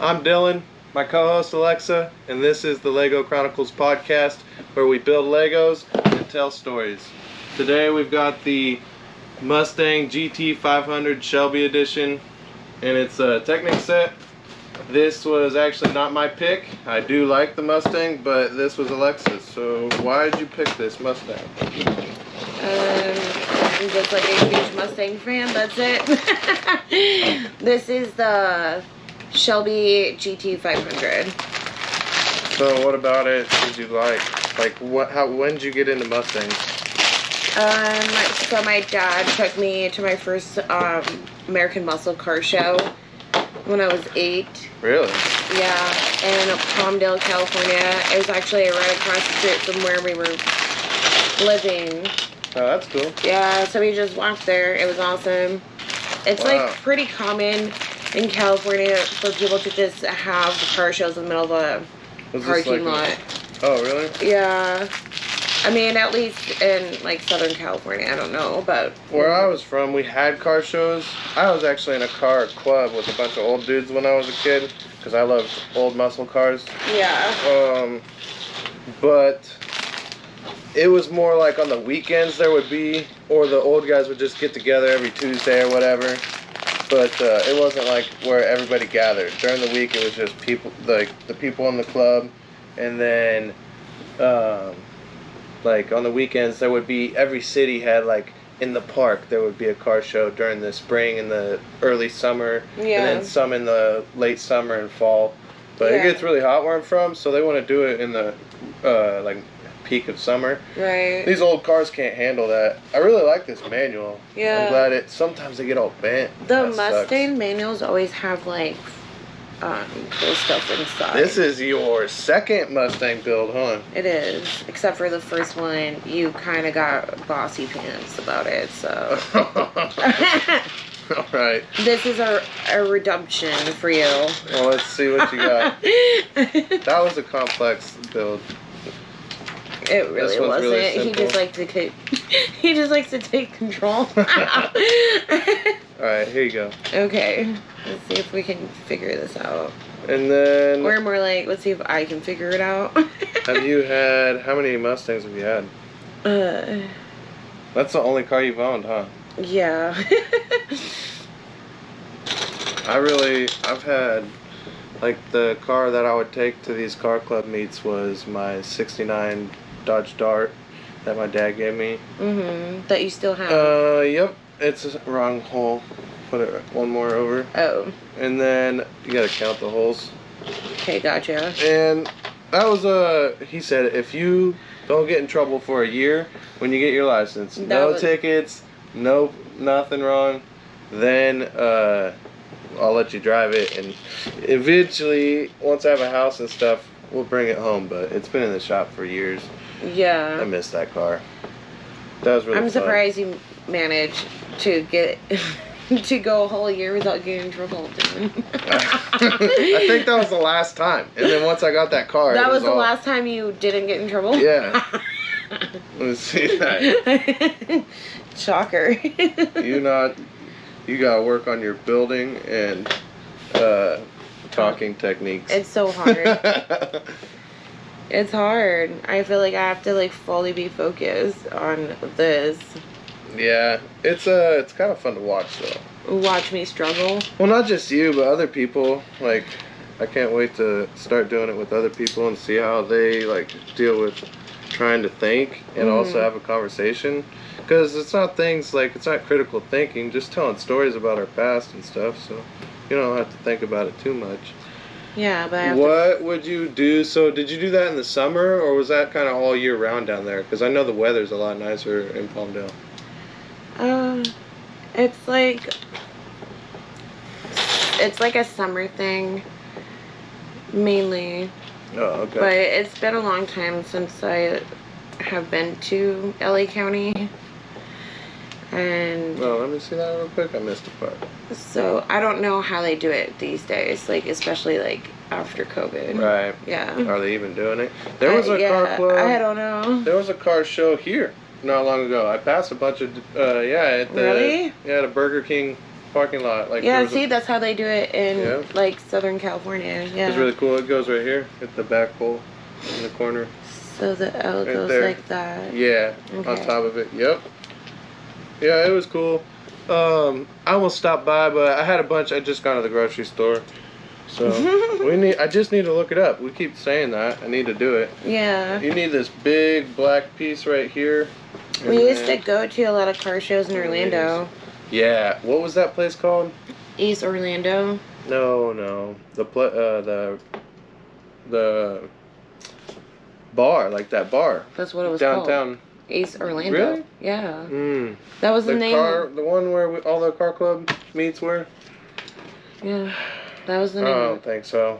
I'm Dylan, my co-host Alexa, and this is the Lego Chronicles podcast where we build Legos and tell stories. Today we've got the Mustang GT 500 Shelby edition, and it's a Technic set. This was actually not my pick. I do like the Mustang, but this was Alexa's. So why did you pick this Mustang? I'm just like a huge Mustang fan, that's it. This is the Shelby GT 500. So what about it did you like? Like when did you get into Mustangs? So my dad took me to my first American Muscle Car Show when I was 8. Really? Yeah, in Palmdale, California. It was actually right across the street from where we were living. Oh, that's cool. Yeah, so we just walked there. It was awesome. It's like pretty common in California for people to just have the car shows in the middle of a parking lot. Oh, really? Yeah. I mean, at least in like Southern California, I don't know, but where I was from, we had car shows. I was actually in a car club with a bunch of old dudes when I was a kid, because I loved old muscle cars. Yeah. But it was more like on the weekends there would be, or the old guys would just get together every Tuesday or whatever. But it wasn't like where everybody gathered. During the week, it was just people, like the people in the club, and then like on the weekends there would be, every city had like in the park there would be a car show during the spring and the early summer, and then some in the late summer and fall. But it gets really hot where I'm from, so they want to do it in the like peak of summer. Right. These old cars can't handle that. I really like this manual. Yeah. I'm glad sometimes they get all bent. The Mustang manuals always have like cool stuff inside. This is your second Mustang build, huh? It is. Except for the first one, you kind of got bossy pants about it, so. Alright. This is a redemption for you. Well, let's see what you got. That was a complex build. It really wasn't. Really he just likes to take control. Alright, here you go. Okay. Let's see if we can figure this out. And then... Or more like, let's see if I can figure it out. Have you had... How many Mustangs have you had? That's the only car you've owned, huh? Yeah. I've had... Like, the car that I would take to these car club meets was my 69 Dodge Dart that my dad gave me. Mm-hmm. That you still have? Yep. It's a wrong hole. Put it one more over. Oh. And then you gotta count the holes. Okay, gotcha. And that was he said if you don't get in trouble for a year when you get your license, no tickets, nothing wrong, then I'll let you drive it, and eventually once I have a house and stuff, we'll bring it home. But it's been in the shop for years. Yeah. I miss that car. That was really fun. I'm surprised you managed to get to go a whole year without getting in trouble. I think that was the last time. And then once I got that car, that was the last time you didn't get in trouble? Yeah. Let's see that. Shocker. You gotta work on your building and talking techniques. It's so hard. It's hard. I feel like I have to like fully be focused on this. Yeah, it's kind of fun to watch though. Watch me struggle. Well, not just you, but other people. Like, I can't wait to start doing it with other people and see how they like deal with trying to think and also have a conversation. Because it's not things like, it's not critical thinking, just telling stories about our past and stuff. So you don't have to think about it too much. Yeah, but what would you do? So did you do that in the summer, or was that kind of all year round down there? Because I know the weather's a lot nicer in Palmdale. It's like a summer thing, mainly. Oh, okay. But it's been a long time since I have been to LA County. And let me see that real quick. I missed a part. So I don't know how they do it these days, like especially like after COVID. Right. Yeah. Are they even doing it? There was a car club. I don't know. There was a car show here not long ago. I passed a bunch of Really? at a Burger King parking lot. Like yeah, see, that's how they do it in Yeah. like Southern California. Yeah. It's really cool. It goes right here at the back pole in the corner. So the L Right goes there. like that. Yeah, Okay. on top of it. Yep. Yeah, it was cool. I almost stopped by, but I had a bunch. I just got to the grocery store, so I just need to look it up. We keep saying that. I need to do it. Yeah. You need this big black piece right here. We used to go to a lot of car shows in Orlando. Yeah. What was that place called? East Orlando. No. The bar, like that bar. That's what it was downtown. called. East Orlando. Really? Yeah. Mm. That was the name. The one where all the car club meets were? Yeah. That was the name. I don't think so.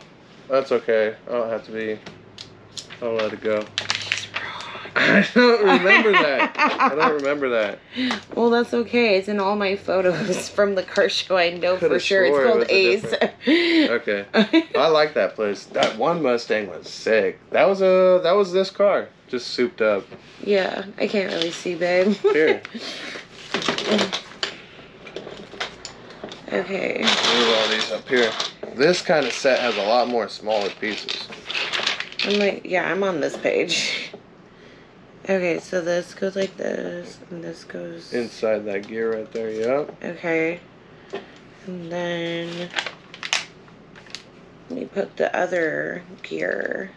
That's okay. I'll let it go. I don't remember that. Well, that's okay. It's in all my photos from the car show. I know for sure. It's swore called it was Ace. Okay. I like that place. That one Mustang was sick. That was this car. Just souped up. Yeah, I can't really see, babe. Here. Okay. Move all these up here. This kind of set has a lot more smaller pieces. I'm on this page. Okay, so this goes like this, and this goes Inside that gear right there, yep. Okay. And then we put the other gear.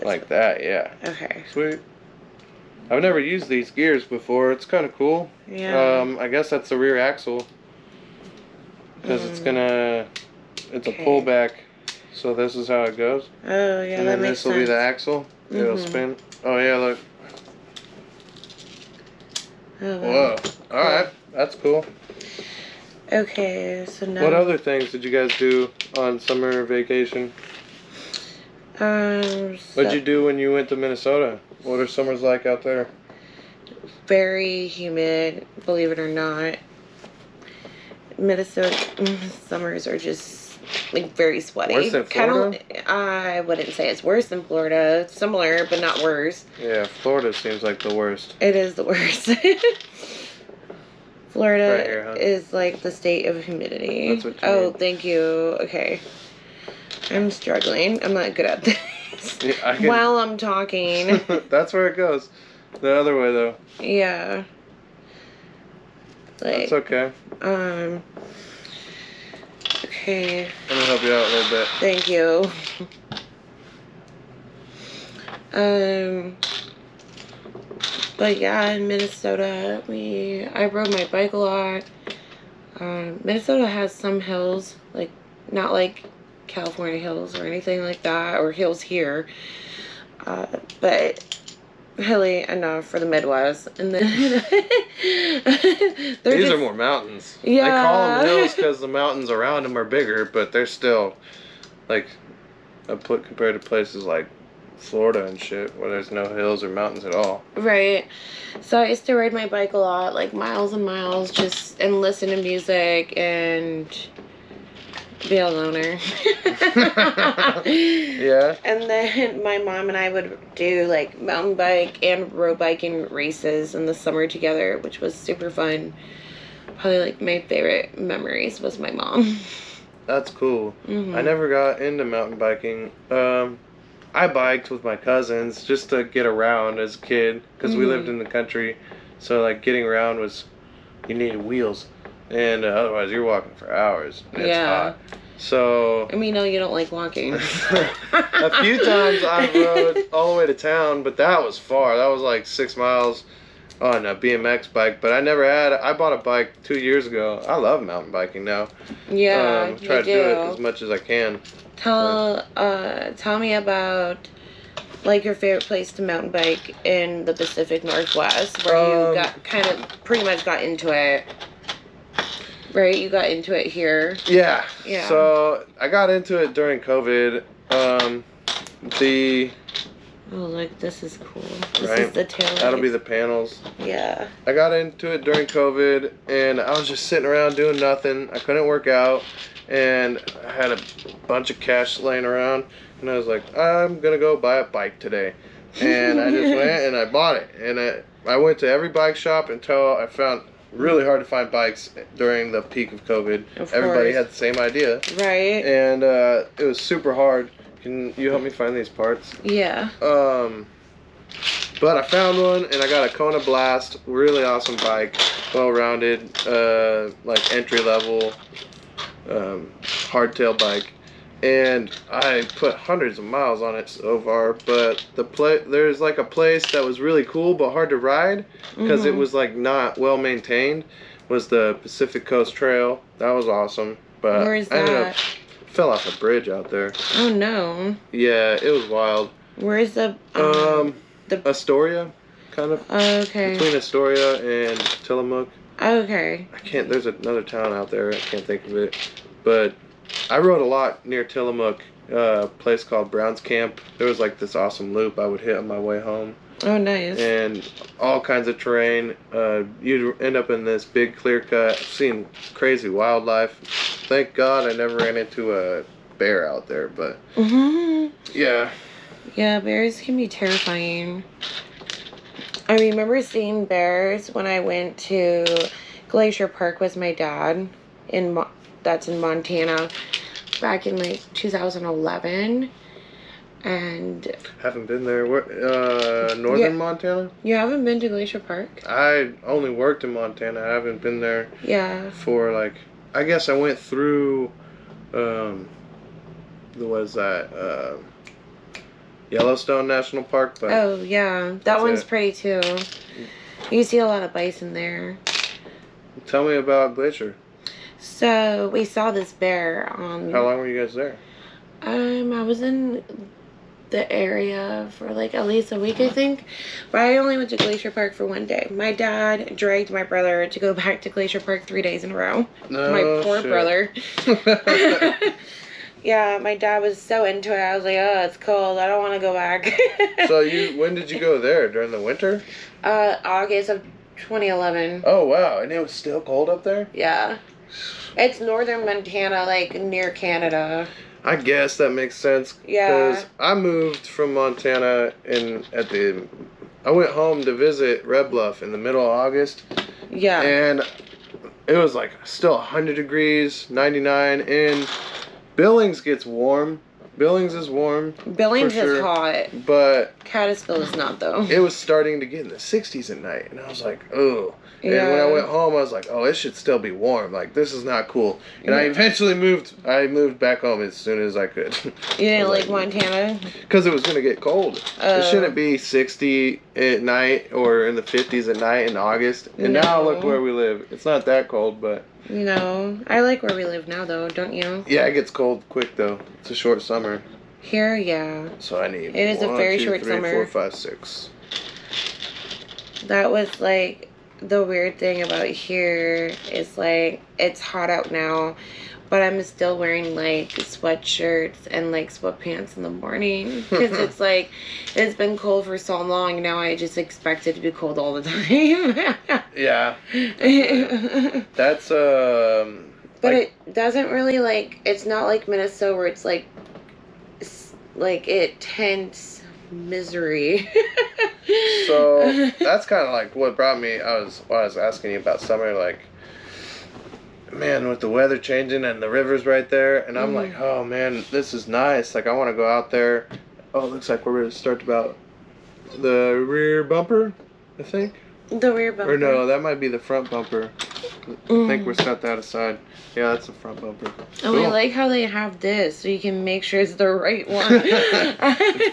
Like that, yeah. Okay. Sweet. I've never used these gears before. It's kind of cool. Yeah. I guess that's the rear axle. Because it's a pullback. So this is how it goes. Oh, yeah, and that then makes this will be the axle. It'll Mhm. spin. Oh, yeah, look. Oh, wow. Whoa. Alright, that's cool. Okay, so now. What other things did you guys do on summer vacation? What'd you do when you went to Minnesota? What are summers like out there? Very humid, believe it or not. Minnesota summers are just like very sweaty. Worse than Florida? I wouldn't say it's worse than Florida. It's similar, but not worse. Yeah, Florida seems like the worst. It is the worst. Florida Right here, huh? is like the state of humidity. That's what you need. Thank you. Okay. I'm struggling. I'm not good at this. Yeah, While I'm talking. That's where it goes. The other way, though. Yeah. Like, That's okay. Okay. I'm gonna help you out a little bit. Thank you. But yeah, in Minnesota, I rode my bike a lot. Minnesota has some hills, like not like California hills or anything like that, or hills here, but hilly enough for the Midwest. And then These are more mountains. Yeah. I call them hills because the mountains around them are bigger, but they're still like compared to places like Florida and shit where there's no hills or mountains at all. Right. So I used to ride my bike a lot, like miles and miles, and listen to music and be a loner. Yeah. And then my mom and I would do like mountain bike and road biking races in the summer together, which was super fun. Probably like my favorite memories was my mom. That's cool. Mm-hmm. I never got into mountain biking. I biked with my cousins just to get around as a kid because we lived in the country. So like getting around you needed wheels. And otherwise you're walking for hours. And it's hot. So And we know you don't like walking. a few times I rode all the way to town, but that was far. That was like 6 miles on a BMX bike. But I bought a bike 2 years ago. I love mountain biking now. Yeah, Try to do it as much as I can. Tell me about like your favorite place to mountain bike in the Pacific Northwest, where you pretty much got into it. Right, you got into it here. Yeah. Yeah. So I got into it during COVID. Oh, look, this is cool. This is the tail light. That'll be the panels. Yeah. I got into it during COVID, and I was just sitting around doing nothing. I couldn't work out, and I had a bunch of cash laying around, and I was like, I'm gonna go buy a bike today. And I just went and I bought it, and I went to every bike shop until I found really hard to find bikes during the peak of COVID. Of Everybody course. had the same idea. Right. And it was super hard. Can you help me find these parts? Yeah. But I found one, and I got a Kona Blast. Really awesome bike. Well-rounded, like entry-level, hardtail bike. And I put hundreds of miles on it so far, but there's like a place that was really cool but hard to ride because it was like not well maintained. Was the Pacific Coast Trail. That was awesome, but Where is I ended that? up fell off a bridge out there. Oh no. Yeah, it was wild. Where is the Astoria, kind of. Okay. Between Astoria and Tillamook. Okay. There's another town out there. I can't think of it, but I rode a lot near Tillamook, a place called Brown's Camp. There was like this awesome loop I would hit on my way home. Oh, nice. And all kinds of terrain. You'd end up in this big clear cut. I've seen crazy wildlife. Thank God I never ran into a bear out there, but yeah. Yeah, bears can be terrifying. I remember seeing bears when I went to Glacier Park with my dad that's in Montana back in like 2011. And Haven't been there. Northern Montana? you haven't been to Glacier Park? I only worked in Montana. I haven't been there Yeah. for like, I guess I went through Yellowstone National Park, but Oh yeah, that one's pretty too. You see a lot of bison there. Tell me about Glacier. So we saw this bear on. How long were you guys there? I was in the area for like at least a week, I think. But I only went to Glacier Park for one day. My dad dragged my brother to go back to Glacier Park 3 days in a row. No My poor shit. brother. Yeah, my dad was so into it. I was like, oh, it's cold. I don't want to go back. So when did you go there? During the winter? August of 2011. Oh wow, and it was still cold up there? Yeah. It's northern Montana, like near Canada. I guess that makes sense. Yeah. Because I moved from Montana I went home to visit Red Bluff in the middle of August. Yeah. And it was like still 100 degrees, 99, and Billings gets warm. Billings is warm. Billings for sure, is hot. But Catskill is not, though. it was starting to get in the 60s at night, and I was like, oh. And Yeah. when I went home, I was like, oh, it should still be warm. Like, this is not cool. And I eventually moved back home as soon as I could. You didn't like Montana? Because it was going to get cold. It shouldn't be 60 at night or in the 50s at night in August. And now look where we live. It's not that cold, but... No. I like where we live now, though, don't you? Yeah, it gets cold quick, though. It's a short summer. Here, yeah. So I need It is a very short 3, summer. 4, 5, 6. That was, like... The weird thing about here is, like, it's hot out now, but I'm still wearing, like, sweatshirts and, like, sweatpants in the morning. Because it's, like, it's been cold for so long, now I just expect it to be cold all the time. Yeah. That's, But it doesn't really, like, it's not like Minnesota where it's, like it tense misery. So that's kind of like what brought me. I was asking you about summer, like, man, with the weather changing and the river's right there, and I'm like, oh man, this is nice. Like, I want to go out there. Oh, it looks like we're going to start about the rear bumper, I think. The rear bumper. Or no, that might be the front bumper. I think we're set that aside. Yeah, that's the front bumper. Oh, Cool. I like how they have this, so you can make sure it's the right one.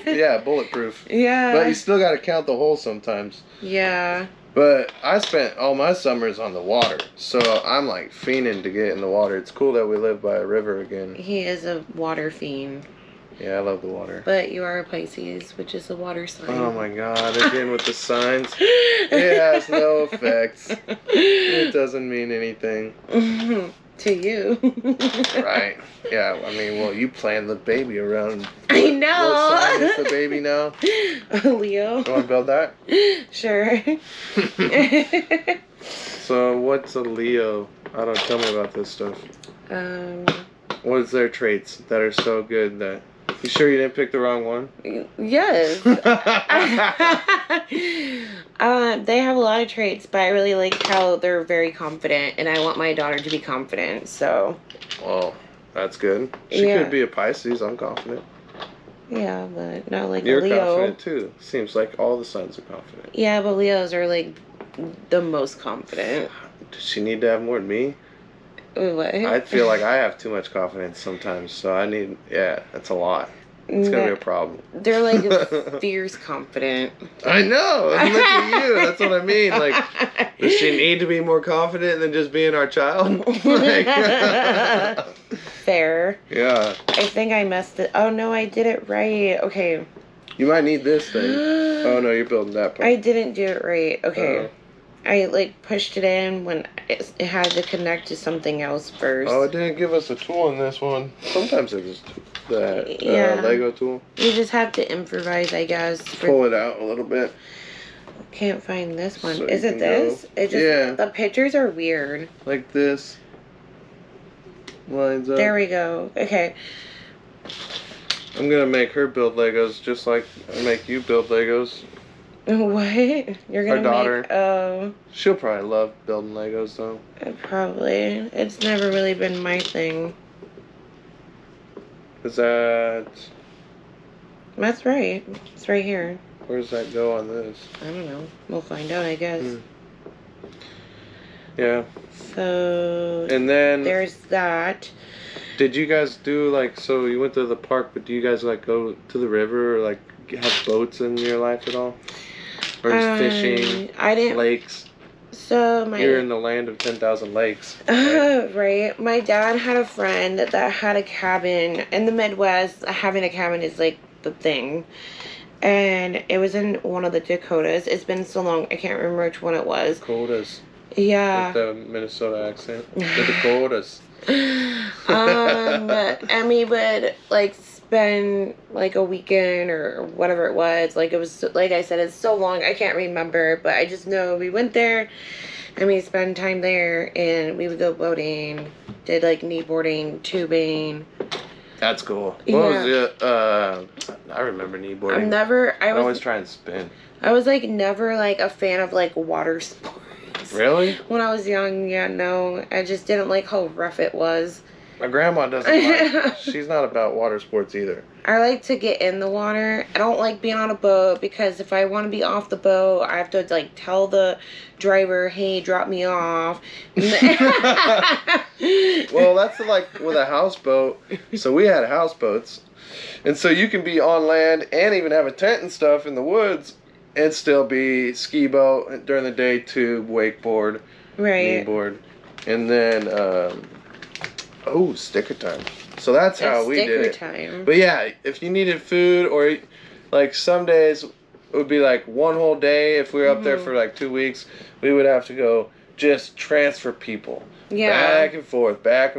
Yeah, bulletproof. Yeah. But you still got to count the holes sometimes. Yeah. But I spent all my summers on the water, so I'm like fiending to get in the water. It's cool that we live by a river again. He is a water fiend. Yeah, I love the water. But you are a Pisces, which is a water sign. Oh my god, again with the signs. It has no effects. It doesn't mean anything. To you. Right. Yeah, I mean, well, you plan the baby around. I know. What sign is the baby now? Leo. You want to build that? Sure. So, what's a Leo? Tell me about this stuff. Um, What is their traits that are so good that You sure you didn't pick the wrong one? Yes. They have a lot of traits, but I really like how they're very confident, and I want my daughter to be confident, so. Well, that's good. She could be a Pisces. I'm confident. Yeah, but not like You're a Leo. confident too. Seems like all the signs are confident. Yeah, but Leos are like the most confident. Does she need to have more than me? What? I feel like I have too much confidence sometimes, so I need, that's a lot. It's gonna be a problem. They're like fierce confident. I know. Look at you. That's what I mean. Like, does she need to be more confident than just being our child? Like, fair. Yeah. I think I messed it. Oh no, I did it right. Okay. You might need this thing. Oh no, you're building that part. I didn't do it right. Okay. I like pushed it in when it had to connect to something else first. Oh, it didn't give us a tool in this one. Sometimes it was that Lego tool. You just have to improvise, I guess. Pull it out a little bit. Can't find this one. So Is it this? It just, the pictures are weird. Like this. Lines up. There we go. Okay. I'm gonna make her build Legos just like I make you build Legos. What? You're gonna Our daughter. make? Oh. She'll probably love building Legos though. Probably. It's never really been my thing. Is that? That's right. It's right here. Where does that go on this? I don't know. We'll find out, I guess. Yeah. So. And then there's that. Did you guys do like, so you went to the park, but do you guys like go to the river or like have boats in your life at all? Or just fishing? I didn't. Lakes? So you're in the land of 10,000 lakes. Right? Right. My dad had a friend that had a cabin in the Midwest. Having a cabin is like the thing. And it was in one of the Dakotas. It's been so long, I can't remember which one it was. Dakotas. Yeah. With the Minnesota accent. The Dakotas. And we would like spend like a weekend or whatever it was. Like it was, like I said, it's so long I can't remember, but I just know we went there and we spent time there, and we would go boating, did like kneeboarding, tubing. That's cool. What was it? I remember kneeboarding. I always try and spin. I was like never like a fan of like water sports. Really? When I was young, no. I just didn't like how rough it was. My grandma doesn't like, she's not about water sports either. I like to get in the water. I don't like being on a boat because if I want to be off the boat, I have to like tell the driver, hey, drop me off. Well, that's like with a houseboat. So we had houseboats. And so you can be on land and even have a tent and stuff in the woods and still be ski boat during the day, tube, wakeboard, kneeboard. And then, sticker time. So that's how we did it. Time. But yeah, if you needed food or like some days it would be like one whole day. If we were up there for like 2 weeks, we would have to go just transfer people. Yeah. Back and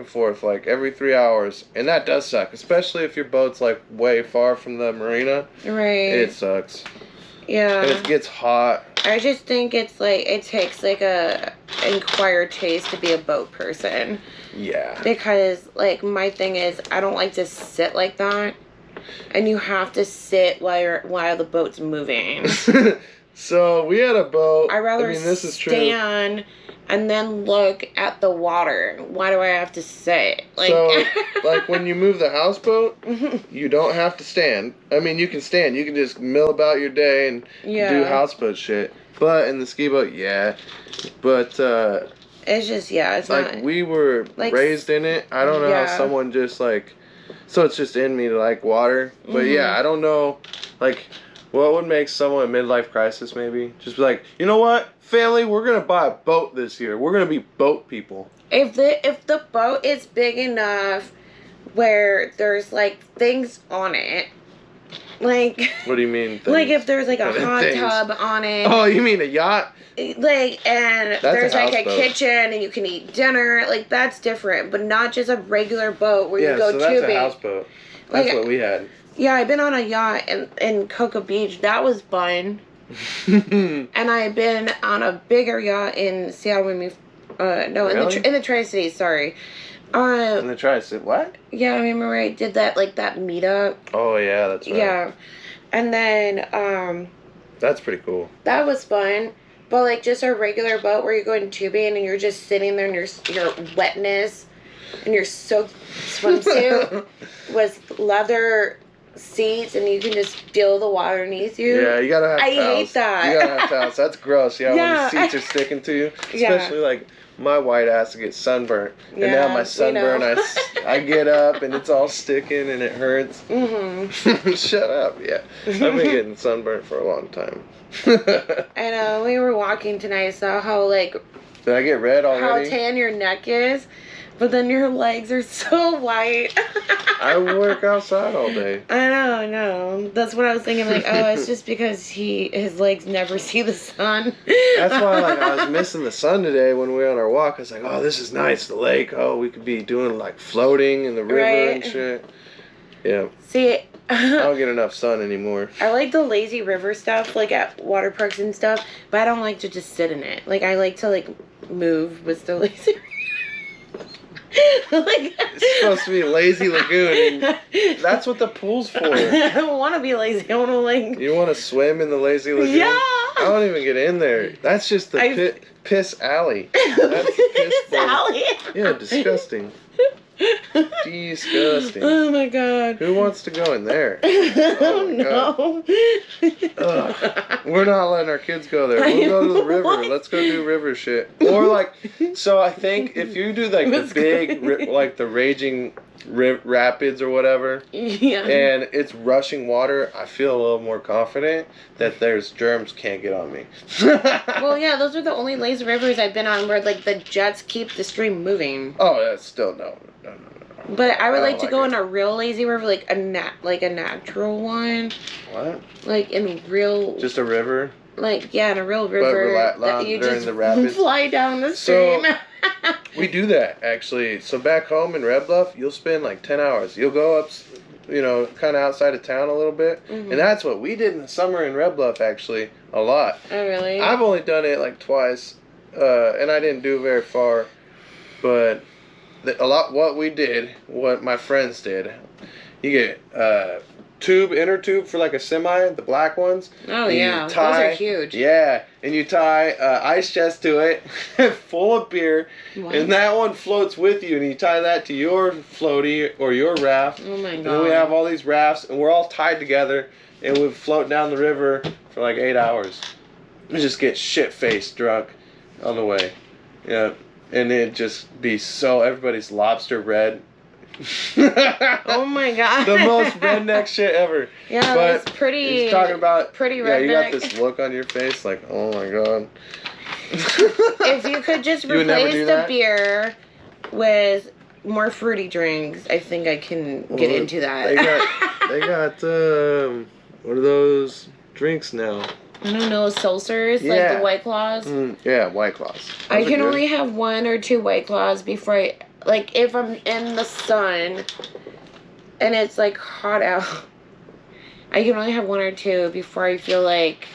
forth, like every 3 hours. And that does suck, especially if your boat's like way far from the marina. Right. It sucks. Yeah. And it gets hot. I just think it's like, it takes like a acquired taste to be a boat person. Yeah. Because like my thing is, I don't like to sit like that. And you have to sit while the boat's moving. So we had a boat. I'd rather this is true. stand and then look at the water. Why do I have to sit? Like, so, like when you move the houseboat, you don't have to stand. I mean, you can stand. You can just mill about your day and do houseboat shit. But in the ski boat, yeah. But it's just, it's like not. We were like, raised in it. I don't know how someone just like. So it's just in me to like water. But yeah, I don't know. Like, what would make someone a midlife crisis maybe? Just be like, you know what? Family, we're going to buy a boat this year. We're going to be boat people. If the boat is big enough where there's, like, things on it, like... What do you mean things? Like, if there's, like, a hot tub on it. Oh, you mean a yacht? Like, and there's, like, a kitchen and you can eat dinner. Like, that's different. But not just a regular boat where you go tubing. Yeah, so that's a houseboat. That's what we had. Yeah, I've been on a yacht in Cocoa Beach. That was fun. And I've been on a bigger yacht in Seattle when we, in the Tri-Cities, sorry. And the tricep. What? Yeah, I remember I did that, like, that meetup. Oh, yeah, that's right. Yeah. And then, That's pretty cool. that was fun. But, like, just a regular boat where you're going tubing and you're just sitting there in your wetness and your soaked swimsuit with leather seats and you can just feel the water underneath you. Yeah, you gotta have towels. I hate that. You gotta have towels. That's gross. Yeah, Yeah. when the seats are sticking to you. Yeah. Especially, like, my white ass to get sunburnt. And Yeah, now my sunburn, you know. I get up and it's all sticking and it hurts. Mm-hmm. Shut up. Yeah. I've been getting sunburnt for a long time. I know, we were walking tonight, I saw how, like, Did I get red already? how tan your neck is, but then your legs are so white. I work outside all day. I know. That's what I was thinking, like, oh, it's just because his legs never see the sun. That's why, like, I was missing the sun today when we were on our walk. I was like, oh, this is nice, the lake. Oh, we could be doing, like, floating in the river and shit. Yeah. See, I don't get enough sun anymore. I like the lazy river stuff, like at water parks and stuff, but I don't like to just sit in it. Like, I like to, like, move with the lazy river. Like, it's supposed to be a lazy lagoon. And that's what the pool's for. I don't want to be lazy. I want to, like... You want to swim in the lazy lagoon? Yeah! I don't even get in there. That's just the piss alley. That's the piss alley. Yeah, disgusting. Disgusting. Oh my god. Who wants to go in there? Oh no. Ugh. We're not letting our kids go there. We'll go to the river. Let's go do river shit. Or like, so I think if you do like the big, like the raging rapids or whatever, yeah, and it's rushing water, I feel a little more confident that there's germs can't get on me. Well, yeah, those are the only lazy rivers I've been on where like the jets keep the stream moving. Oh, that's still no. But I would like to go in a real lazy river, like a natural one. What? Like in real. Just a river. Like in a real river that you just the rapids. fly down the stream. So, we do that actually. So back home in Red Bluff, you'll spend like 10 hours. You'll go up, you know, kind of outside of town a little bit, and that's what we did in the summer in Red Bluff actually a lot. Oh really? I've only done it like twice, and I didn't do very far, but. What my friends did, you get inner tube for like a semi, the black ones. Oh yeah, those are huge. Yeah, and you tie ice chest to it, full of beer, and that one floats with you, and you tie that to your floaty or your raft. Oh my god. And then we have all these rafts, and we're all tied together, and we float down the river for like 8 hours. We just get shit-faced drunk on the way. Yeah. And it'd just be so, everybody's lobster red. Oh my god. The most redneck shit ever. Yeah, but it's pretty. He's talking about pretty redneck. Yeah, you got this look on your face like, oh my god. If you could just replace the beer with more fruity drinks, I think I can get into that. They got what are those drinks now? I don't know, seltzers, like the White Claws. Yeah, White Claws. I can only have 1 or 2 White Claws before I, like, if I'm in the sun and it's, like, hot out, I can only have 1 or 2 before I feel, like,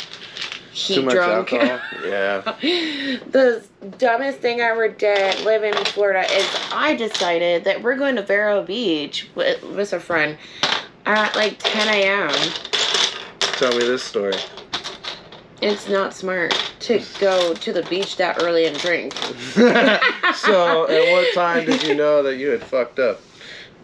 heat drunk. Alcohol? Yeah. The dumbest thing I ever did living in Florida is I decided that we're going to Vero Beach with a friend at, like, 10 a.m. Tell me this story. It's not smart to go to the beach that early and drink. So, at what time did you know that you had fucked up?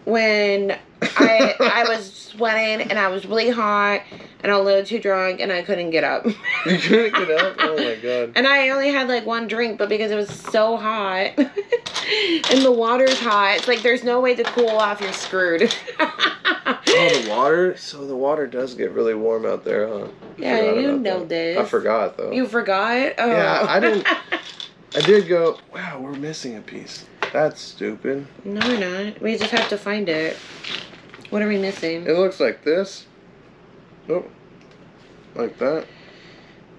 When I was sweating and I was really hot and a little too drunk and I couldn't get up. You couldn't get up? Oh my god. And I only had like 1 drink, but because it was so hot and the water's hot, it's like there's no way to cool off, you're screwed. Oh, the water? So the water does get really warm out there, huh? Yeah, you know this. I forgot, though. You forgot? Oh. Yeah, I didn't. I did go, wow, we're missing a piece. That's stupid. No, we're not. We just have to find it. What are we missing? It looks like this. Oh, like that.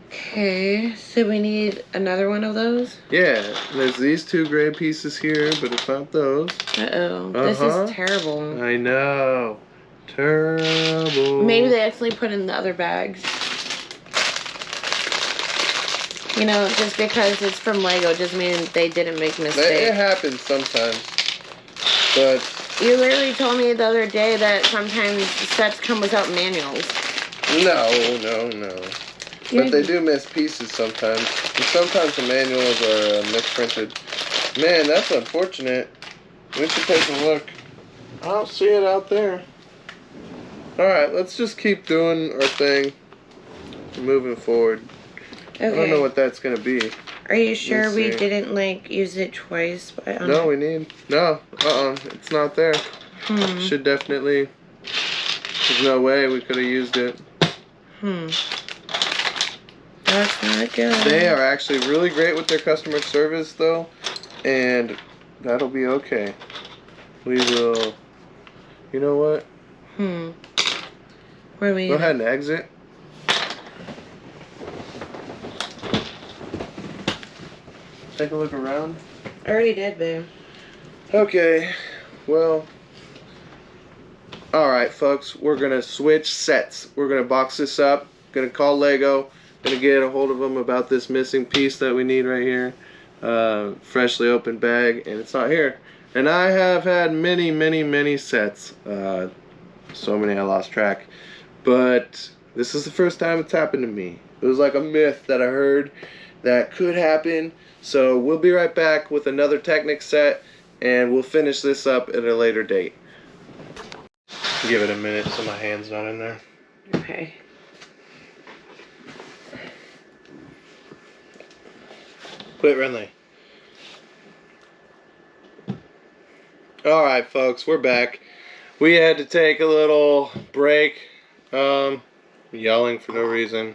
Okay, so we need another one of those? Yeah, there's these 2 gray pieces here, but it's not those. Uh-oh. This is terrible. I know. Terrible. Maybe they actually put in the other bags. You know, just because it's from Lego doesn't mean they didn't make mistakes. It happens sometimes. But You literally told me the other day that sometimes sets come without manuals. no. But they do miss pieces sometimes. And sometimes the manuals are misprinted. Man, that's unfortunate. We should take a look. I don't see it out there. Alright, let's just keep doing our thing. Moving forward. Okay. I don't know what that's going to be. Are you sure Let's we see. didn't, like, use it twice? No, we need... No. It's not there. Should definitely... There's no way we could have used it. That's not good. They are actually really great with their customer service, though. And that'll be okay. We will... You know what? Where are we? Go ahead and exit. Take a look around. I already did, babe. Okay, well, alright folks, we're going to switch sets. We're going to box this up, going to call Lego, going to get a hold of them about this missing piece that we need right here. Freshly opened bag, and it's not here. And I have had many sets. So many I lost track. But this is the first time it's happened to me. It was like a myth that I heard that could happen. So we'll be right back with another Technic set, and we'll finish this up at a later date. Give it a minute so my hand's not in there. Okay. Quit, Renly. Alright folks, we're back. We had to take a little break. Yelling for no reason.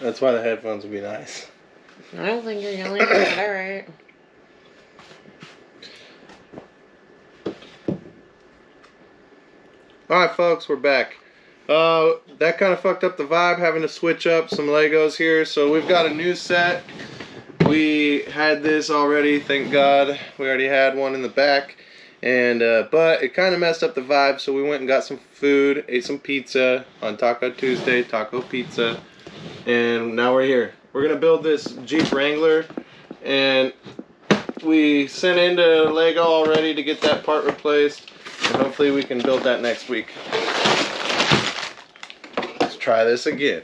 That's why the headphones would be nice. I don't think you're yelling, but alright. Alright folks, we're back. That kind of fucked up the vibe, having to switch up some Legos here. So we've got a new set. We had this already, thank God. We already had one in the back. And but it kind of messed up the vibe, so we went and got some food, ate some pizza on Taco Tuesday, taco pizza. And now we're here. We're going to build this Jeep Wrangler. And we sent into Lego already to get that part replaced. And hopefully we can build that next week. Let's try this again.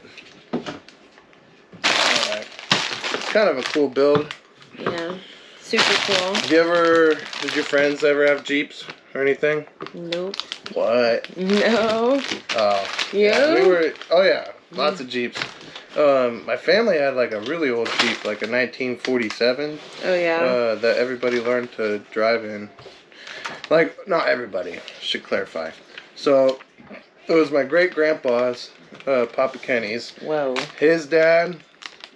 Alright. It's kind of a cool build. Yeah. Super cool. Did your friends ever have Jeeps or anything? Nope. What? No. Oh. You? Yeah, lots of Jeeps. My family had like a really old Jeep, like a 1947. Oh yeah. That everybody learned to drive in. Like, not everybody, should clarify. So, it was my great-grandpa's, Papa Kenny's. Whoa. His dad,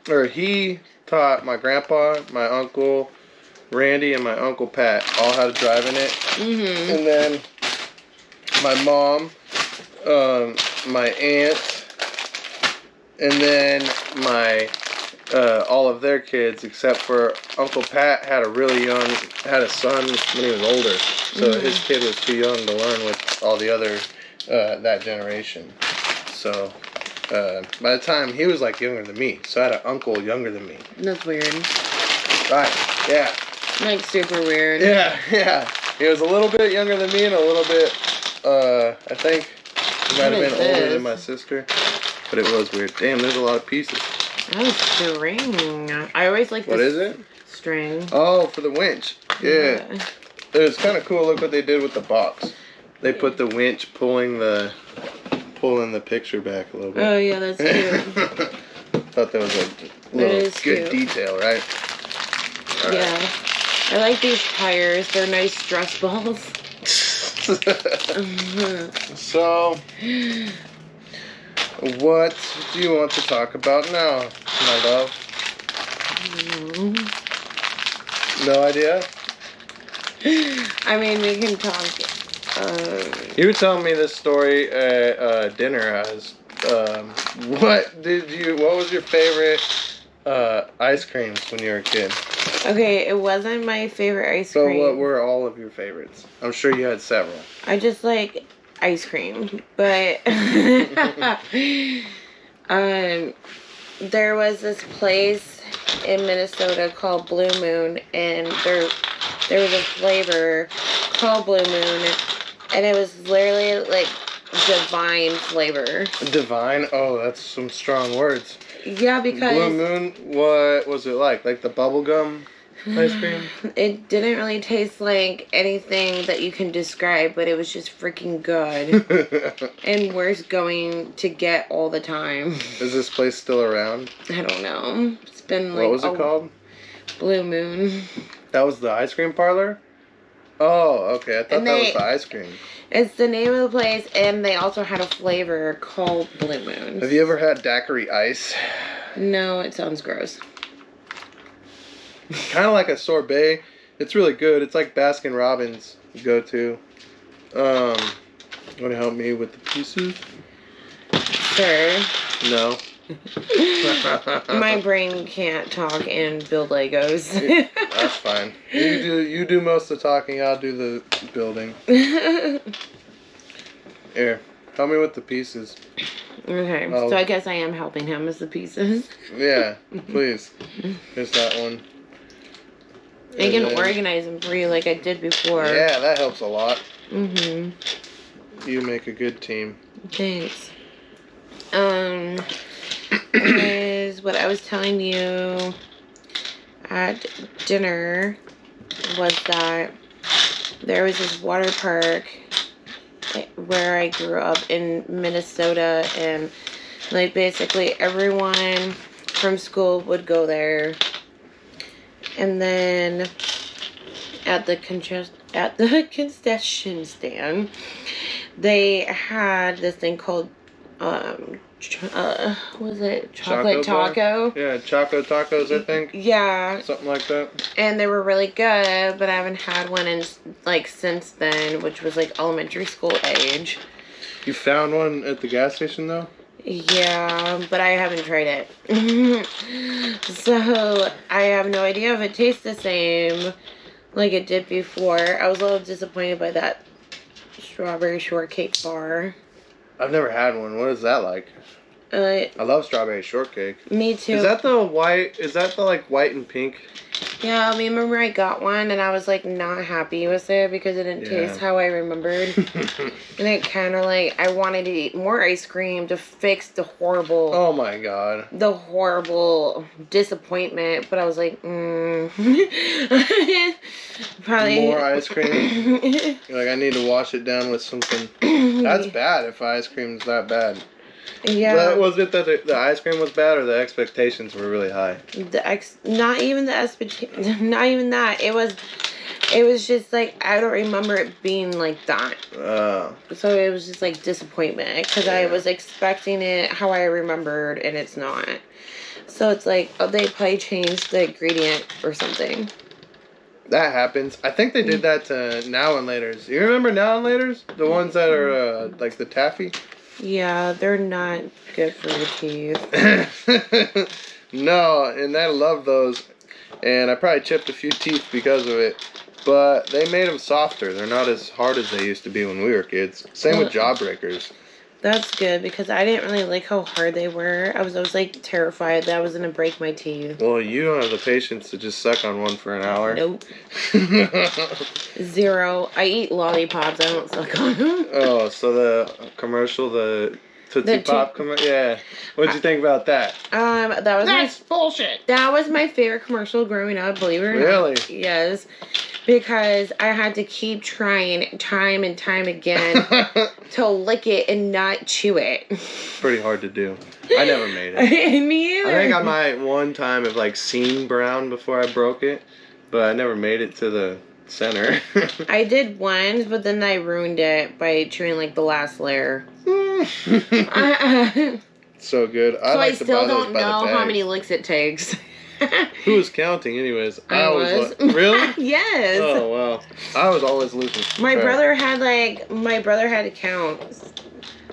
or he taught my grandpa, my uncle Randy, and my uncle Pat all how to drive in it. And then my mom, my aunt, and then my all of their kids, except for Uncle Pat had a son when he was older, so his kid was too young to learn with all the other that generation. So by the time he was like younger than me, so I had an uncle younger than me. That's weird. Right? Yeah. Like super weird. Yeah. He was a little bit younger than me and a little bit. I think he might have been older than my sister, but it was weird. Damn, there's a lot of pieces. Oh, string. I always like this. What is it? String. Oh, for the winch. Yeah. It was kind of cool. Look what they did with the box. They put the winch pulling the picture back a little bit. Oh yeah, that's cute. Thought that was a little good detail, right? All yeah. right. I like these tires. They're nice stress balls. So, what do you want to talk about now, my love? No idea? I mean, we can talk. You were telling me this story at dinner. What was your favorite ice creams when you were a kid? Okay, it wasn't my favorite ice cream. So what were all of your favorites? I'm sure you had several. I just like ice cream, but there was this place in Minnesota called Blue Moon, and there was a flavor called Blue Moon, and it was literally like divine flavor. Divine? Oh, that's some strong words. Yeah, because Blue Moon, what was it like? Like the bubblegum ice cream? it didn't really taste like anything that you can describe, but it was just freaking good. And worth going to get all the time. Is this place still around? I don't know. It's been like... What was it called? Blue Moon. That was the ice cream parlor? Oh, okay. I thought that was the ice cream. It's the name of the place, and they also had a flavor called Blue Moon. Have you ever had daiquiri ice? No, it sounds gross. Kind of like a sorbet. It's really good. It's like Baskin Robbins go to. Want to help me with the pieces? Sure. No. My brain can't talk and build Legos. That's fine. You do most of the talking. I'll do the building. Here, help me with the pieces. Okay, so I guess I am helping him with the pieces. Yeah, please. Here's that one. I can organize them for you like I did before. Yeah, that helps a lot. Mhm. You make a good team. Thanks. Anyways, what I was telling you at dinner was that there was this water park where I grew up in Minnesota, and like basically everyone from school would go there. And then at the concession stand, they had this thing called was it chocolate taco? Yeah, choco tacos, I think. Yeah. Something like that. And they were really good, but I haven't had one in like since then, which was like elementary school age. You found one at the gas station though? Yeah, but I haven't tried it. So I have no idea if it tastes the same like it did before. I was a little disappointed by that strawberry shortcake bar. I've never had one. What is that like? I love strawberry shortcake. Me too. Is that the white? Is that the like white and pink? Yeah, I mean, remember I got one and I was like not happy with it because it didn't taste how I remembered. And it kind of like, I wanted to eat more ice cream to fix the horrible... Oh my god. The horrible disappointment. But I was like, probably... More ice cream? You're like, I need to wash it down with something. That's bad if ice cream's that bad. Yeah. But was it that the ice cream was bad or the expectations were really high? Not even not even that. It was just like, I don't remember it being like that. So it was just like disappointment because I was expecting it how I remembered and it's not. So it's like, oh, they probably changed the ingredient or something. That happens. I think they did that to Now and Laters. You remember Now and Laters? The ones that are like the taffy? Yeah, they're not good for your teeth. No, and I love those. And I probably chipped a few teeth because of it. But they made them softer. They're not as hard as they used to be when we were kids. Same with Jawbreakers. That's good because I didn't really like how hard they were. I was like terrified that I was going to break my teeth. Well, you don't have the patience to just suck on one for an hour. Nope. Zero. I eat lollipops. I don't suck on them. Oh, so the commercial, the Tootsie Pop commercial? Yeah. What'd you think about that? That's bullshit. That was my favorite commercial growing up, believe it or not. Really? Yes. Because I had to keep trying time and time again to lick it and not chew it. Pretty hard to do. I never made it. Me either. I think I might one time have like seen brown before I broke it, but I never made it to the center. I did once, but then I ruined it by chewing like the last layer. So good. I still don't know how many licks it takes. Who was counting anyways? I was. Really? Yes. Oh wow. I was always losing. My brother had to count,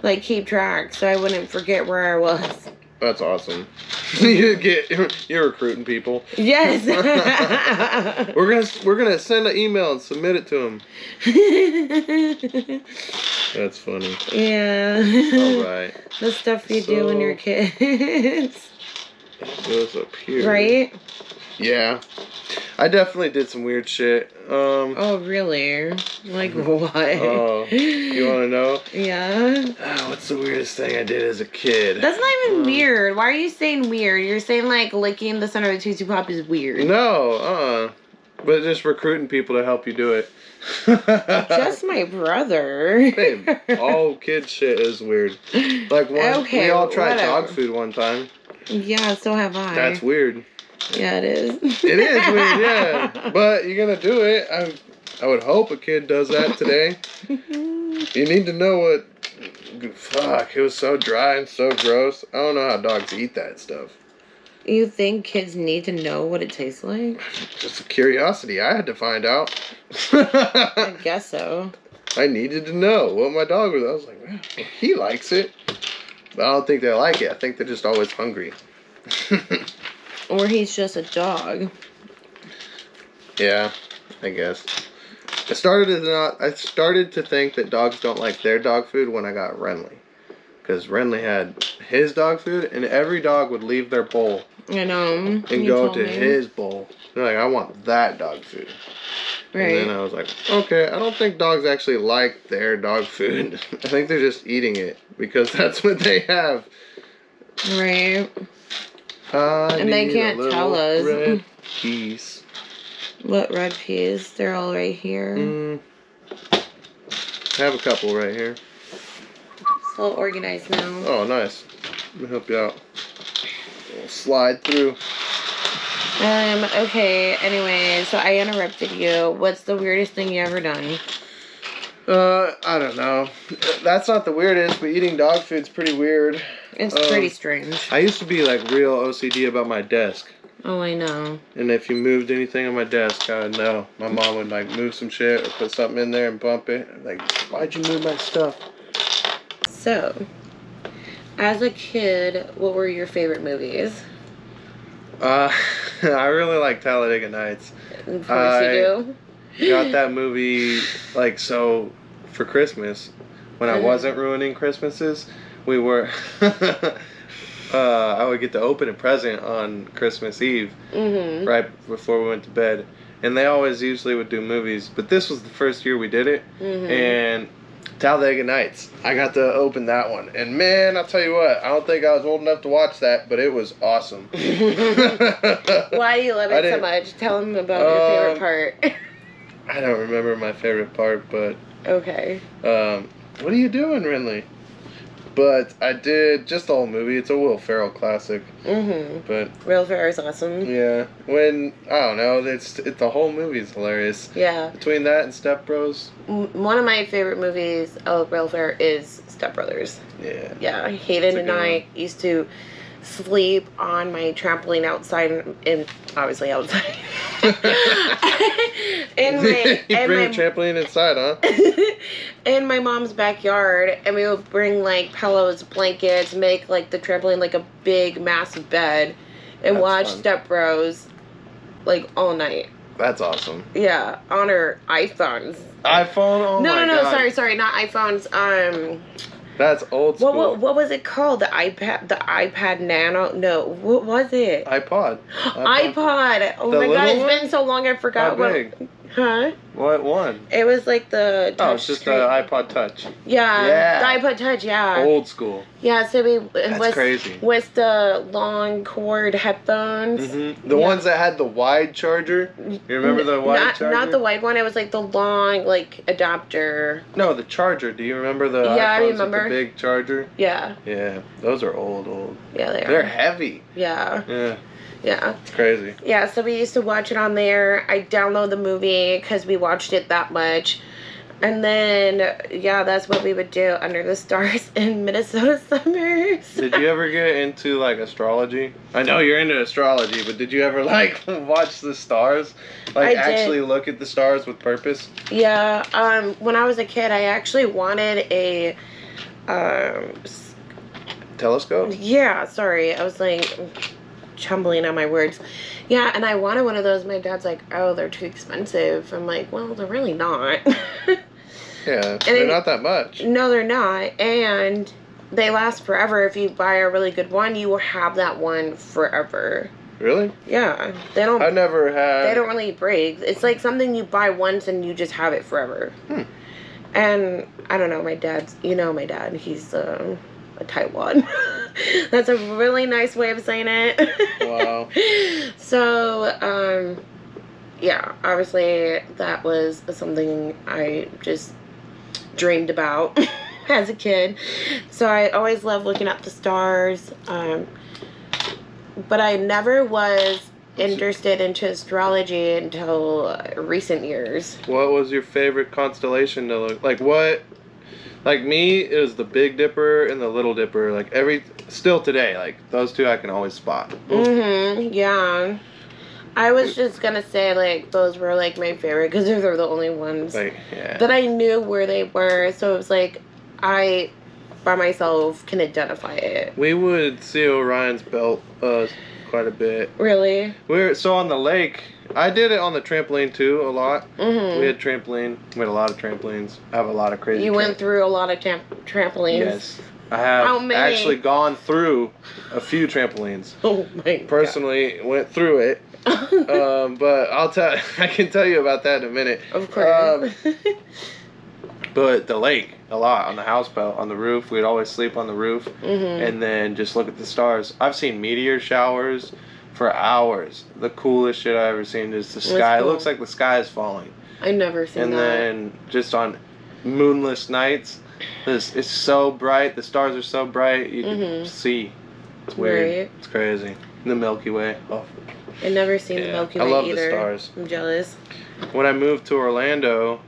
like keep track, so I wouldn't forget where I was. That's awesome. You're recruiting people. Yes. We're gonna send an email and submit it to them. That's funny. Yeah. All right. The stuff you do when you're kids. It goes up here. Right? Yeah. I definitely did some weird shit. Oh, really? Like what? Oh, you want to know? Yeah. What's the weirdest thing I did as a kid? That's not even weird. Why are you saying weird? You're saying like licking the center of the Tootsie Pop is weird. No, but just recruiting people to help you do it. Just my brother. Babe, all kid shit is weird. Like we all tried dog food one time. Yeah, so have I. That's weird. Yeah, it is. It is weird, yeah. But you're gonna do it. I would hope a kid does that today. You need to know what. Fuck, it was so dry and so gross. I don't know how dogs eat that stuff. You think kids need to know what it tastes like? Just a curiosity. I had to find out. I guess so. I needed to know what my dog was. I was like, man, he likes it. But I don't think they like it. I think they're just always hungry. Or he's just a dog. Yeah, I guess. I started to think that dogs don't like their dog food when I got Renly. Because Renly had his dog food, and every dog would leave their bowl. I know. And go to his bowl. They're like, I want that dog food. Right. And then I was like, okay, I don't think dogs actually like their dog food. I think they're just eating it because that's what they have. Right. And they can't tell us. Red piece. What red peas? They're all right here. I have a couple right here. It's all organized now. Oh, nice. Let me help you out. We'll slide through. Okay, anyway, so I interrupted you. What's the weirdest thing you ever done? I don't know. That's not the weirdest, but eating dog food's pretty weird. It's pretty strange. I used to be like real OCD about my desk. Oh, I know. And if you moved anything on my desk, I would know. My mom would like move some shit or put something in there and bump it. Like, why'd you move my stuff? So, as a kid, what were your favorite movies? I really like Talladega Nights. Of course you do. Got that movie like so for Christmas when I wasn't ruining Christmases. We were I would get to open a present on Christmas Eve, right before we went to bed, and they always usually would do movies. But this was the first year we did it, and Talladega Nights. I got to open that one, and man, I'll tell you what, I don't think I was old enough to watch that, but it was awesome. Why do you love it so much? Tell them about your favorite part. I don't remember my favorite part, but okay. What are you doing, Renly? But I did just the whole movie. It's a Will Ferrell classic. But Will Ferrell's awesome. Yeah, when I don't know, the whole movie's hilarious. Yeah. Between that and Step Bros. One of my favorite movies of Will Ferrell is Step Brothers. Yeah. Yeah, Hayden and I used to sleep on my trampoline outside, and obviously outside. You bring a trampoline inside, huh? In my mom's backyard, and we would bring like pillows, blankets, make like the trampoline like a big massive bed, and watch Step Bros like all night. That's awesome. Yeah, on our iPhones. iPhone? Oh my God. Sorry, not iPhones. That's old school. What was it called? The iPad Nano? No, what was it? iPod. Oh my God, it's been so long I forgot. How big? Huh? What one? It was like the touch. Oh, it's just the iPod Touch. Yeah. The iPod Touch, yeah. Old school. Yeah, so That's crazy. With the long cord headphones. The ones that had the wide charger. You remember the wide charger? Not the wide one. It was like the long adapter. No, the charger. Do you remember the iPhones I remember. With the big charger? Yeah. Yeah, those are old. Yeah, they are. They're heavy. Yeah. Yeah. It's crazy. Yeah, so we used to watch it on there. I download the movie because we watched it that much. And then, that's what we would do under the stars in Minnesota summers. Did you ever get into, astrology? I know you're into astrology, but did you ever, watch the stars? Actually look at the stars with purpose? Yeah, when I was a kid, I actually wanted a, telescope? Yeah, sorry. I was, chumbling on my words. Yeah, and I wanted one of those. My dad's like, oh, they're too expensive. I'm like, well, they're really not. Yeah, they're not that much. No, they're not. And they last forever. If you buy a really good one, you will have that one forever. Really? Yeah, they don't. I never had. They don't really break. It's like something you buy once and you just have it forever. And I don't know, my dad's. You know, my dad. He's a tightwad. That's a really nice way of saying it. Wow. So, yeah, obviously that was something I just dreamed about as a kid. So I always loved looking at the stars. But I never was interested into astrology until recent years. What was your favorite constellation to look like? What? Like me, it was the Big Dipper and the Little Dipper. Like still today, like those two I can always spot. Yeah. I was just gonna say like those were like my favorite because those are the only ones that I knew where they were. So it was like I, by myself, can identify it. We would see Orion's belt quite a bit. Really? So on the lake. I did it on the trampoline too a lot. We had trampoline. We had a lot of trampolines. I have a lot of crazy. You went through a lot of trampolines. Yes, I have actually gone through a few trampolines. Oh my God. Personally, went through it. But I can tell you about that in a minute. Of course. But the lake, a lot on the houseboat, on the roof. We'd always sleep on the roof, and then just look at the stars. I've seen meteor showers for hours. The coolest shit I ever seen is the sky. Cool. It looks like the sky is falling. I never seen that. And then just on moonless nights, it's so bright. The stars are so bright you can see. It's weird. Right. It's crazy. The Milky Way. Oh. I never seen the Milky Way either. I love the stars. I'm jealous. When I moved to Orlando,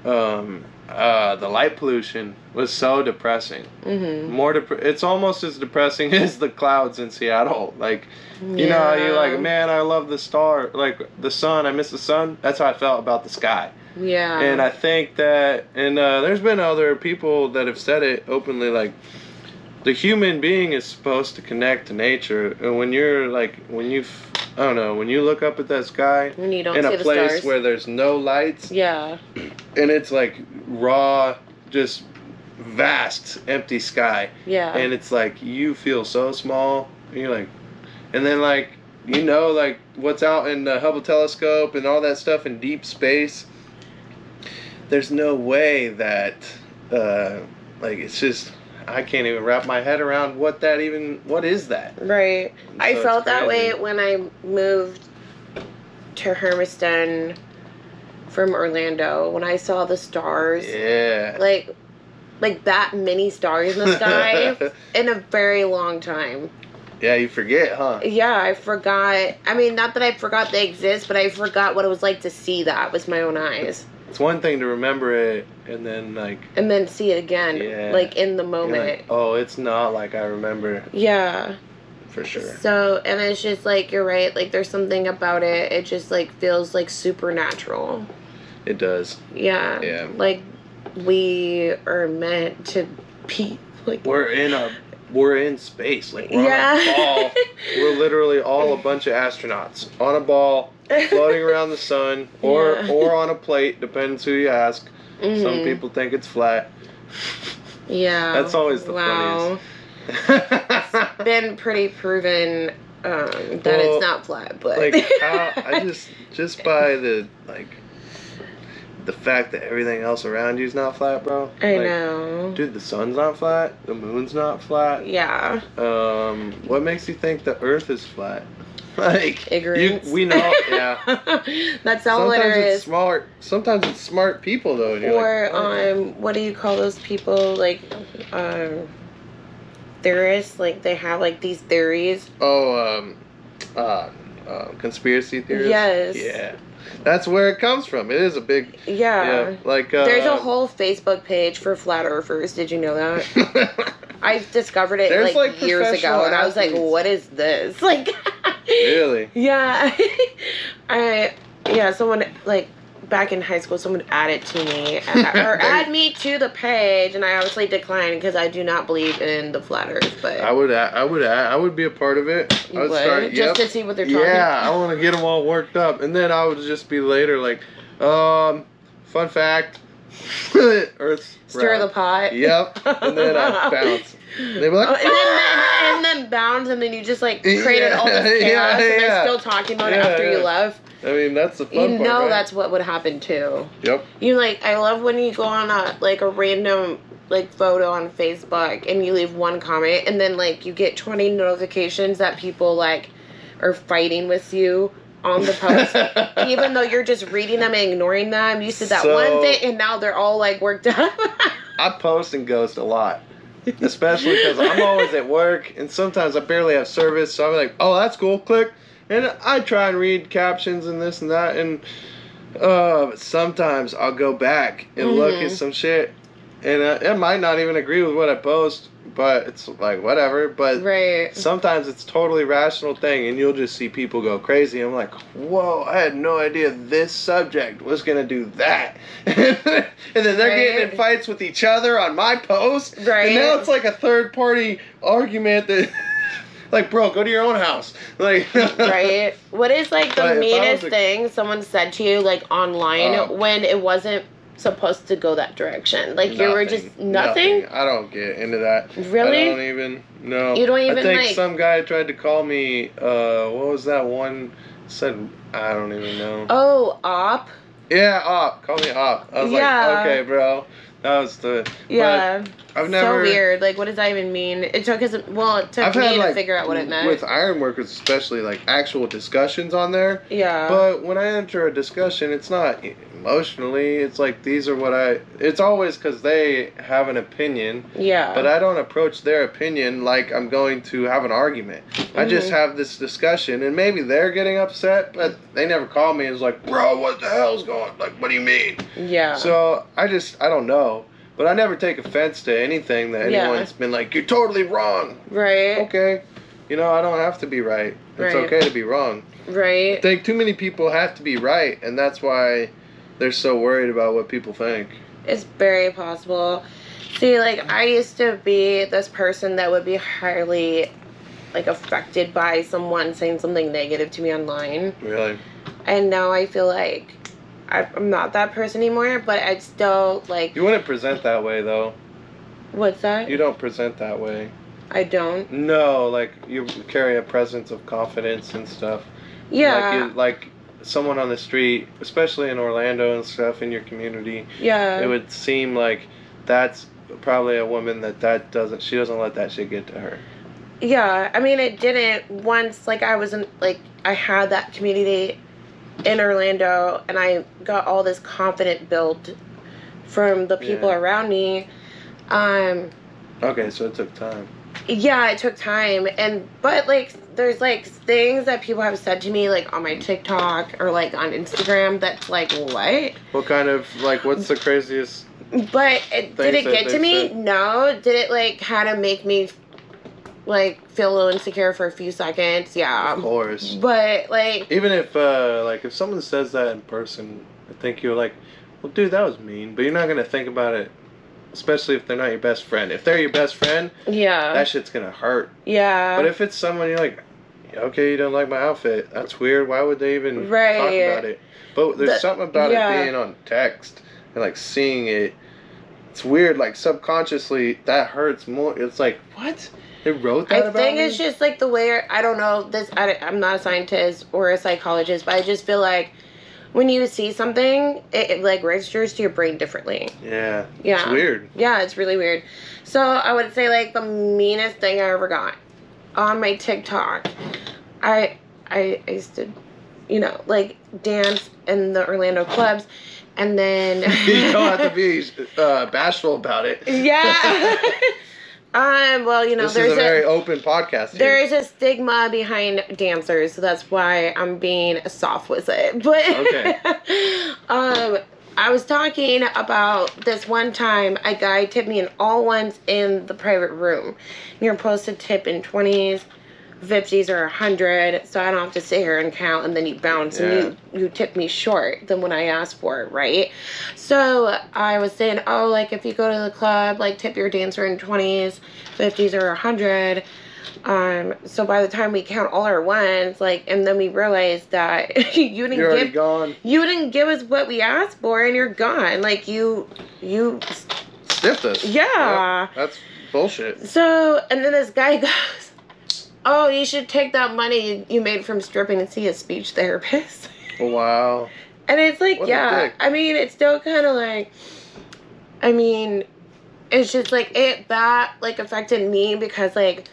the light pollution was so depressing. It's almost as depressing as the clouds in Seattle. Like, you know how you're like, man, I love the star, like the sun. I miss the sun. That's how I felt about the sky. Yeah. And I think that, and there's been other people that have said it openly, like, the human being is supposed to connect to nature. And when you're like, when you look up at that sky when you don't in see a the place stars. where there's no lights, yeah, and it's like raw, just vast, empty sky, and it's like you feel so small. And you're like, and then like like what's out in the Hubble telescope and all that stuff in deep space. There's no way that like it's just. I can't even wrap my head around what is that? Right. So I felt that way when I moved to Hermiston from Orlando. When I saw the stars. Yeah. Like that many stars in the sky in a very long time. Yeah, you forget, huh? Yeah, I forgot. I mean, not that I forgot they exist, but I forgot what it was like to see that with my own eyes. It's one thing to remember it and then see it again, like in the moment. Like, oh, it's not like I remember. Yeah. For sure. So, and it's just like, you're right, like there's something about it, it just like feels like supernatural. It does. Yeah. Yeah. Like we are meant to be like we're in space. Like we're on a ball. We're literally all a bunch of astronauts on a ball. Floating around the sun, or on a plate, depends who you ask. Some people think it's flat. Yeah. That's always the funniest. It's been pretty proven that it's not flat, but like how I just by the fact that everything else around you is not flat, bro. I know. Dude, the sun's not flat. The moon's not flat. Yeah. What makes you think the Earth is flat? Like ignorance. We know, yeah. That's all it is. Sometimes it's smart people though. And what do you call those people? Like, theorists. Like they have like these theories. Conspiracy theories. Yes. Yeah. That's where it comes from. It is a big. Yeah. Like. There's a whole Facebook page for flat earthers. Did you know that? I discovered it like years ago, and I was like, "What is this?" Like. Really? Yeah. Someone like back in high school, someone added to me or add me to the page, and I obviously declined because I do not believe in the flat Earth. But I would be a part of it. I would start just to see what they're talking about. Yeah, I want to get them all worked up, and then I would just be later like, fun fact, Earth's stir round. the pot. Yep, and then I bounce. They'd be like, and then bounce, and then you just like created all this chaos, and they're still talking about it after you left. I mean, that's the fun part, right? That's what would happen too. Yep. You like, I love when you go on a random like photo on Facebook and you leave one comment, and then like you get 20 notifications that people like are fighting with you on the post, even though you're just reading them and ignoring them. You said that one thing, and now they're all like worked up. I post and ghost a lot, especially because I'm always at work, and sometimes I barely have service, so I'm like, oh, that's cool, click. And I try and read captions and this and that, and sometimes I'll go back and look at some shit, and it might not even agree with what I post, but it's like, whatever. But sometimes it's totally rational thing, and you'll just see people go crazy. I'm like, whoa, I had no idea this subject was going to do that. And then they're getting in fights with each other on my post. Right. And now it's like a third-party argument that... Like, bro, go to your own house. Like, right. What is like the meanest thing someone said to you, like online, when it wasn't supposed to go that direction? Like you were just nothing. I don't get into that. Really? I don't even. No. You don't even. I think some guy tried to call me. What was that one? Said I don't even know. Oh, op. Yeah, op. Call me op. I was like, okay, bro. That was the... Yeah. I've never... So weird. Like, what does that even mean? It took me to figure out what it meant. With ironworkers especially, like, actual discussions on there. Yeah. But when I enter a discussion, it's not emotionally. It's like, these are what I... It's always because they have an opinion. Yeah. But I don't approach their opinion like I'm going to have an argument. I just have this discussion, and maybe they're getting upset, but they never call me and was like, bro, what the hell's going... Like, what do you mean? Yeah. So, I don't know. But I never take offense to anything that anyone's been like, you're totally wrong. Right. Okay. You know, I don't have to be right. It's okay to be wrong. Right. I think too many people have to be right, and that's why they're so worried about what people think. It's very possible. See, like, I used to be this person that would be highly, like, affected by someone saying something negative to me online. Really? And now I feel like I'm not that person anymore, but I'd still, like... You wouldn't present that way, though. What's that? You don't present that way. I don't? No, like, you carry a presence of confidence and stuff. Yeah. Like someone on the street, especially in Orlando and stuff, in your community. Yeah. It would seem like that's probably a woman she doesn't let that shit get to her. Yeah, I mean, it didn't once, like, I had that community in Orlando, and I got all this confident build from the people around me. Okay, so it took time. Yeah, it took time, but like there's like things that people have said to me like on my TikTok or like on Instagram that's like, what? What kind of, like, what's the craziest? But did it get to me? Said? No. Did it like kind of make me like feel a little insecure for a few seconds? Yeah, of course. But like, even if someone says that in person, I think you're like, well, dude, that was mean, but you're not gonna think about it, especially if they're not your best friend. If they're your best friend, that shit's gonna hurt. Yeah. But if it's someone you're like, okay, you don't like my outfit, that's weird, why would they even talk about it? But there's something about it being on text and like seeing it, it's weird, like subconsciously that hurts more. It's like, what? They wrote that about me? I think it's just like the way, I don't know, I'm not a scientist or a psychologist, but I just feel like when you see something, it like registers to your brain differently. Yeah. It's weird. Yeah, it's really weird. So I would say like the meanest thing I ever got on my TikTok, I used to, like dance in the Orlando clubs, and then you don't have to be bashful about it. Yeah. Well, this is a very open podcast here. There is a stigma behind dancers, so that's why I'm being soft with it. But okay. I was talking about this one time a guy tipped me in all ones in the private room. You're supposed to tip in 20s, 50s, or 100, so I don't have to sit here and count, and then you bounce, and you tip me short than when I asked for it, right? So I was saying, oh, like, if you go to the club, like, tip your dancer in 20s, 50s, or 100. So by the time we count all our ones, like, and then we realized that you didn't give us what we asked for, and you're gone. Like, you stiffed us. Yeah. Yep. That's bullshit. So, and then this guy goes, oh, you should take that money you made from stripping and see a speech therapist. Wow. And it's like, What a yeah, dick. I mean, it's still kind of like, I mean, it's just like that like affected me because like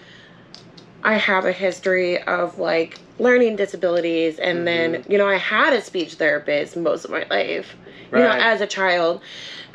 I have a history of like learning disabilities, and then I had a speech therapist most of my life, Right. as a child,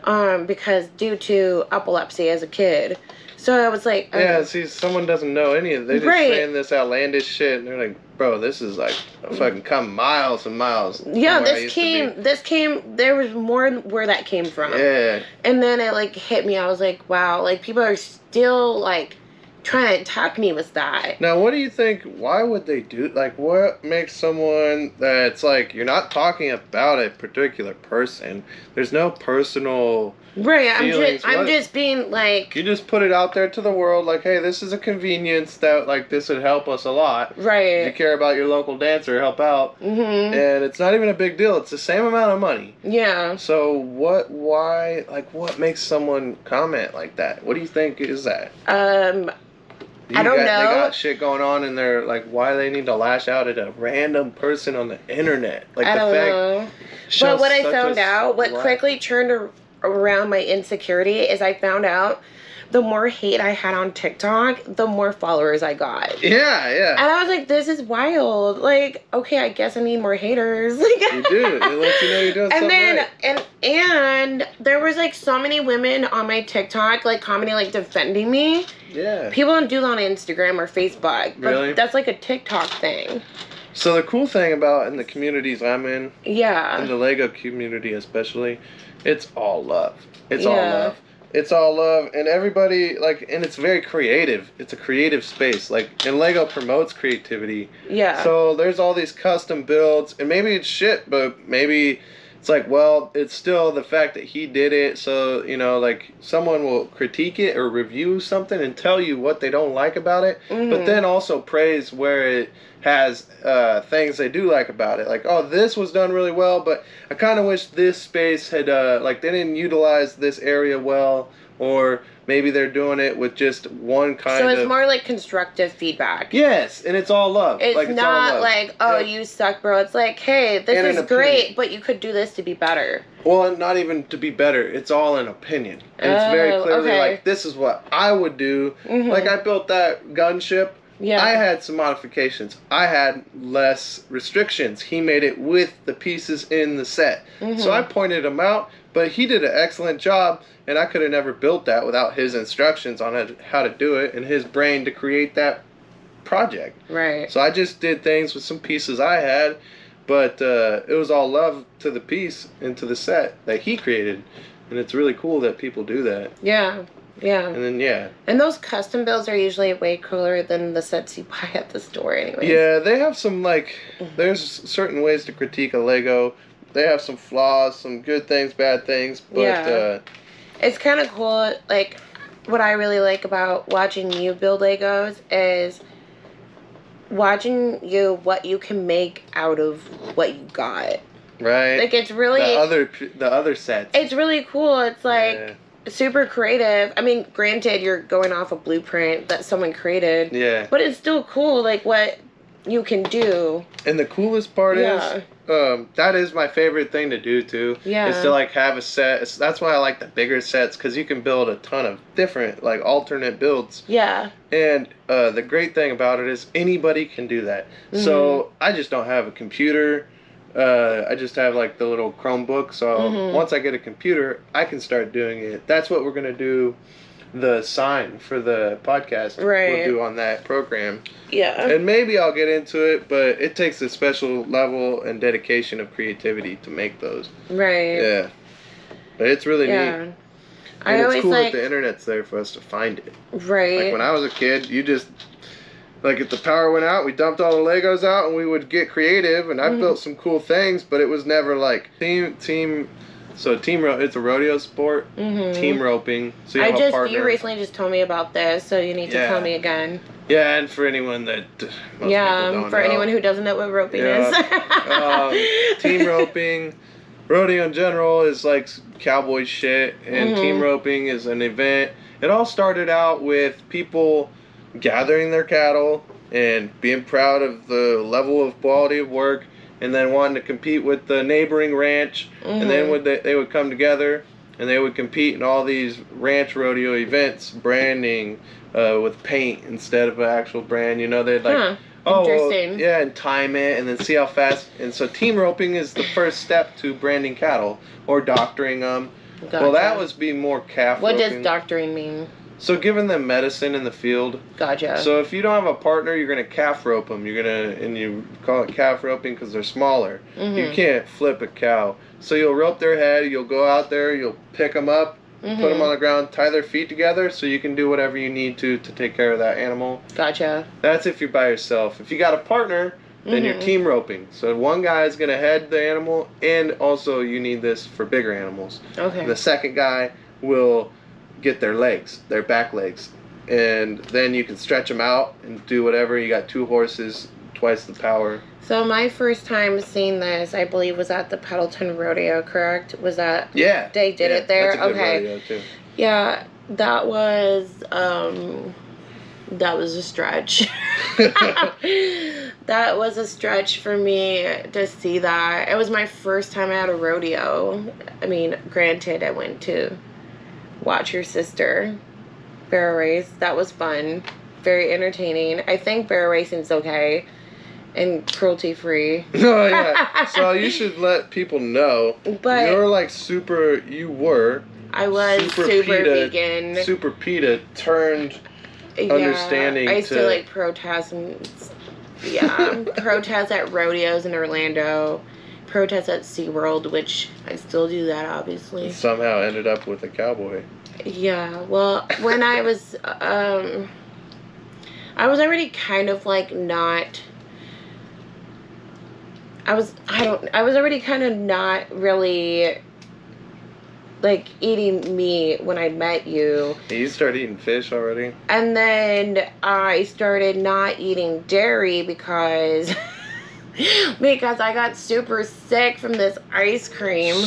because due to epilepsy as a kid. So I was like, Yeah, see, someone doesn't know any of it. They're just Right. saying this outlandish shit, and they're like, bro, this is like fucking come miles and miles. from yeah, where I used to be. this came, there was more where that came from. Yeah. And then it like hit me. I was like, wow, like people are still like trying to attack me with that. Now, what do you think? Why would they do? Like, what makes someone that's like you're not talking about a particular person? There's no personal. Right, feelings. I'm just being like. You just put it out there to the world, like, hey, this is a convenience that like this would help us a lot. Right. If you care about your local dancer, help out. Mm-hmm. And it's not even a big deal. It's the same amount of money. Yeah. So why, like, what makes someone comment like that? What do you think is that? I don't know. They got shit going on, and they're like, why they need to lash out at a random person on the internet? Like, I don't know. But what I found out, what quickly turned around my insecurity is I found out the more hate I had on TikTok, the more followers I got. Yeah, yeah. And I was like, this is wild. Like, okay, I guess I need more haters. Like, you do. It lets you know you're doing something right. And there was like so many women on my TikTok, like commenting, like defending me. Yeah. People don't do that on Instagram or Facebook. But really? That's like a TikTok thing. So the cool thing about in the communities I'm in, yeah, in the Lego community especially, it's all love. It's all love. It's all love, and everybody, like, and it's very creative. It's a creative space. Like, and Lego promotes creativity. Yeah. So there's all these custom builds, and maybe it's shit, but maybe it's like, well, it's still the fact that he did it. So, like, someone will critique it or review something and tell you what they don't like about it, but then also praise where it has things they do like about it. Like, oh, this was done really well, but I kind of wish this space had, like, they didn't utilize this area well, or maybe they're doing it with just one kind of... So it's more like constructive feedback. Yes, and it's all love. It's like, not all love. like, oh, you suck, bro. It's like, hey, this is great, but you could do this to be better. Well, not even to be better. It's all an opinion. And it's very clearly like, this is what I would do. Like, I built that gunship. Yeah. I had some modifications. I had less restrictions. He made it with the pieces in the set. So I pointed him out, but he did an excellent job, and I could have never built that without his instructions on how to do it and his brain to create that project. Right. So I just did things with some pieces I had, but it was all love to the piece and to the set that he created, and it's really cool that people do that. Yeah. Yeah. And then, and those custom builds are usually way cooler than the sets you buy at the store anyways. Yeah, they have some, like, there's certain ways to critique a Lego. They have some flaws, some good things, bad things, but it's kind of cool. Like, what I really like about watching you build Legos is watching what you can make out of what you got. Right. Like, it's really... The other sets. It's really cool. It's like... super creative. I mean, granted, you're going off a blueprint that someone created. Yeah. But it's still cool, like, what you can do. And the coolest part is, that is my favorite thing to do, too. Yeah. Is to, like, have a set. That's why I like the bigger sets, because you can build a ton of different, like, alternate builds. Yeah. And the great thing about it is anybody can do that. So I just don't have a computer. I just have like the little Chromebook, so once I get a computer, I can start doing it. That's what we're going to do, the sign for the podcast. Right. We'll do on that program. Yeah. And maybe I'll get into it, but it takes a special level and dedication of creativity to make those. Right. Yeah. But it's really neat. And it's cool that the internet's there for us to find it. Right. Like when I was a kid, you just... Like, if the power went out, we dumped all the Legos out, and we would get creative, and I built some cool things, but it was never, like, it's a rodeo sport, team roping, so you have a partner. You recently just told me about this, so you need to tell me again. Yeah, and for anyone that anyone who doesn't know what roping is. Team roping, rodeo in general is, like, cowboy shit, and team roping is an event. It all started out with people... gathering their cattle and being proud of the level of quality of work, and then wanting to compete with the neighboring ranch, and then they would come together and they would compete in all these ranch rodeo events, branding with paint instead of an actual brand. You know, they'd like, interesting. Yeah, and time it, and then see how fast. And so team roping is the first step to branding cattle or doctoring them. Gotcha. Well, that was being more calf What roping. does doctoring mean? So giving them medicine in the field. Gotcha. So if you don't have a partner, you're gonna calf rope them. And you call it calf roping because they're smaller. You can't flip a cow. So you'll rope their head. You'll go out there. You'll pick them up, put them on the ground, tie their feet together, so you can do whatever you need to take care of that animal. Gotcha. That's if you're by yourself. If you got a partner, then you're team roping. So one guy is gonna head the animal, and also you need this for bigger animals. Okay. And the second guy will get their legs, their back legs, and then you can stretch them out and do whatever. You got 2 horses, twice the power. So my first time seeing this, I believe, was at the Pendleton Rodeo, correct? Was that? Yeah. They did it there? That's a good okay. rodeo too. Yeah, that was a stretch. That was a stretch for me to see that. It was my first time at a rodeo. I mean, granted, I went to watch your sister barrel race. That was fun. Very entertaining. I think barrel racing's okay and cruelty free. Oh yeah. So you should let people know. But you're like super. You were. I was super vegan. Super PETA turned understanding. I used to like protest and protest at rodeos in Orlando. Protest at SeaWorld, which I still do that, obviously. Somehow ended up with a cowboy. Yeah, well, when I was already kind of like not. I was already kind of not really like eating meat when I met you. You started eating fish already? And then I started not eating dairy because I got super sick from this ice cream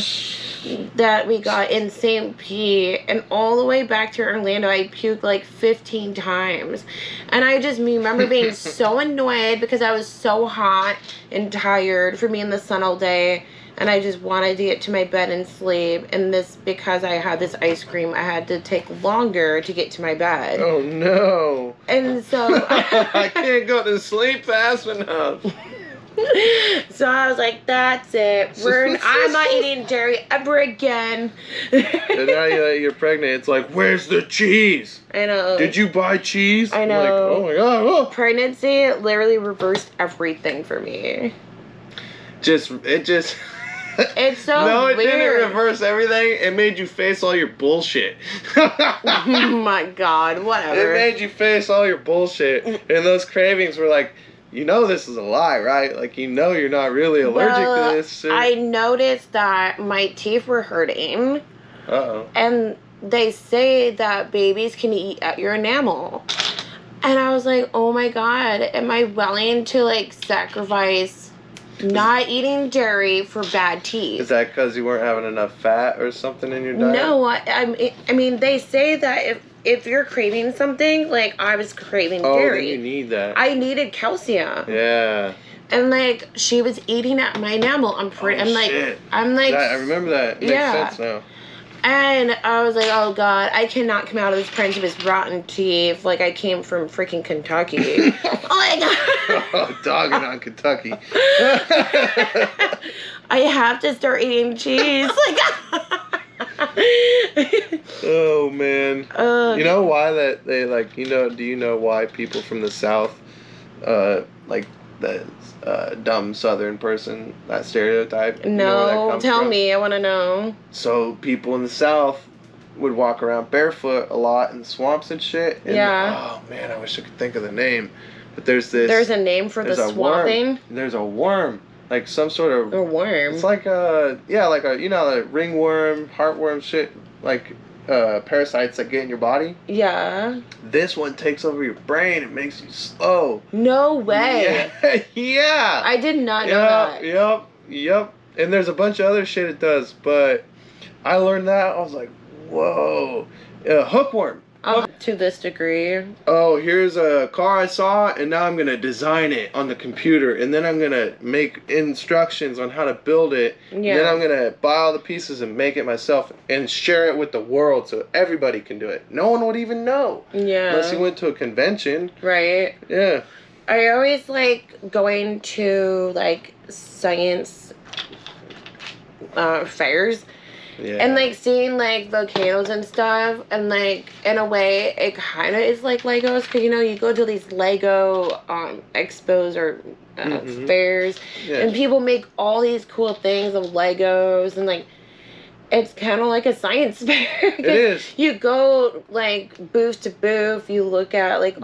that we got in St. Pete, and all the way back to Orlando I puked like 15 times. And I just remember being so annoyed because I was so hot and tired from being in the sun all day, and I just wanted to get to my bed and sleep. And this, because I had this ice cream, I had to take longer to get to my bed. Oh no. And so I can't go to sleep fast enough. So I was like, that's it. I'm not eating dairy ever again. And now you're pregnant. It's like, where's the cheese? I know. Did you buy cheese? I know. Like, oh my god. Oh. Pregnancy literally reversed everything for me. It's so No, it weird. didn't reverse everything. It made you face all your bullshit. Oh my god, whatever. It made you face all your bullshit. And those cravings were like, you know this is a lie, right? Like, you know you're not really allergic to this shit. I noticed that my teeth were hurting. Uh-oh. And they say that babies can eat at your enamel. And I was like, oh my god, am I willing to, like, sacrifice not eating dairy for bad teeth? Is that because you weren't having enough fat or something in your diet? No, I mean, they say that if you're craving something, like I was craving dairy. Then you need that. I needed calcium. Yeah. And like she was eating at my enamel. Shit. I remember that. It makes sense now. And I was like, oh god, I cannot come out of this pregnancy with rotten teeth. Like I came from freaking Kentucky. Oh my god. Oh, dogging on Kentucky. I have to start eating cheese. Like. Oh man. You know why that they like, you know, do you know why people from the South like the dumb Southern person, that stereotype? No, you know where that comes tell from? me, I want to know. So people in the South would walk around barefoot a lot in swamps and shit. And, yeah. Oh man, I wish I could think of the name. But there's a name for the swamping? There's a worm. Like some sort of a worm. It's like like a, you know, like ringworm, heartworm shit, like parasites that get in your body. Yeah. This one takes over your brain. It makes you slow. No way. Yeah. Yeah. I did not know that. Yep. And there's a bunch of other shit it does, but I learned that. I was like, whoa. Hookworm. To this degree. Oh, here's a car I saw, and now I'm gonna design it on the computer, and then I'm gonna make instructions on how to build it, and then I'm gonna buy all the pieces and make it myself and share it with the world so everybody can do it. No one would even know. Yeah. Unless you went to a convention. Right. Yeah. I always like going to like science fairs. Yeah. And, like, seeing, like, volcanoes and stuff, and, like, in a way, it kind of is like Legos, because, you know, you go to these Lego expos or fairs, and people make all these cool things of Legos, and, like, it's kind of like a science fair. It is. You go, like, booth to booth, you look at, like,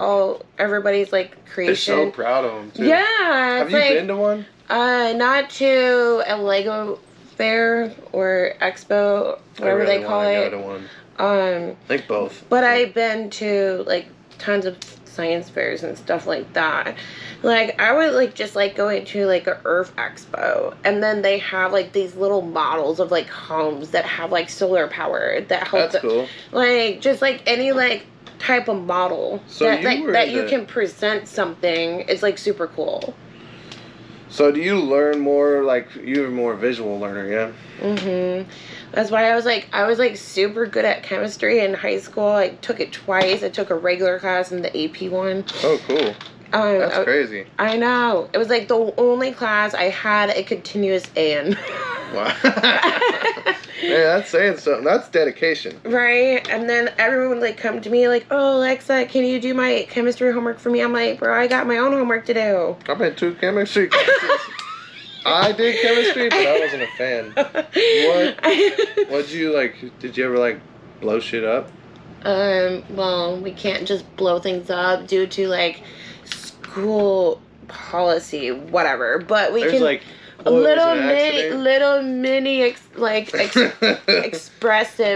everybody's, like, creation. They're so proud of them, too. Yeah. Have you been to one? Not to a Lego fair or expo, whatever they call it. Go to one. I think both. But I've been to like tons of science fairs and stuff like that. Like I would like just like going to like a Earth Expo, and then they have like these little models of like homes that have like solar power that help. That's cool. Like just like any like type of model that you can present something is like super cool. So do you learn more, like, you're a more visual learner, yeah? Mm-hmm. That's why I was like super good at chemistry in high school. I took it twice. I took a regular class and the AP one. Oh, cool. That's crazy. I know. It was like the only class I had a continuous A in. Wow. Man, that's saying something. That's dedication. Right? And then everyone would like come to me like, oh, Alexa, can you do my chemistry homework for me? I'm like, bro, I got my own homework to do. I've been to chemistry classes. I did chemistry, but I wasn't a fan. What'd you like? Did you ever like blow shit up? Well, we can't just blow things up due to like school policy, whatever. But we can like little mini expressive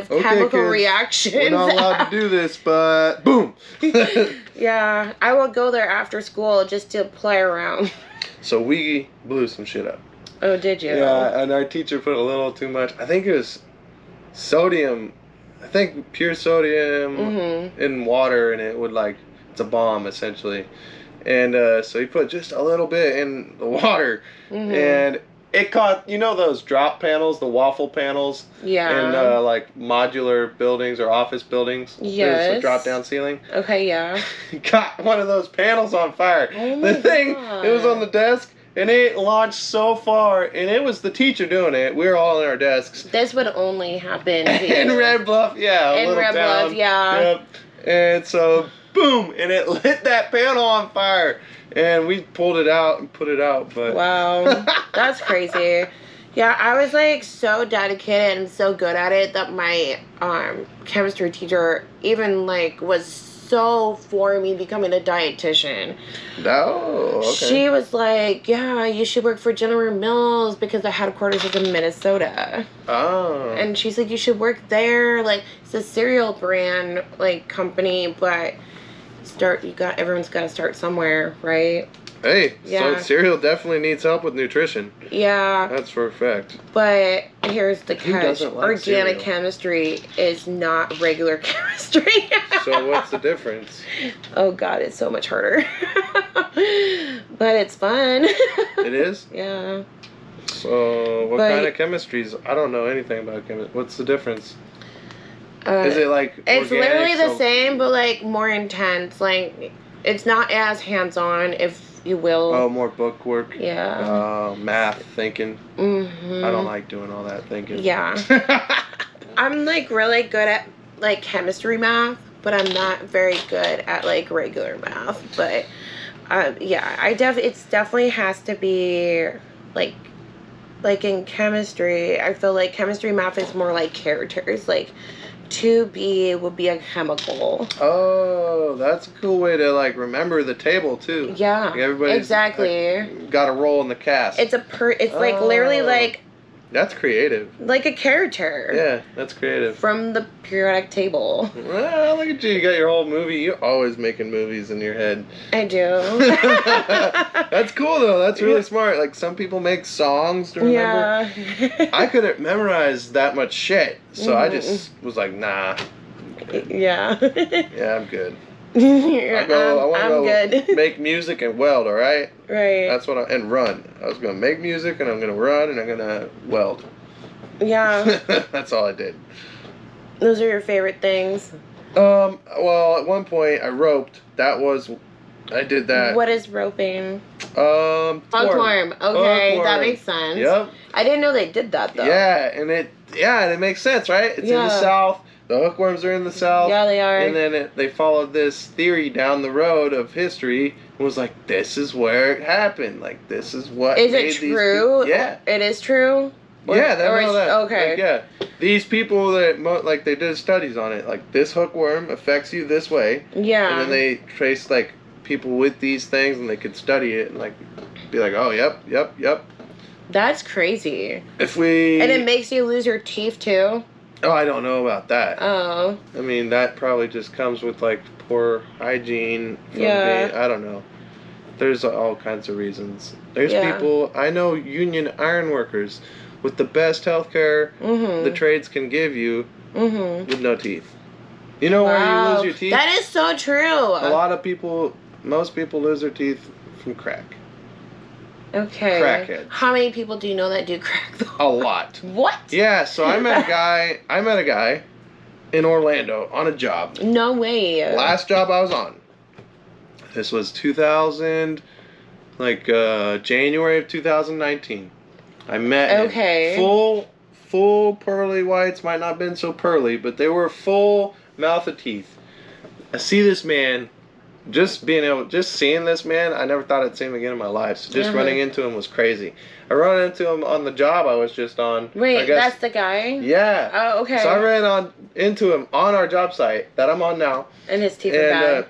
chemical kids, reactions. We're not allowed to do this, but boom. Yeah, I will go there after school just to play around. So we blew some shit up. Oh, did you? Yeah, and our teacher put a little too much. I think it was sodium. I think pure sodium in water, and it would like, it's a bomb essentially. And so he put just a little bit in the water, and it caught, you know those drop panels, the waffle panels? Yeah. In like modular buildings or office buildings? Yes. There's a drop down ceiling. Okay, yeah. Got one of those panels on fire. Oh my the thing, God. it was on the desk, and it launched so far, and it was the teacher doing it. We were all in our desks. This would only happen here. In Red Bluff, yeah. In Red Bluff, yeah. Yep. And so, boom, and it lit that panel on fire. And we pulled it out and put it out, but... Wow, that's crazy. Yeah, I was like so dedicated and so good at it that my chemistry teacher even like was so for me becoming a dietitian. Oh, okay. She was like, yeah, you should work for General Mills because I had quarters in Minnesota. Oh. And she's like, you should work there. Like, it's a cereal brand, like, company, but everyone's got to start somewhere, right? Hey, Yeah. so cereal definitely needs help with nutrition. Yeah. That's for a fact. But here's the Who catch. doesn't like Organic cereal? chemistry is not regular chemistry. So what's the difference? Oh, God, it's so much harder. But it's fun. It is? Yeah. So what kind of chemistries? I don't know anything about chemistry. What's the difference? Is it like It's organic, literally the so- same, but like more intense. Like it's not as hands-on, if you will. Oh, more book work. Yeah. Math, thinking. Mhm. I don't like doing all that thinking. Yeah. I'm like really good at like chemistry math, but I'm not very good at like regular math. But yeah, it definitely has to be like in chemistry. I feel like chemistry math is more like characters. Like 2B would be a chemical. Oh, that's a cool way to like remember the table too. Yeah. Like everybody's exactly. like, got a role in the cast. It's like literally like That's creative. a character. Yeah, that's creative. From the periodic table. Well, look at you. You got your whole movie. You're always making movies in your head. I do. That's cool, though. That's really smart. Like, some people make songs to remember. Yeah. I couldn't memorize that much shit. So I just was like, nah. Yeah. Yeah, I'm good. I'm I want to go good. make music and weld, alright? Right. That's what and run. I was going to make music and I'm going to run and I'm going to weld. Yeah. That's all I did. Those are your favorite things. Well, at one point I roped. I did that. What is roping? Hookworm. Okay, that makes sense. Yep. I didn't know they did that though. Yeah, and it makes sense, right? It's in the South. The hookworms are in the South. Yeah, they are. And then they followed this theory down the road of history and was like, this is where it happened. Like, this is what Is made it true? These yeah. It is true? Yeah, they know that. Okay. Like, yeah. These people that, they did studies on it. Like, this hookworm affects you this way. Yeah. And then they traced, people with these things and they could study it and, be like, oh, yep. That's crazy. And it makes you lose your teeth, too? Oh, I don't know about that. Oh. I mean, that probably just comes with, poor hygiene. I don't know. There's all kinds of reasons. There's people, I know union iron workers with the best health care the trades can give you with no teeth. You know where you lose your teeth? That is so true. Most people lose their teeth from crack. Okay. Crackheads. How many people do you know that do crack though? A lot. What? Yeah, so I met a guy in Orlando on a job. No way. Last job I was on. This was 2000, January of 2019. I met him. Full pearly whites, might not have been so pearly, but they were full mouth of teeth. I see this man. Just seeing this man, I never thought I'd see him again in my life. So just running into him was crazy. I ran into him on the job I was just on. Wait, that's the guy? Yeah. Oh, okay. So I ran into him on our job site that I'm on now. And his teeth are bad.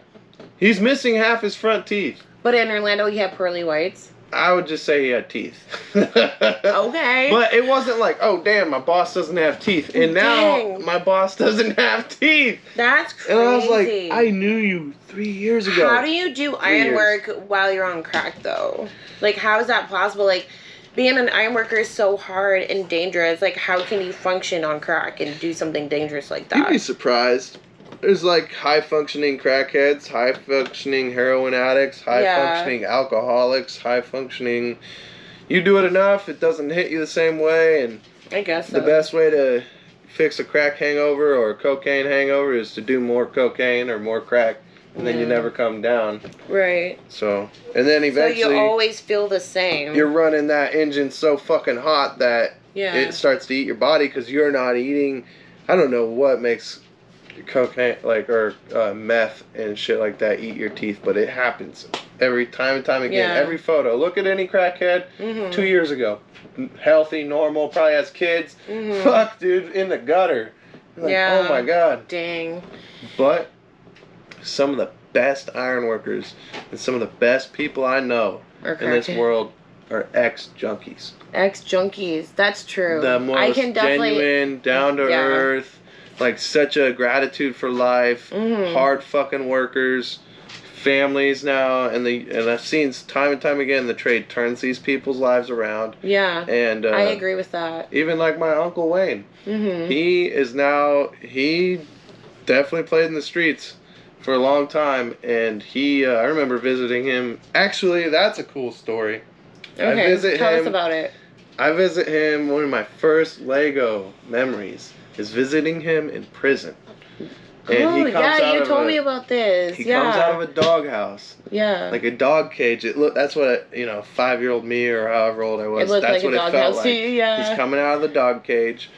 He's missing half his front teeth. But in Orlando, he had pearly whites? I would just say he had teeth. Okay. But it wasn't like, oh, damn, my boss doesn't have teeth. And now my boss doesn't have teeth. That's crazy. And I was like, I knew you 3 years ago. How do you do iron work while you're on crack, though? How is that possible? Being an iron worker is so hard and dangerous. How can you function on crack and do something dangerous like that? You'd be surprised. There's high-functioning crackheads, high-functioning heroin addicts, high-functioning alcoholics, high-functioning... You do it enough, it doesn't hit you the same way, and I guess so. The best way to fix a crack hangover or a cocaine hangover is to do more cocaine or more crack, and then you never come down. Right. So, and then eventually... So you always feel the same. You're running that engine so fucking hot that it starts to eat your body because you're not eating... I don't know what makes... cocaine or meth and shit like that eat your teeth, but it happens every time and time again. Every photo, look at any crackhead 2 years ago, healthy, normal, probably has kids. Fuck, dude, in the gutter. Oh my god, dang. But some of the best iron workers and some of the best people I know in this world are ex-junkies. Ex-junkies, that's true. The most genuine, down to earth, such a gratitude for life, hard fucking workers, families now, and I've seen time and time again the trade turns these people's lives around. Yeah, and I agree with that. Even my Uncle Wayne, he definitely played in the streets for a long time, and I remember visiting him. Actually, that's a cool story. Okay, tell us about it. I visit him, one of my first Lego memories is visiting him in prison. And he comes you told me about this. He comes out of a doghouse. Yeah. Like a dog cage. That's what 5-year-old me or however old I was. That's what it felt like. Yeah. He's coming out of the dog cage,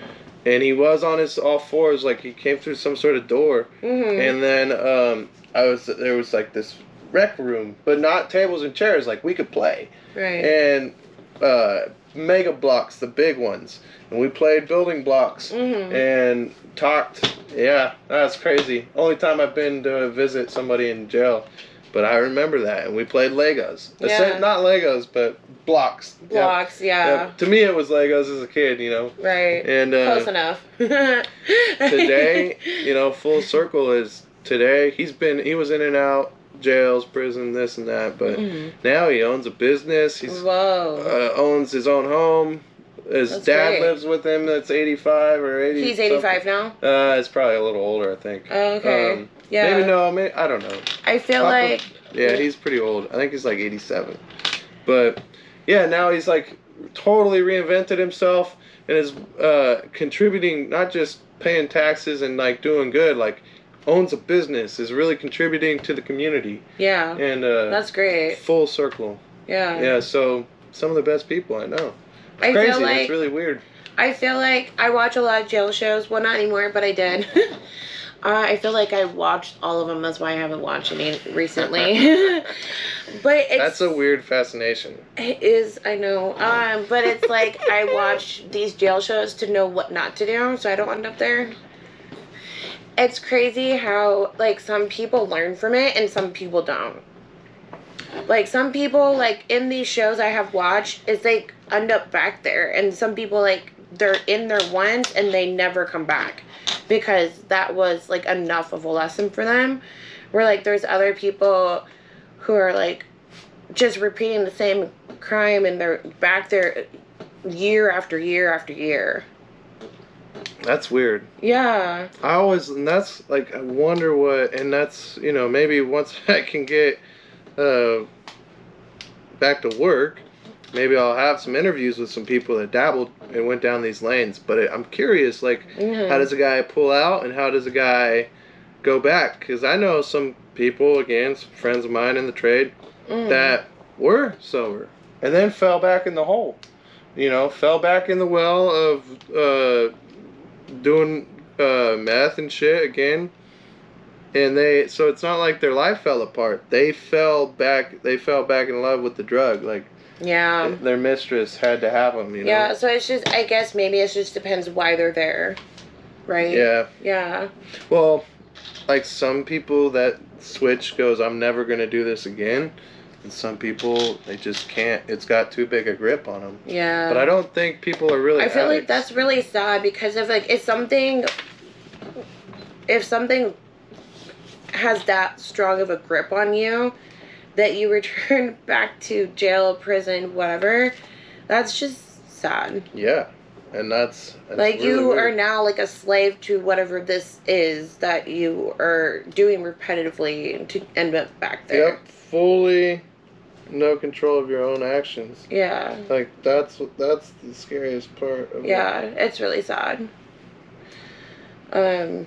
and he was on his all fours, he came through some sort of door. And then there was this rec room, but not tables and chairs. We could play. Right. And Mega Blocks, the big ones. And we played building blocks and talked. Yeah, that's crazy. Only time I've been to visit somebody in jail. But I remember that. And we played Legos. Yeah. Not Legos, but blocks. Blocks, yeah. To me, it was Legos as a kid, Right. And close enough. Today, full circle is today. He was in and out. Jails, prison, this and that. But now he owns a business. He's owns his own home. His That's dad great. lives with him. That's 85 or 80. He's 85 something. now? It's probably a little older, I think. Oh, okay. Yeah. Maybe no. Maybe, I don't know. I feel Papa, like... Yeah, he's pretty old. I think he's like 87. But, yeah, now he's like totally reinvented himself and is contributing, not just paying taxes and like doing good, like owns a business, is really contributing to the community. Yeah. And that's great. Full circle. Yeah. Yeah, so some of the best people I know. It's I crazy. feel like, it's really weird. I feel like I watch a lot of jail shows. Well, not anymore, but I did. I feel like I watched all of them. That's why I haven't watched any recently. But That's a weird fascination. It is, I know. But it's like I watch these jail shows to know what not to do, so I don't end up there. It's crazy how like some people learn from it and some people don't. Like some people like in these shows I have watched is they end up back there, and some people like they're in there once and they never come back because that was like enough of a lesson for them. Where like there's other people who are like just repeating the same crime and they're back there year after year after year. That's weird. Yeah. And that's like, I wonder what, and that's, you know, maybe once I can get back to work, maybe I'll have some interviews with some people that dabbled and went down these lanes. But I'm curious, like, how does a guy pull out and how does a guy go back? Because I know some people, again, some friends of mine in the trade, that were sober and then fell back in the hole. You know, fell back in the well of doing meth and shit again. And so it's not like their life fell apart. They fell back in love with the drug. Like, yeah, their mistress had to have them, you know? Yeah, so it's just, I guess maybe it just depends why they're there, right? Yeah. Yeah. Well, like some people that switch goes, I'm never going to do this again. And some people, they just can't. It's got too big a grip on them. Yeah. But I don't think people are really I feel addicts. like that's really sad because if like if something has that strong of a grip on you that you return back to jail, prison, whatever, that's just sad. Yeah. And that's like really you weird. are now like a slave to whatever this is that you are doing repetitively to end up back there. Yep. Fully no control of your own actions. Yeah. Like that's the scariest part of Yeah, it's really sad. Putting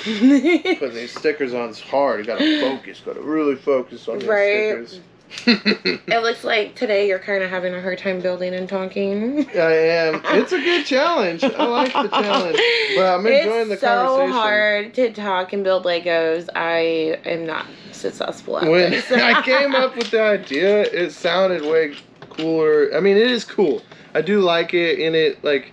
these stickers on is hard. You gotta focus. Gotta really focus on these stickers. It looks like today you're kind of having a hard time building and talking. I am. It's a good challenge. I like the challenge. But I'm enjoying the conversation. It's so hard to talk and build Legos. I am not successful at When this. I came up with the idea, it sounded way cooler. I mean, it is cool. I do like it, and it, like,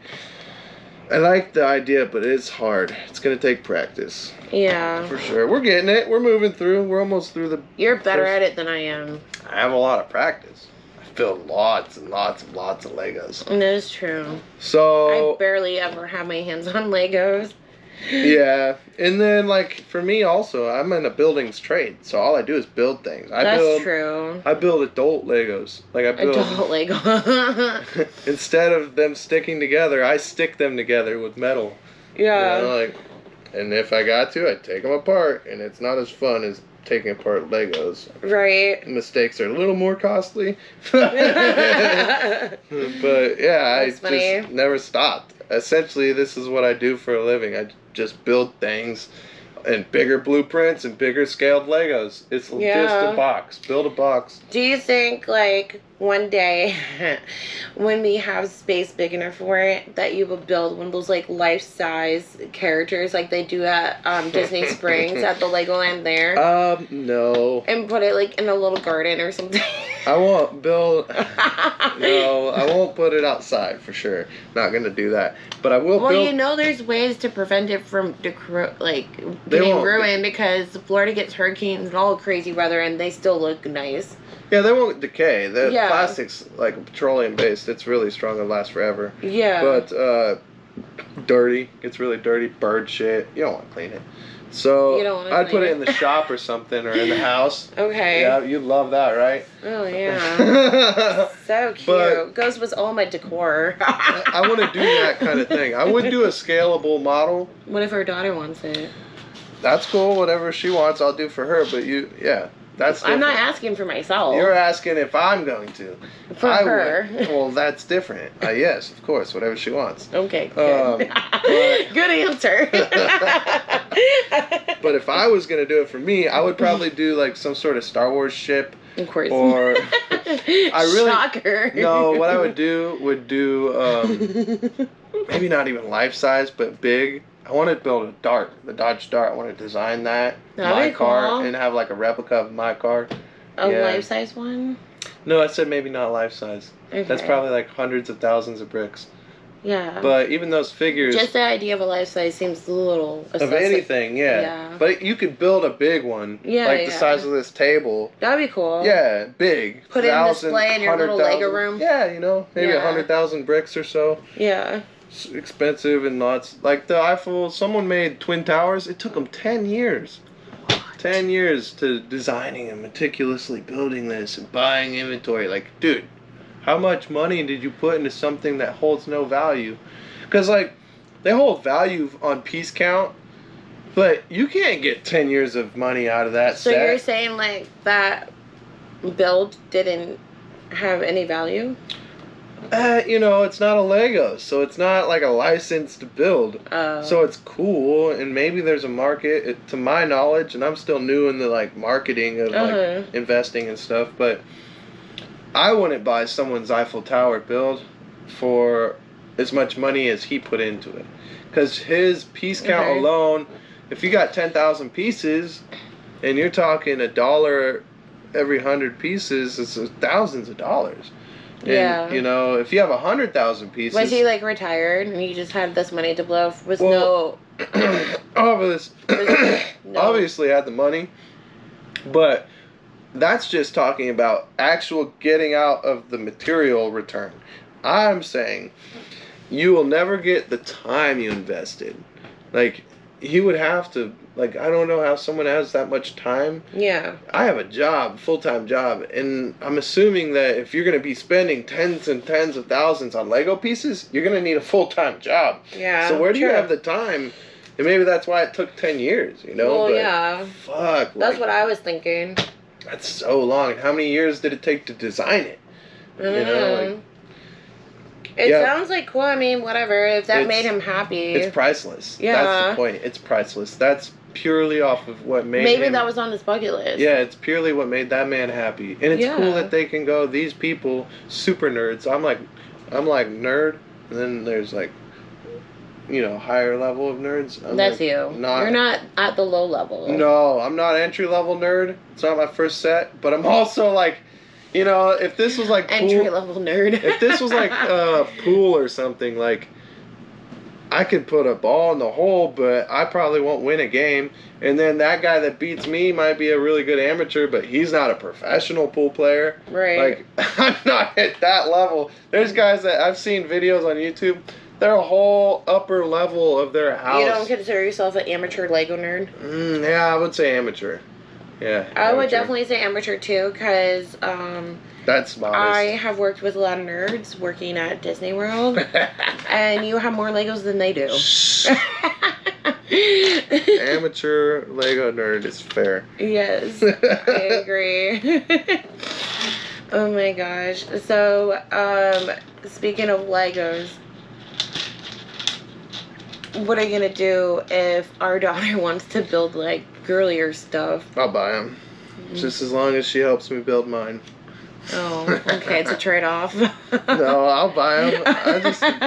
I like the idea, but it's hard. It's going to take practice. Yeah. For sure. We're getting it. We're moving through. We're almost through the... You're better at it than I am. I have a lot of practice. I built lots and lots and lots of Legos. That is true. So... I barely ever have my hands on Legos. Yeah. And then, like, for me also, I'm in a buildings trade. So all I do is build things. That's true. I build adult Legos. Like, I build... Adult Lego. Instead of them sticking together, I stick them together with metal. Yeah. You know, like... And if I got to, I'd take them apart. And it's not as fun as taking apart Legos. Right. Mistakes are a little more costly. But, yeah, That's funny. Just never stopped. Essentially, this is what I do for a living. I just build things and bigger blueprints and bigger scaled Legos. It's just a box. Build a box. Do you think, like, one day, when we have space big enough for it, that you will build one of those, like, life-size characters like they do at Disney Springs at the Legoland there? No. And put it, like, in a little garden or something? I won't build... No, I won't put it outside, for sure. Not gonna do that. But I will build... Well, you know there's ways to prevent it from, getting ruined because Florida gets hurricanes and all crazy weather and they still look nice. Yeah, they won't decay. The plastic's, like, petroleum-based. It's really strong and lasts forever. Yeah. But, dirty. Gets really dirty. Bird shit. You don't want to clean it. So You don't wanna I'd put clean it it? in the shop or something, or in the house. Okay. Yeah, you'd love that, right? Oh, yeah. So cute. But- Goes with all my decor. I want to do that kind of thing. I would do a scalable model. What if our daughter wants it? That's cool. Whatever she wants, I'll do for her. But that's I'm not different. asking for myself. You're asking if I'm going to. For I her. would. Well, that's different. Yes, of course. Whatever she wants. Okay, good. but- Good answer. But if I was going to do it for me, I would probably do like some sort of Star Wars ship. Of course. Or Shocker. No, what I would do maybe not even life size, but big. I want to build a Dart, the Dodge Dart. I want to design that That'd my be car cool. and have like a replica of my car. A Yeah. life-size one? No, I said maybe not life size. Okay. That's probably like hundreds of thousands of bricks. Yeah. But even those figures Just the idea of a life-size seems a little of excessive. anything, yeah. Yeah. But you could build a big one, Yeah, like the yeah. size of this table. That'd be cool. Yeah, big. Put it in 1,000, display in your little 100,000. Lego room. Yeah, maybe Yeah. 100,000 bricks or so. Yeah. It's expensive and lots. Like the Eiffel, someone made Twin Towers. It took them 10 years. 10 years to designing and meticulously building this and buying inventory. Like, dude, how much money did you put into something that holds no value? Because, like, they hold value on piece count, but you can't get 10 years of money out of that So set. you're saying, like, that build didn't have any value? It's not a Lego, so it's not like a license to build. So it's cool, and maybe there's a market, to my knowledge, and I'm still new in the like marketing of like investing and stuff, but I wouldn't buy someone's Eiffel Tower build for as much money as he put into it. Because his piece count alone, if you got 10,000 pieces, and you're talking $1 every 100 pieces, it's thousands of dollars. And, Yeah. if you have 100,000 pieces... Was he, like, retired and he just had this money to blow? Obviously had the money, but that's just talking about actual getting out of the material return. I'm saying you will never get the time you invested. Like, he would have to, like, I don't know how someone has that much time. Yeah. I have a job, full-time job, and I'm assuming that if you're going to be spending tens and tens of thousands on Lego pieces, you're going to need a full-time job. Yeah. So where do you true. have the time? And maybe that's why it took 10 years, Well, but yeah. fuck. That's like, what I was thinking. That's so long. How many years did it take to design it? It Yeah. sounds like cool. I mean, whatever. If that It's- made him happy. It's priceless. Yeah. That's the point. It's priceless. That's purely off of what made Maybe him... that was on his bucket list. Yeah, it's purely what made that man happy. And it's cool that they can go, these people, super nerds. I'm like nerd, and then there's like, higher level of nerds. That's you. You're not at the low level. No, I'm not entry level nerd. It's not my first set, but I'm also like, if this was like entry level nerd. if this was like pool or something, like I could put a ball in the hole, but I probably won't win a game. And then that guy that beats me might be a really good amateur, but he's not a professional pool player. Right. Like, I'm not at that level. There's guys that I've seen videos on YouTube. They're a whole upper level of their house. You don't consider yourself an amateur Lego nerd? Yeah, I would say amateur. Yeah. I would amateur. definitely say amateur too, because That's modest. I have worked with a lot of nerds working at Disney World, and you have more Legos than they do. Amateur Lego nerd is fair. Yes, I agree. Oh my gosh. So, speaking of Legos, what are you gonna do if our daughter wants to build like girlier stuff? I'll buy them. Just as long as she helps me build mine. Oh, okay, it's a trade-off. No, I'll buy them.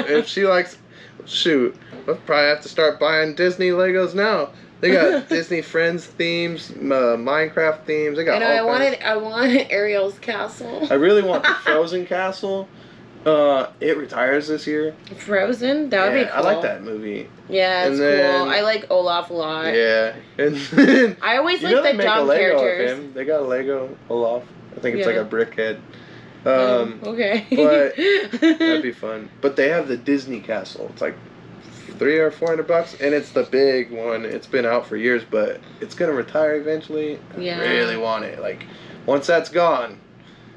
If she likes, shoot, we'll probably have to start buying Disney Legos now. They got Disney Friends themes, Minecraft themes. They got all kinds. I wanted Ariel's castle. I really want the Frozen castle. It retires this year. Frozen? That would be cool. I like that movie. Yeah, it's cool. I like Olaf a lot. Yeah, and then, I always like they the make a dumb Lego characters. of him. They got a Lego Olaf. I think it's like a brick head. Okay. But that'd be fun. But they have the Disney castle. It's like $300 or $400, and it's the big one. It's been out for years, but it's gonna retire eventually. Yeah. I really want it. Like, once that's gone,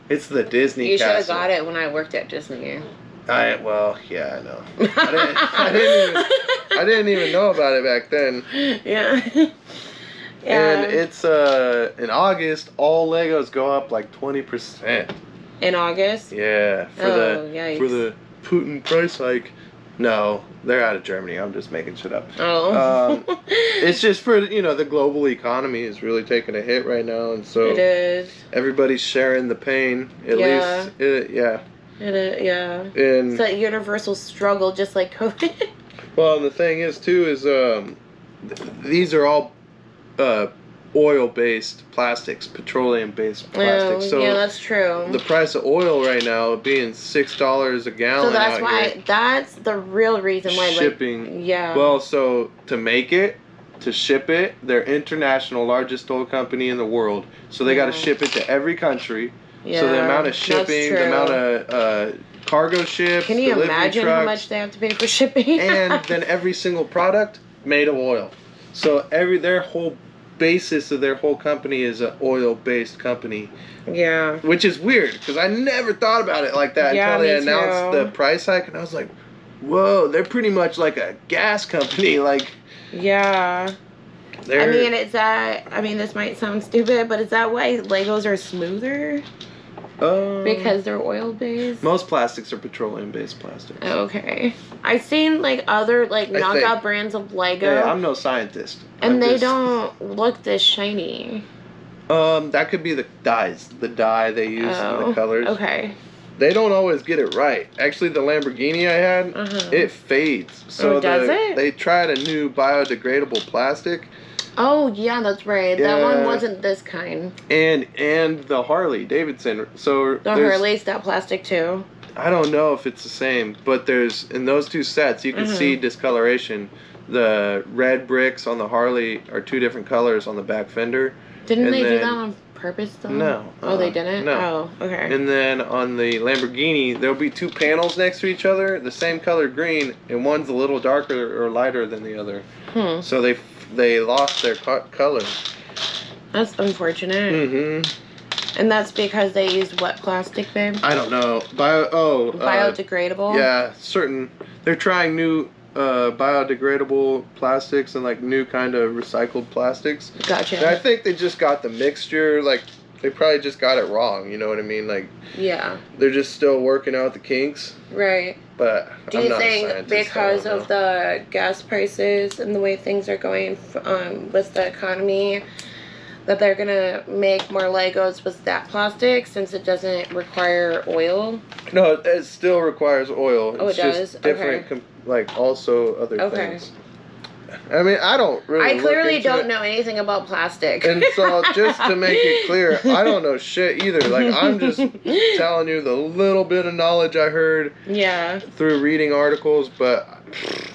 it's the Disney You should have castle. got it when I worked at Disney. Well, yeah, I know. I didn't even know about it back then. Yeah. And it's in August, all Legos go up like 20%. In August? Yeah, for the Putin price hike. No, they're out of Germany. I'm just making shit up. Oh. It's just for, the global economy is really taking a hit right now, and so It is. everybody's sharing the pain. At least, yeah. It is, yeah. And it's a universal struggle, just like COVID. well, and the thing is too is these are all oil-based plastics, petroleum-based plastics. So yeah, that's true. the price of oil right now being $6 a gallon. So that's out why. here. That's the real reason why. Shipping. Yeah. Well, so to make it, to ship it, they're international, largest oil company in the world. So they got to ship it to every country. Yeah. So the amount of shipping, the amount of cargo ships, can you delivery imagine trucks, how much they have to pay for shipping? and then every single product made of oil. So their whole basis of their whole company is an oil-based company. Yeah. Which is weird because I never thought about it like that until they announced the price hike, and I was like, "Whoa, they're pretty much like a gas company." Like, yeah. I mean, this might sound stupid, but is that why Legos are smoother? Because they're oil-based? Most plastics are petroleum-based plastics. Okay. I've seen, other, knockout brands of Lego. Yeah, I'm no scientist. And they don't look this shiny. That could be the dyes. The dye they use in the colors. Okay. They don't always get it right. Actually, the Lamborghini I had, it fades. So does it? They tried a new biodegradable plastic. Oh, yeah, that's right. Yeah. That one wasn't this kind. And the Harley Davidson. So the Harley's that plastic too. I don't know if it's the same, but there's in those two sets you can see discoloration. The red bricks on the Harley are two different colors on the back fender. Didn't they do that on purpose though? No. Oh, they didn't? No. Oh, okay. And then on the Lamborghini, there'll be two panels next to each other, the same color green, and one's a little darker or lighter than the other. So they lost their color. That's unfortunate. Mm-hmm. And that's because they used what plastic, babe? I don't know. Biodegradable? Yeah, they're trying new biodegradable plastics and new kind of recycled plastics. Gotcha. And I think they just got the mixture, they probably just got it wrong, you know what I mean? Yeah. They're just still working out the kinks. Right. But do you think because of the gas prices and the way things are going with the economy that they're gonna make more Legos with that plastic since it doesn't require oil? No, it still requires oil. Oh, it's it does? just different, Okay. also other things. I mean, I don't really. I clearly don't know anything about plastic. And so, just to make it clear, I don't know shit either. I'm just telling you the little bit of knowledge I heard. Yeah. Through reading articles, but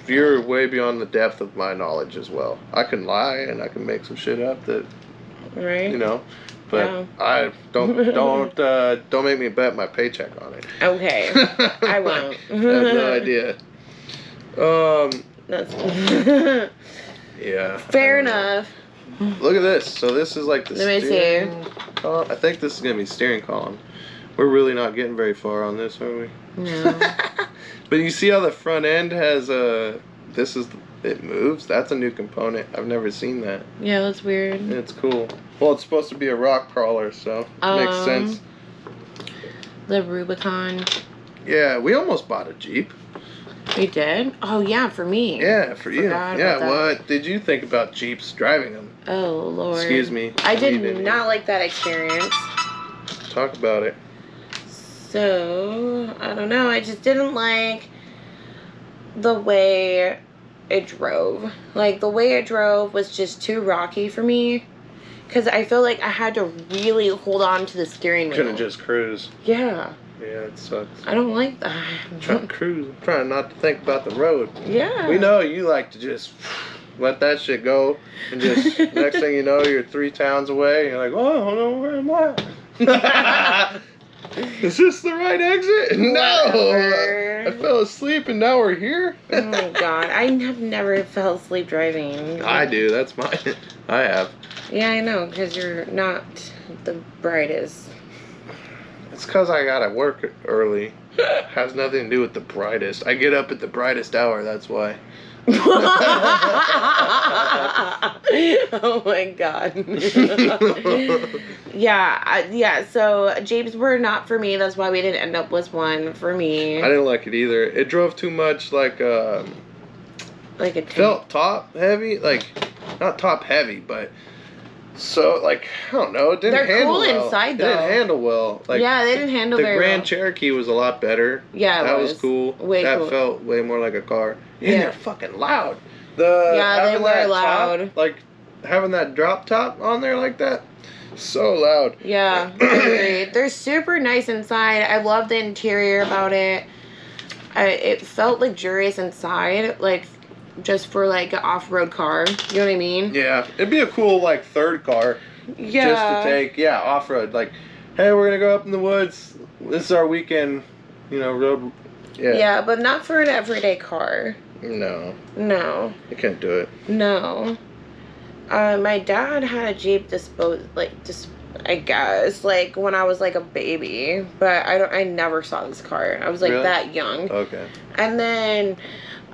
you're way beyond the depth of my knowledge as well. I can lie and I can make some shit up that. Right. But yeah. I don't make me bet my paycheck on it. Okay. I won't. I have no idea. That's yeah. Fair enough. Look at this. So this is the Let me steering column. I think this is gonna be steering column. We're really not getting very far on this, are we? No. But you see how the front end has it moves? That's a new component. I've never seen that. Yeah, that's weird. It's cool. Well, it's supposed to be a rock crawler, so it makes sense. The Rubicon. Yeah, we almost bought a Jeep. You did? Oh, yeah, for me. Yeah, for you. Yeah, that. what did you think about Jeeps driving them? Oh, Lord. Excuse me. I did not like that experience. Talk about it. So, I don't know. I just didn't like the way it drove. The way it drove was just too rocky for me. Because I feel like I had to really hold on to the steering wheel. Couldn't just cruise. Yeah. Yeah, it sucks. I don't like that. I'm trying to cruise. I'm trying not to think about the road. Yeah. We know you like to just let that shit go. And just, next thing you know, you're 3 towns away. And you're like, oh, I don't know, where am I? Is this the right exit? No! Whatever. I fell asleep and now we're here? Oh my god, I have never fell asleep driving. I do, that's mine. I have. Yeah, I know, because you're not the brightest. It's because I gotta work early. Has nothing to do with the brightest. I get up at the brightest hour, that's why. Oh my god. Yeah, so Jeeps were not for me. That's why we didn't end up with one for me. I didn't like it either. It drove too much like a tank. felt top heavy, like not top heavy, but so like I don't know, it didn't They're handle cool well. inside, It didn't though. handle well. Like Yeah, they didn't handle the very Grand well. Cherokee was a lot better. Yeah, that was cool. Way that cool. felt way more like a car. And Yeah. they're fucking loud. Yeah, they having were that loud. Top, like having that drop top on there like that, so loud. Yeah, agreed. They're super nice inside. I love the interior about it. It felt luxurious inside, like just for like an off-road car. You know what I mean? Yeah, it'd be a cool like third car. Yeah. Just to take, off-road. Like, hey, we're gonna go up in the woods. This is our weekend, road. Yeah. Yeah, but not for an everyday car. No, No. you can't do it. No. My dad had a Jeep I guess, like when I was like a baby, but I never saw this car. I was like Really? that young. Okay. And then,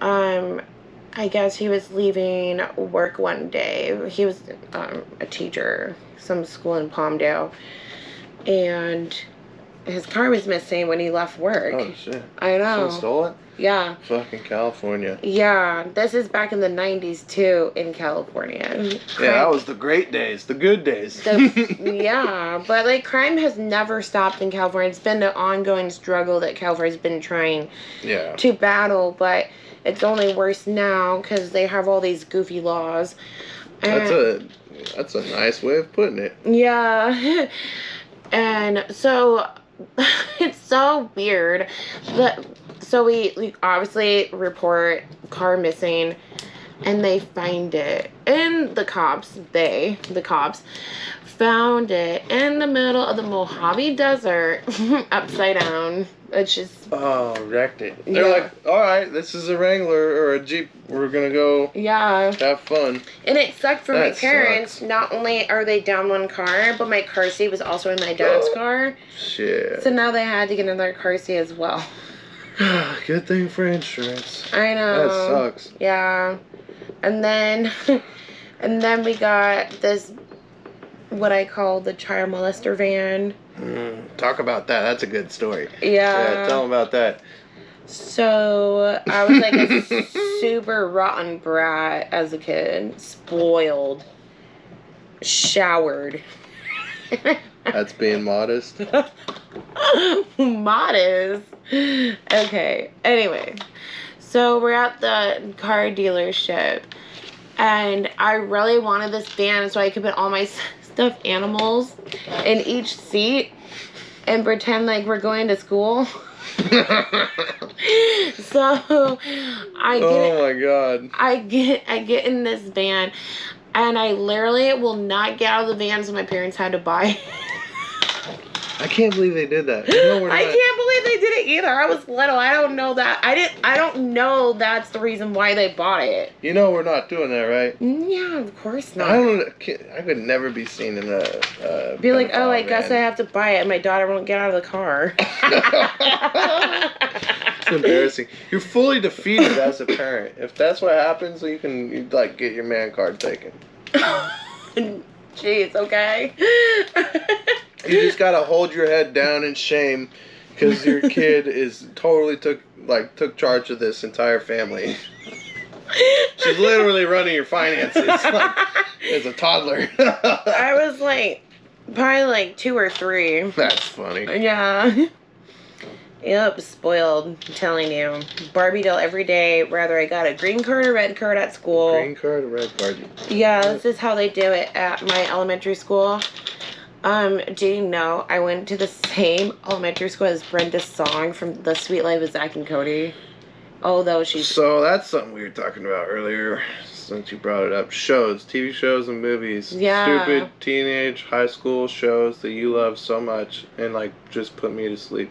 I guess he was leaving work one day. He was a teacher, some school in Palmdale, and his car was missing when he left work. Oh shit. I know. Someone stole it? Yeah. Fucking California. Yeah, this is back in the 90s too in California. Yeah, that was the great days, the good days. Yeah, but like crime has never stopped in California. It's been an ongoing struggle that California's been trying to battle, but it's only worse now because they have all these goofy laws. That's a nice way of putting it. Yeah. And so it's so weird that so we obviously report car missing, and they find it, and the cops found it in the middle of the Mojave Desert, upside down. It's just wrecked it. They're like, all right, this is a Wrangler or a Jeep. We're gonna go have fun. And it sucked for my parents. Sucks. Not only are they down one car, but my car seat was also in my dad's car. Shit. So now they had to get another car seat as well. Good thing for insurance. I know. That sucks. Yeah. And then we got this, what I call the child molester van. Talk about that. That's a good story. Yeah. Tell them about that. So I was like a super rotten brat as a kid. Spoiled. Showered. That's being modest. Modest. Okay. Anyway. So we're at the car dealership. And I really wanted this van so I could put all my stuffed animals in each seat and pretend like we're going to school. So I get in this van, and I literally will not get out of the van, so my parents had to buy. I can't believe they did that. I can't believe they did it either. I was little. I don't know that. I don't know that's the reason why they bought it. You know we're not doing that, right? Yeah, of course not. I could never be seen in a be like, oh, I van. guess I have to buy it, and my daughter won't get out of the car. It's embarrassing. You're fully defeated as a parent. If that's what happens, you get your man card taken. Jeez, okay. You just gotta hold your head down in shame because your kid totally took charge of this entire family. She's literally running your finances as a toddler. I was probably 2 or 3. That's funny. Yeah. Yep, spoiled. I'm telling you. Barbie doll every day. Whether I got a green card or red card at school. Green card or red card? Yeah, this is how they do it at my elementary school. Do you know I went to the same elementary school as Brenda Song from The Sweet Life of Zack and Cody? Although she's... So that's something we were talking about earlier. since you brought it up. Shows, TV shows and movies. Yeah. Stupid teenage high school shows that you love so much and like just put me to sleep.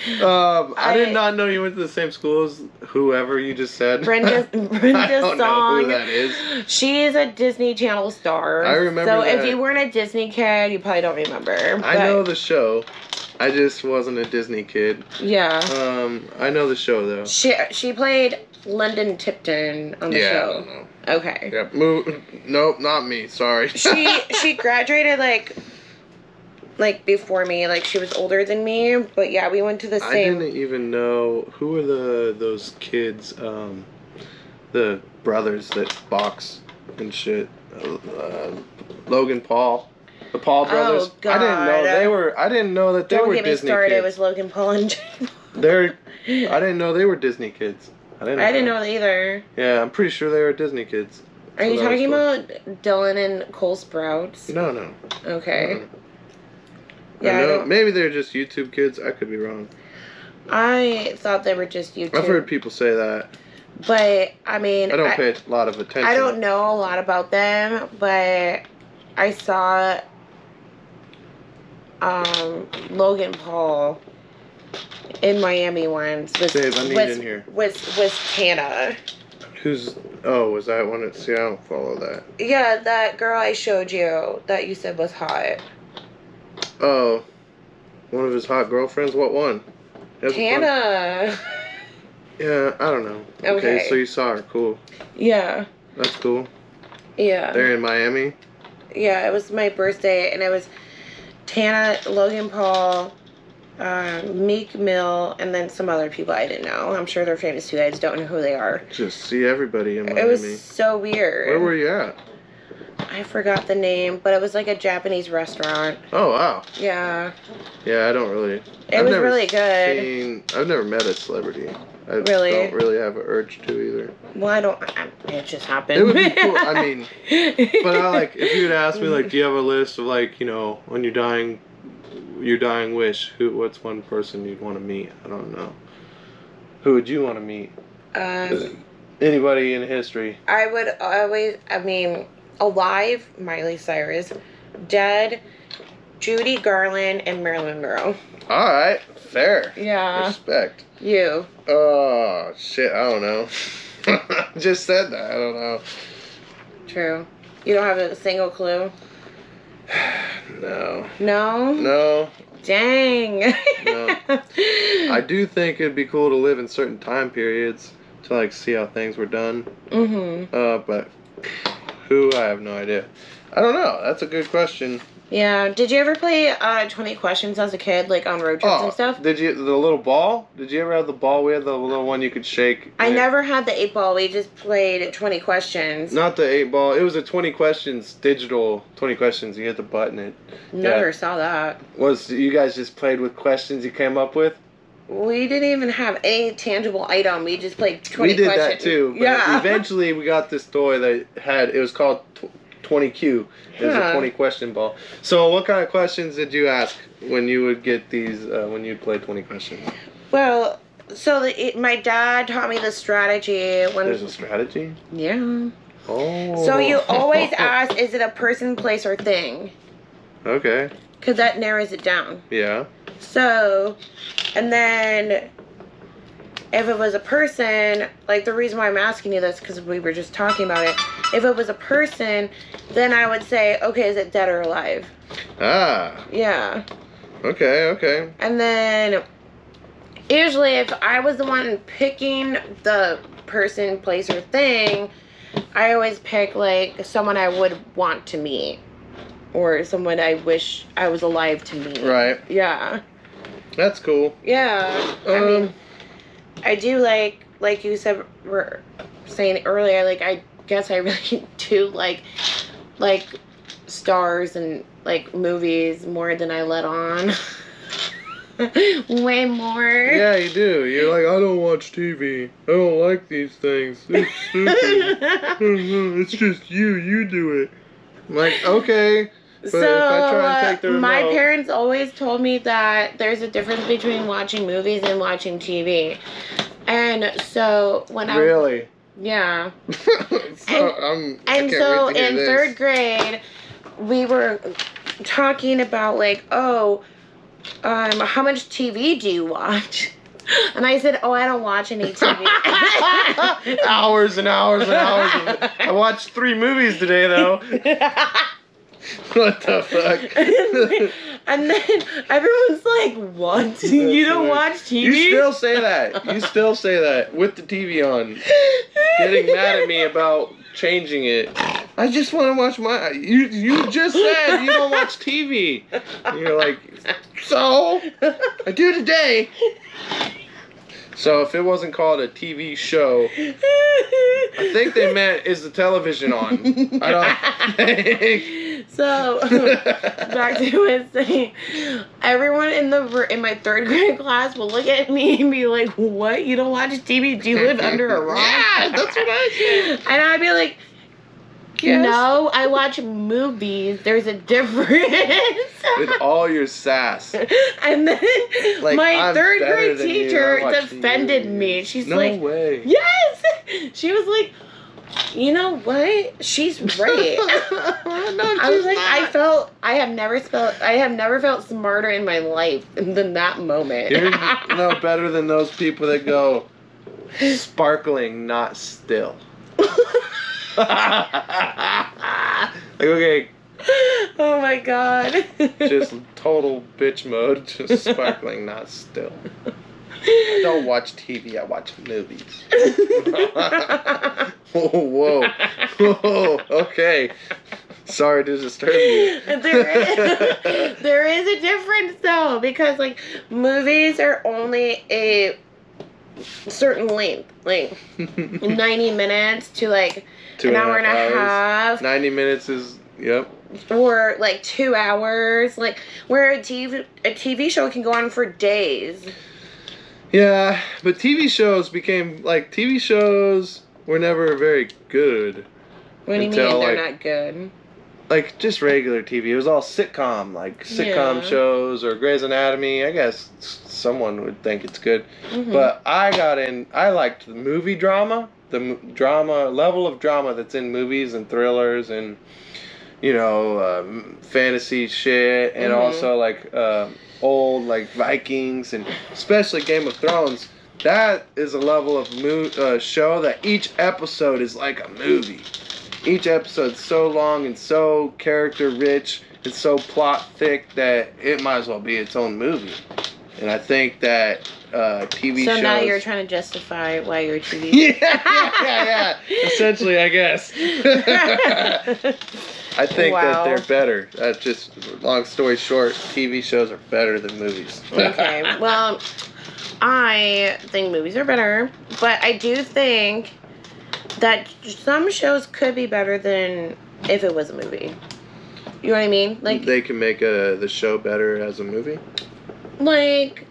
I did not know you went to the same school as whoever you just said. Brenda I don't know Song. who that is. She's a Disney Channel star. I remember So that. if you weren't a Disney kid, you probably don't remember. I know the show. I just wasn't a Disney kid. Yeah. I know the show though. She played London Tipton on the show. I don't know. Okay. Yeah, nope, not me. Sorry. She graduated like before me, like she was older than me, but yeah, we went to the same. I didn't even know who were those kids, the brothers that box and shit. Logan Paul, the Paul brothers. Oh God. I didn't know that they were Disney Don't get me started. kids. It was Logan Paul and Jay. I didn't know they were Disney kids. I didn't know that either. Yeah, I'm pretty sure they were Disney kids. Are you talking about Dylan and Cole Sprouts? No. Okay. No. Yeah, maybe they're just YouTube kids. I could be wrong. I thought they were just YouTube. I've heard people say that. But, I mean... I don't pay a lot of attention. I don't know a lot about them, but I saw Logan Paul in Miami once. Babe, I need in here. Was Tana. Was that one? See, I don't follow that. Yeah, that girl I showed you that you said was hot. Oh, one of his hot girlfriends? What one? Tana. Yeah, I don't know. Okay, so you saw her. Cool. Yeah. That's cool. Yeah. They're in Miami? Yeah, it was my birthday, and it was Tana, Logan Paul, Meek Mill, and then some other people I didn't know. I'm sure they're famous too. I just don't know who they are. Just see everybody in Miami. It was so weird. Where were you at? I forgot the name, but it was like a Japanese restaurant. Oh, wow. Yeah. Yeah, I don't really... It was really good. I've never met a celebrity. I really? don't really have an urge to either. Well, it just happened. It would be cool. I mean, but if you'd ask me, like, do you have a list of, like, you know, on your dying wish, what's one person you'd want to meet? I don't know. Who would you want to meet? Anybody in history. I would always, alive, Miley Cyrus. Dead, Judy Garland and Marilyn Monroe. All right, fair. Yeah. Respect. You. Oh, shit, I don't know. Just said that, I don't know. True. You don't have a single clue? No. No? No. Dang. No. I do think it'd be cool to live in certain time periods to, like, see how things were done. Mm-hmm. But who? I have no idea. I don't know. That's a good question. Yeah. Did you ever play 20 Questions as a kid, like on road trips and stuff? Did you? The little ball? Did you ever have the ball? We had the little one you could shake. I never had the 8-ball. We just played 20 Questions. Not the 8-ball. It was a 20 Questions, digital 20 Questions. You hit the button. Never saw that. You guys just played with questions you came up with? We didn't even have any tangible item. We just played 20 questions. We did that too. But yeah. Eventually we got this toy that it was called 20Q. It was a 20 question ball. So what kind of questions did you ask when you would get these, when you'd play 20 questions? Well, so my dad taught me the strategy. There's a strategy? Yeah. Oh. So you always ask, is it a person, place, or thing? Okay. Because that narrows it down. Yeah. So, and then if it was a person, like the reason why I'm asking you this, because we were just talking about it. If it was a person, then I would say, okay, is it dead or alive? Ah. Yeah. Okay. And then usually if I was the one picking the person, place, or thing, I always pick like someone I would want to meet. Or someone I wish I was alive to meet. Right. Yeah. That's cool. Yeah. I mean, I do like you said, were saying earlier, like, I guess I really do like stars and, like, movies more than I let on. Way more. Yeah, you do. You're like, I don't watch TV. I don't like these things. It's stupid. It's just you do it. I'm like, okay. But so, if I try and take the remote, my parents always told me that there's a difference between watching movies and watching TV. And so when Really? Yeah. So I And can't so wait to hear in this. 3rd grade, we were talking about like, oh, how much TV do you watch? And I said, oh, I don't watch any TV. Hours and hours and hours. I watched 3 movies today, though. What the fuck? And then everyone's like, what? You don't watch TV? You still say that. You still say that with the TV on. Getting mad at me about changing it. I just want to watch my... You just said you don't watch TV. And you're like, so? I do today. So if it wasn't called a TV show, I think they meant, is the television on? I don't think. So, back to what I was saying. Everyone in my 3rd grade class will look at me and be like, what? You don't watch TV? Do you live under a rock? Yeah, that's what I said. And I'd be like, Yes. no, I watch movies. There's a difference. With all your sass. And then Like, my I'm 3rd better grade than you. teacher I watch defended movies. me. She's No like, way. yes. She was like, you know what? She's right. No, I was like, not. I have never felt smarter in my life than that moment. You're no better than those people that go, sparkling, not still. Like, okay, Oh my god. just total bitch mode, just sparkling, not still. I don't watch TV, I watch movies. Whoa. Whoa, okay. Sorry to disturb you. There is a difference though, because like movies are only a certain length, like 90 minutes to like an hour and a half. 90 minutes is, yep. Or like 2 hours, like where a TV show can go on for days. Yeah, but TV shows were never very good. What do you mean Until, they're like, not good? Like, just regular TV. It was all sitcom, like sitcom Yeah. shows or Grey's Anatomy. I guess someone would think it's good. Mhm. But I liked the movie drama, level of drama that's in movies and thrillers and, you know, fantasy shit. And Mhm. also, like, old, like, Vikings and especially Game of Thrones. That is a level of show that each episode is like a movie. Each episode's so long and so character rich and so plot thick that it might as well be its own movie. And I think that TV shows... So now you're trying to justify why your TV... yeah. Essentially, I guess. I think that they're better. That's just, long story short, TV shows are better than movies. Okay, well, I think movies are better, but I do think that some shows could be better than if it was a movie. You know what I mean? Like, they can make the show better as a movie? like,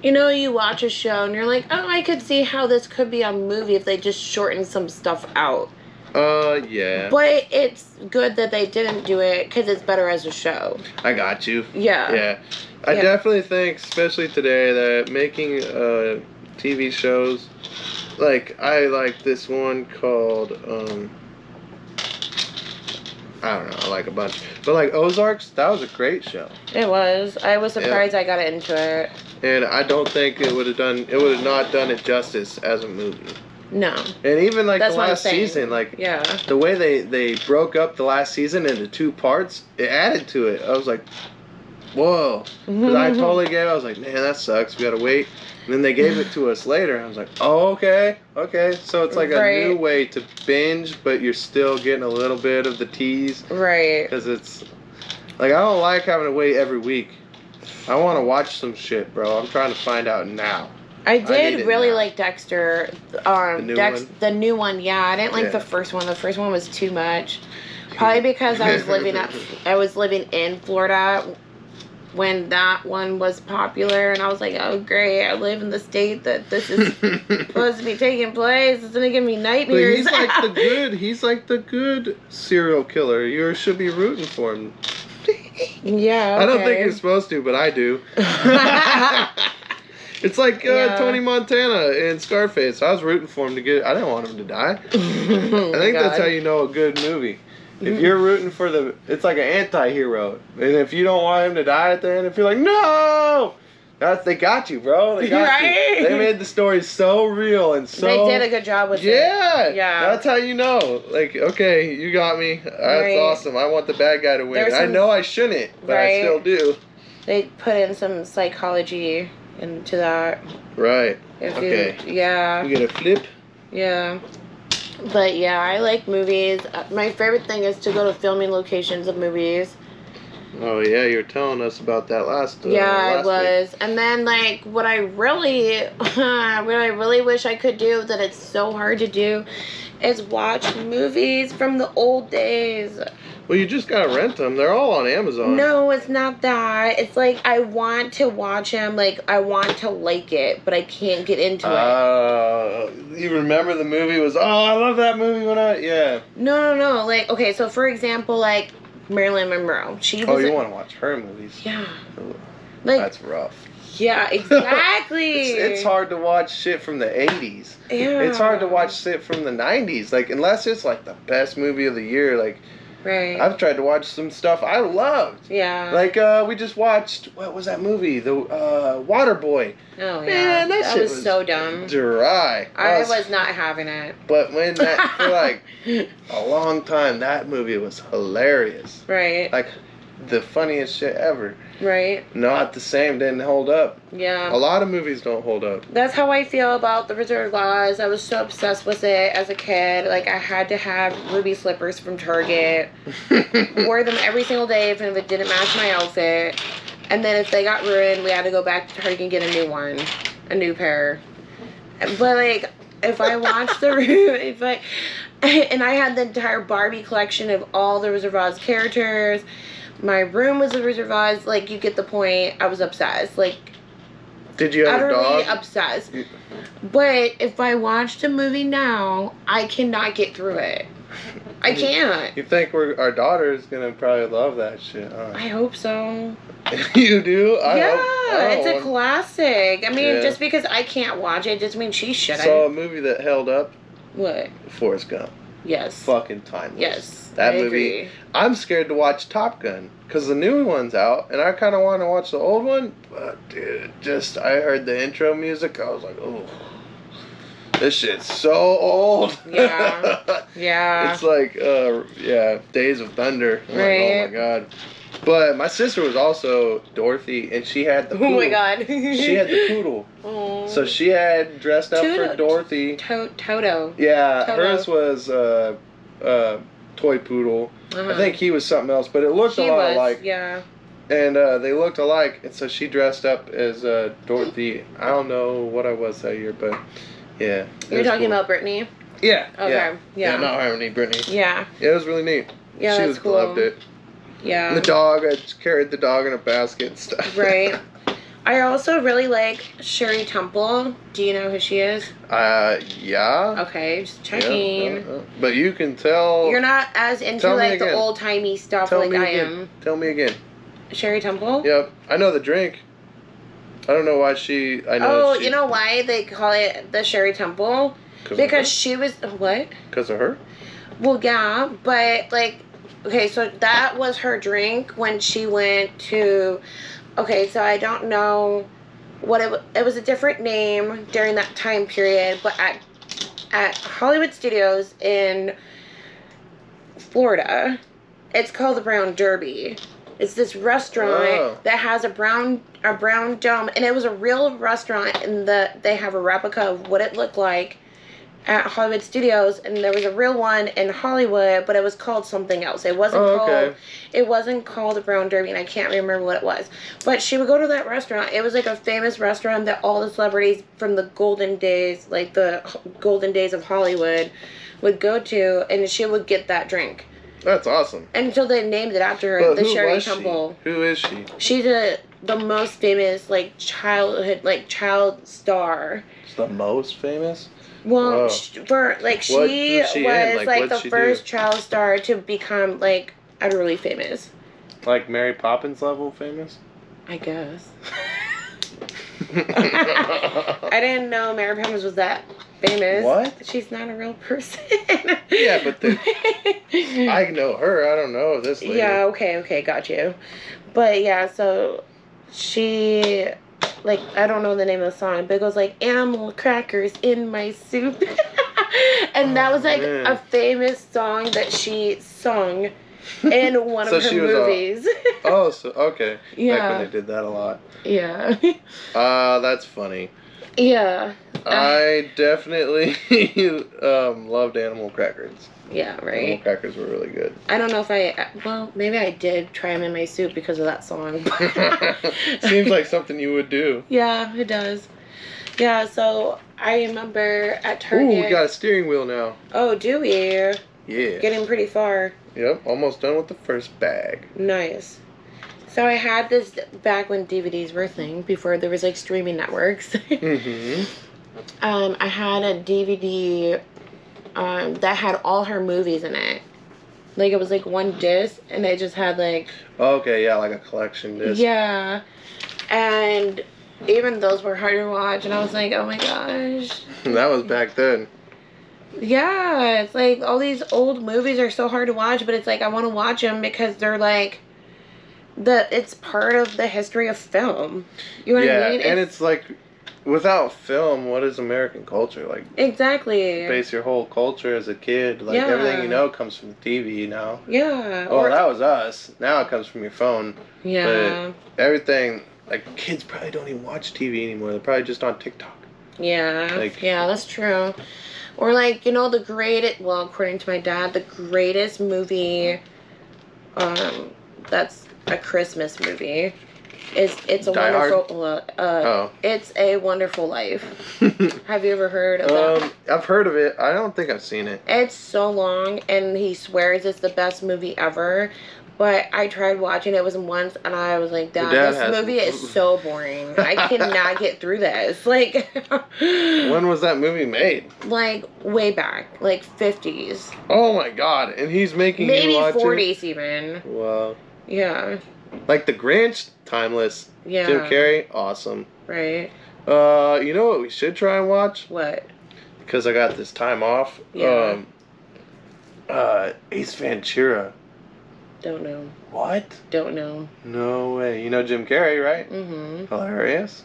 you know, you watch a show and you're like, oh, I could see how this could be a movie if they just shortened some stuff out. Yeah. But it's good that they didn't do it because it's better as a show. I got you. Yeah. Yeah. I Yeah. definitely think, especially today, that making TV shows, like, I like this one called, I don't know, I like a bunch. But, like, Ozarks, that was a great show. It was. I was surprised I got into it. And I don't think it would have not done it justice as a movie. No. And even, like, That's the what I'm last saying. season, like, Yeah. the way they broke up the last season into 2 parts, it added to it. I was like, whoa. Because I totally I was like, man, that sucks. We gotta wait. And then they gave it to us later. I was like, oh, okay. So it's like a new way to binge, but you're still getting a little bit of the tease. Right. Because it's, like, I don't like having to wait every week. I want to watch some shit, bro. I'm trying to find out now. I need did it really now. like Dexter. The new one, yeah. I didn't like the first one. The first one was too much. Probably because I was living in Florida when that one was popular, and I was like, oh great, I live in the state that this is supposed to be taking place. It's gonna give me But nightmares. he's like the good serial killer. You should be rooting for him. Yeah. I don't think okay. you're supposed to, but I do. It's like Yeah. Tony Montana in Scarface. I was rooting for him to get. I didn't want him to die. Oh I think that's God. how you know a good movie. If you're rooting for it's like an anti-hero, and if you don't want him to die at the end, if you're like, no, they got you, bro. They got Right? you. They made the story so real and so. They did a good job with it. Yeah. That's how you know. Like, okay, you got me. That's awesome. I want the bad guy to win. I know I shouldn't, but I still do. They put in some psychology into that. Right. Okay. Yeah. You get a flip. Yeah. But yeah, I like movies. My favorite thing is to go to filming locations of movies. Oh yeah, you were telling us about that last. I last was. week. And then like what I really wish I could do that it's so hard to do is watch movies from the old days. Well, you just gotta rent them. They're all on Amazon. No, it's not that. It's like I want to watch them. Like I want to like it, but I can't get into it. You remember the movie was? Oh, I love that movie when I No. Like okay, so for example, like Marilyn Monroe. She was. Oh, you want to watch her movies? Yeah. Ooh, Like that's rough. Yeah, exactly. It's hard to watch shit from the 80s. Yeah. It's hard to watch shit from the 90s. Like unless it's like the best movie of the year. Like. Right. I've tried to watch some stuff I loved. Yeah. Like, we just watched, what was that movie? The Waterboy. Oh, yeah. Man, that shit was so dumb. Dry. I was not having it. But when that, for like a long time, that movie was hilarious. Right. Like, the funniest shit ever. Right. Not the same, didn't hold up. Yeah. A lot of movies don't hold up. That's how I feel about The Wizard of Oz. I was so obsessed with it as a kid. Like, I had to have ruby slippers from Target. Wore them every single day if it didn't match my outfit. And then if they got ruined, we had to go back to Target and get a new one. A new pair. But, like, if I watched the... and I had the entire Barbie collection of all the Wizard of Oz characters. My room was a Wizard of Oz. Like, you get the point. I was obsessed. Like, did you have a dog? Utterly obsessed. But if I watched a movie now, I cannot get through it. I can't. You think our daughter is gonna probably love that shit, huh? I hope so. You do? It's a classic. I mean, just because I can't watch it doesn't mean she shouldn't. So a movie that held up? What? Forrest Gump. Yes. Fucking timeless. Yes. That I movie. agree. I'm scared to watch Top Gun because the new one's out, and I kind of want to watch the old one. But dude, I heard the intro music. I was like, oh, this shit's so old. Yeah. Yeah. It's like, Days of Thunder. I'm Right. like, oh my god. But my sister was also Dorothy, and she had the poodle. Oh my god. She had the poodle. Oh. So she had dressed up for Dorothy. Toto. Yeah, Toto. hers was toy poodle. Uh-huh. I think he was something else, but it looked a lot alike. Yeah. And they looked alike, and so she dressed up as Dorothy. I don't know what I was that year, but yeah. You're talking about Brittany? Yeah. Okay. Yeah. Not Harmony, Brittany. Yeah. Yeah, it was really neat. Yeah, she that's cool. loved it. Yeah. And the dog, I just carried the dog in a basket and stuff. Right. I also really like Sherry Temple. Do you know who she is? Yeah. Okay, just checking. Yeah, but you can tell. You're not as into like the old timey stuff like I am. Tell me again. Sherry Temple? Yep. I know the drink. I don't know why I know. You know why they call it the Sherry Temple? Because she was what? Because of her? Well, yeah, but like, okay, so that was her drink when she went to. Okay, so I don't know what it was a different name during that time period, but at Hollywood Studios in Florida, it's called the Brown Derby. It's this restaurant that has a brown dome, and it was a real restaurant, and they have a replica of what it looked like at Hollywood Studios, and there was a real one in Hollywood, but it was called something else. It wasn't called the Brown Derby, and I can't remember what it was. But she would go to that restaurant. It was like a famous restaurant that all the celebrities from the golden days, like the golden days of Hollywood, would go to, and she would get that drink. That's awesome. And so they named it after her, the Sherry Temple. Who is she? She's the most famous child star. She's the most famous? Well, she was like the first child star to become like utterly famous. Like Mary Poppins level famous? I guess. I didn't know Mary Poppins was that famous. What? She's not a real person. Yeah, but I know her. I don't know this lady. Yeah, okay, got you. But yeah, so she, like, I don't know the name of the song, but it goes like, animal crackers in my soup. And that was like a famous song that she sung in one of her movies. Okay. Yeah. Back when they did that a lot. Yeah. That's funny. Yeah. I definitely loved animal crackers. Yeah, right. Animal crackers were really good. I don't know if maybe I did try them in my soup because of that song. Seems like something you would do. Yeah, it does. Yeah, so I remember at Target. Ooh, we got a steering wheel now. Oh, do we? Yeah. Getting pretty far. Yep, almost done with the first bag. Nice. So I had this back when DVDs were a thing, before there was like streaming networks. Mm-hmm. I had a DVD that had all her movies in it. Like, it was like one disc, and it just had like... Okay, yeah, like a collection disc. Yeah. And even those were hard to watch, and I was like, oh my gosh. That was back then. Yeah, it's like all these old movies are so hard to watch, but it's like I want to watch them because they're like... it's part of the history of film. You know what I mean? Yeah, and it's like... Without film, what is American culture? Like, exactly. Base your whole culture as a kid. Like, everything you know comes from the TV now. Yeah. Well, that was us. Now it comes from your phone. Yeah. But everything, like, kids probably don't even watch TV anymore. They're probably just on TikTok. Yeah. Like, yeah, that's true. Or, like, you know, well, according to my dad, the greatest movie that's a Christmas movie... It's a Die wonderful. It's a Wonderful Life. Have you ever heard of that? I've heard of it. I don't think I've seen it. It's so long, and he swears it's the best movie ever. But I tried watching it once, and I was like, "Dad, this movie is so boring. I cannot get through this." Like, when was that movie made? Like way back, like 50s. Oh my God! And he's making you watch 40s it? even. Wow. Yeah. Like The Grinch, timeless. Yeah. Jim Carrey, awesome. Right. You know what we should try and watch? What? Because I got this time off. Yeah. Ace Ventura. Don't know. What? Don't know. No way. You know Jim Carrey, right? Mm-hmm. Hilarious.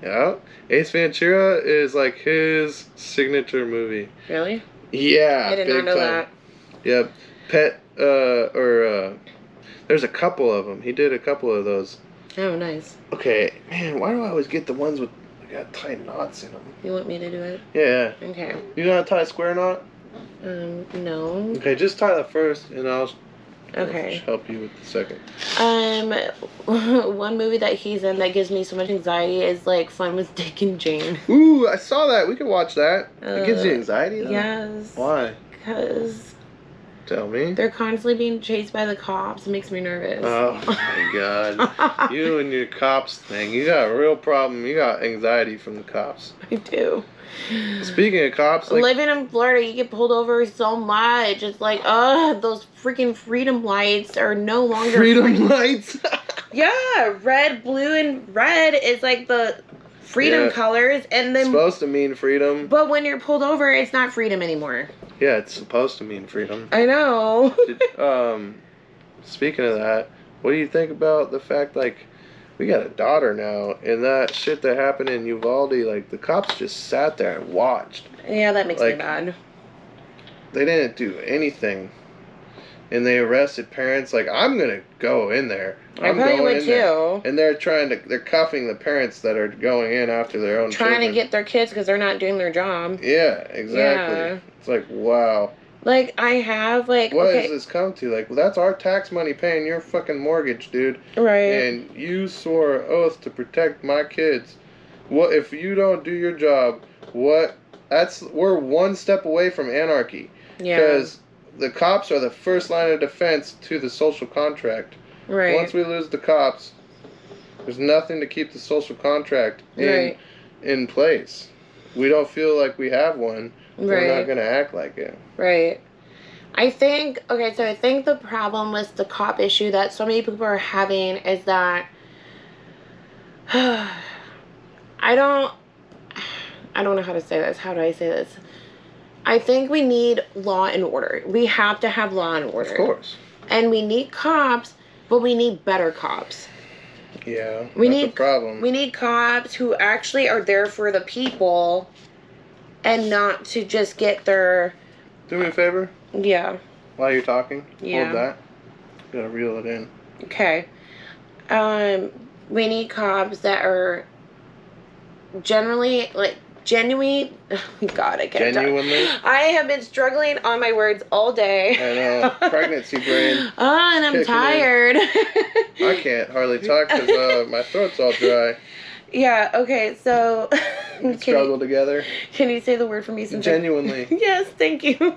Yeah. Ace Ventura is like his signature movie. Really? Yeah. I did not know that. Yep. There's a couple of them. He did a couple of those. Oh, nice. Okay, man, why do I always get the ones with got tight knots in them? You want me to do it? Yeah. Okay. You know how to tie a square knot? No. Okay, just tie the first, and I'll help you with the second. One movie that he's in that gives me so much anxiety is like Fun with Dick and Jane. Ooh, I saw that. We can watch that. It gives you anxiety, though? Yes. Why? Because... Tell me. They're constantly being chased by the cops. It makes me nervous. Oh my God. You and your cops thing. You got a real problem. You got anxiety from the cops. I do. Speaking of cops, like... Living in Florida, you get pulled over so much. It's like, those freaking freedom lights are no longer... Freedom lights? Yeah, red, blue, and red is like the freedom colors. And then... It's supposed to mean freedom. But when you're pulled over, it's not freedom anymore. Yeah, it's supposed to mean freedom. I know. Speaking of that, what do you think about the fact, like, we got a daughter now, and that shit that happened in Uvalde, like, the cops just sat there and watched. Yeah, that makes me mad. They didn't do anything. And they arrested parents. Like, I'm gonna go in there. I probably would too. And they're cuffing the parents that are going in after their own children. Trying to get their kids because they're not doing their job. Yeah, exactly. Yeah. It's like, wow. Like, I have, like... What does this come to? Like, well, that's our tax money paying your fucking mortgage, dude. Right. And you swore an oath to protect my kids. What if you don't do your job? We're one step away from anarchy. Yeah. Because the cops are the first line of defense to the social contract. Right. Once we lose the cops, there's nothing to keep the social contract in place. We don't feel like we have one. We're not going to act like it. Right. I think the problem with the cop issue that so many people are having is that I I don't know how to say this. How do I say this? I think we need law and order. We have to have law and order. Of course. And we need cops, but we need better cops. Yeah, that's a problem. We need cops who actually are there for the people and not to just get their... Do me a favor? Yeah. While you're talking, yeah. hold that. Gotta reel it in. Okay. We need cops that are generally, like, genuine. God, I can't Genuinely? talk. I have been struggling on my words all day. I know. Pregnancy brain. Oh, and I'm tired. I can't hardly talk because my throat's all dry. Yeah, okay, so... We struggle together. Can you say the word for me? Since Genuinely. Yes, thank you.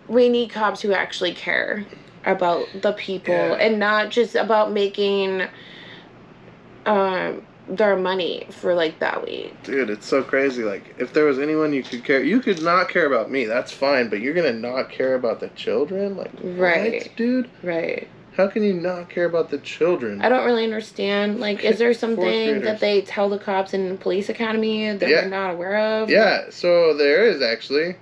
We need cops who actually care about the people and not just about making their money for, like, that week. Dude, it's so crazy. Like, if there was anyone you could not care about me, that's fine, but you're gonna not care about the children? Like, right. What, dude? Right. How can you not care about the children? I don't really understand. Like, is there something that they tell the cops in the police academy that we're not aware of? Yeah, so there is actually.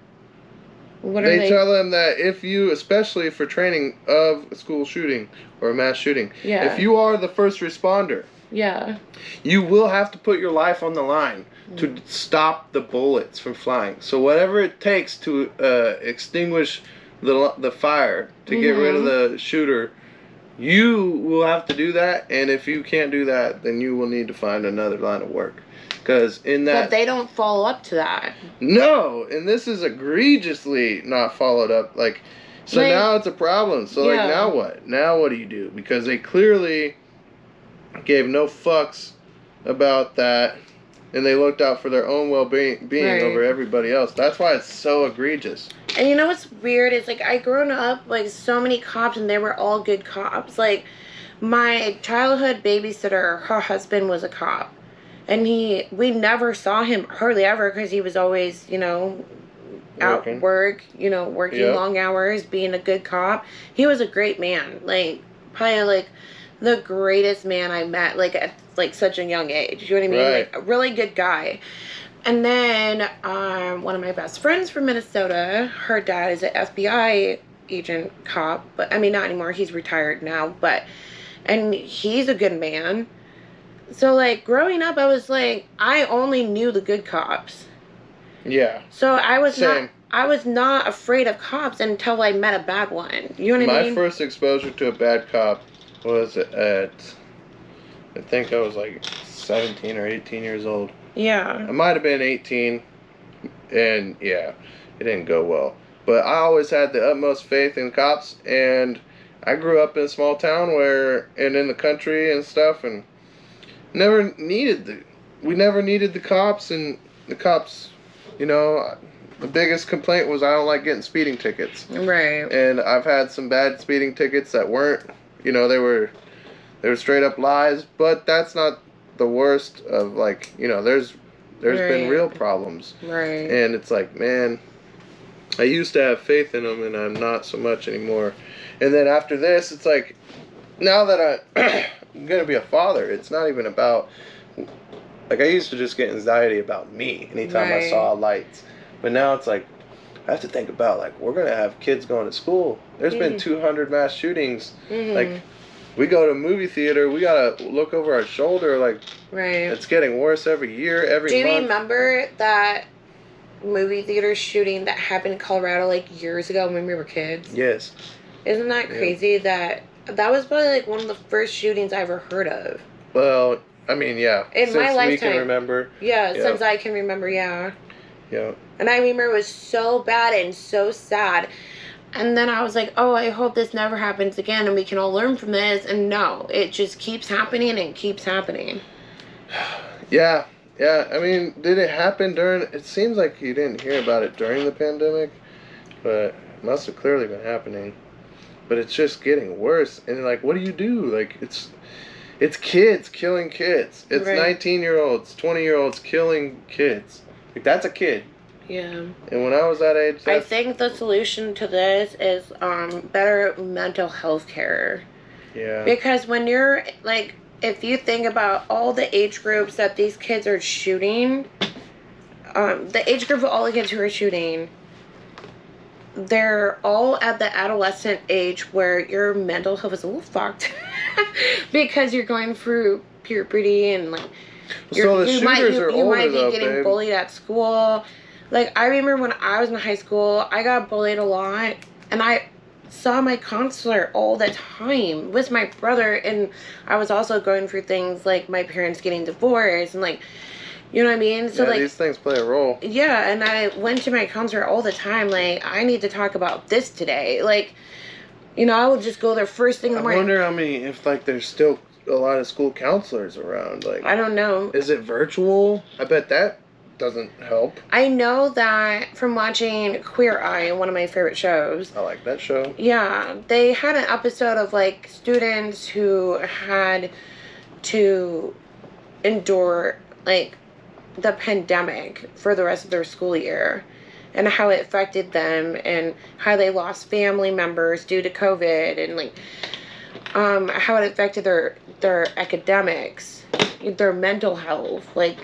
What they tell them that if you, especially for training of a school shooting or a mass shooting, if you are the first responder, you will have to put your life on the line to stop the bullets from flying. So whatever it takes to extinguish the fire, to get rid of the shooter, you will have to do that. And if you can't do that, then you will need to find another line of work. Because in that... But they don't follow up to that. No, and this is egregiously not followed up. Like, so now it's a problem. So, like, now what? Now what do you do? Because they clearly gave no fucks about that, and they looked out for their own well-being over everybody else. That's why it's so egregious. And you know what's weird? It's like, I grown up, like, so many cops, and they were all good cops. Like, my childhood babysitter, her husband was a cop. And we never saw him hardly ever because he was always, you know, out work, you know, working long hours, being a good cop. He was a great man. Like, probably, like, the greatest man I met, like, at, like, such a young age. You know what I mean? Like, a really good guy. And then, one of my best friends from Minnesota, her dad is an FBI agent cop. But, I mean, not anymore. He's retired now. And he's a good man. So, like, growing up, I was like, I only knew the good cops. Yeah. So I was not afraid of cops until I met a bad one. You know what I mean? My first exposure to a bad cop was at, I think I was like 17 or 18 years old. Yeah. I might have been 18, and it didn't go well. But I always had the utmost faith in cops, and I grew up in a small town and in the country and stuff, and we never needed the cops, and the cops, you know, the biggest complaint was I don't like getting speeding tickets. Right. And I've had some bad speeding tickets that weren't, you know, they were straight up lies, but that's not the worst of, like, you know, there's been real problems. Right. And it's like, man, I used to have faith in them, and I'm not so much anymore. And then after this, it's like, now that I'm going to be a father, it's not even about, like, I used to just get anxiety about me anytime I saw lights. But now it's like, I have to think about, like, we're going to have kids going to school. There's been 200 mass shootings. Like, we go to a movie theater, we got to look over our shoulder, like, it's getting worse every year, every month. Do you remember that movie theater shooting that happened in Colorado, like, years ago when we were kids? Yes. Isn't that crazy that was probably, like, one of the first shootings I ever heard of? Well, I mean, yeah. In my lifetime. We can remember. Yeah, since I can remember, yeah. And I remember it was so bad and so sad. And then I was like, oh, I hope this never happens again and we can all learn from this. And no, it just keeps happening and keeps happening. Yeah. I mean, did it happen it seems like you didn't hear about it during the pandemic, but it must have clearly been happening. But it's just getting worse. And, like, what do you do? Like, it's kids killing kids. It's 19-year-olds, 20-year-olds killing kids. Like, that's a kid. Yeah. And when I was that age... I think the solution to this is better mental health care. Yeah. Because when you're, like, if you think about all the age groups that these kids are shooting, the age group of all the kids who are shooting, they're all at the adolescent age where your mental health is a little fucked because you're going through puberty and like So the shooters are older, you might be though, getting babe. bullied at school. Like, I remember when I was in high school, I got bullied a lot, and I saw my counselor all the time with my brother, and I was also going through things like my parents getting divorced and like, you know what I mean? So yeah, like, these things play a role. yeah, and I went to my counselor all the time, like, I need to talk about this today. Like, you know, I would just go there first thing in the I morning. wonder how many, if like there's still a lot of school counselors around. Like, I don't know. is it virtual? I bet that doesn't help. I know that from watching Queer Eye, one of my favorite shows. I like that show. Yeah, they had an episode of like students who had to endure like the pandemic for the rest of their school year and how it affected them and how they lost family members due to COVID and like how it affected their academics, their mental health, like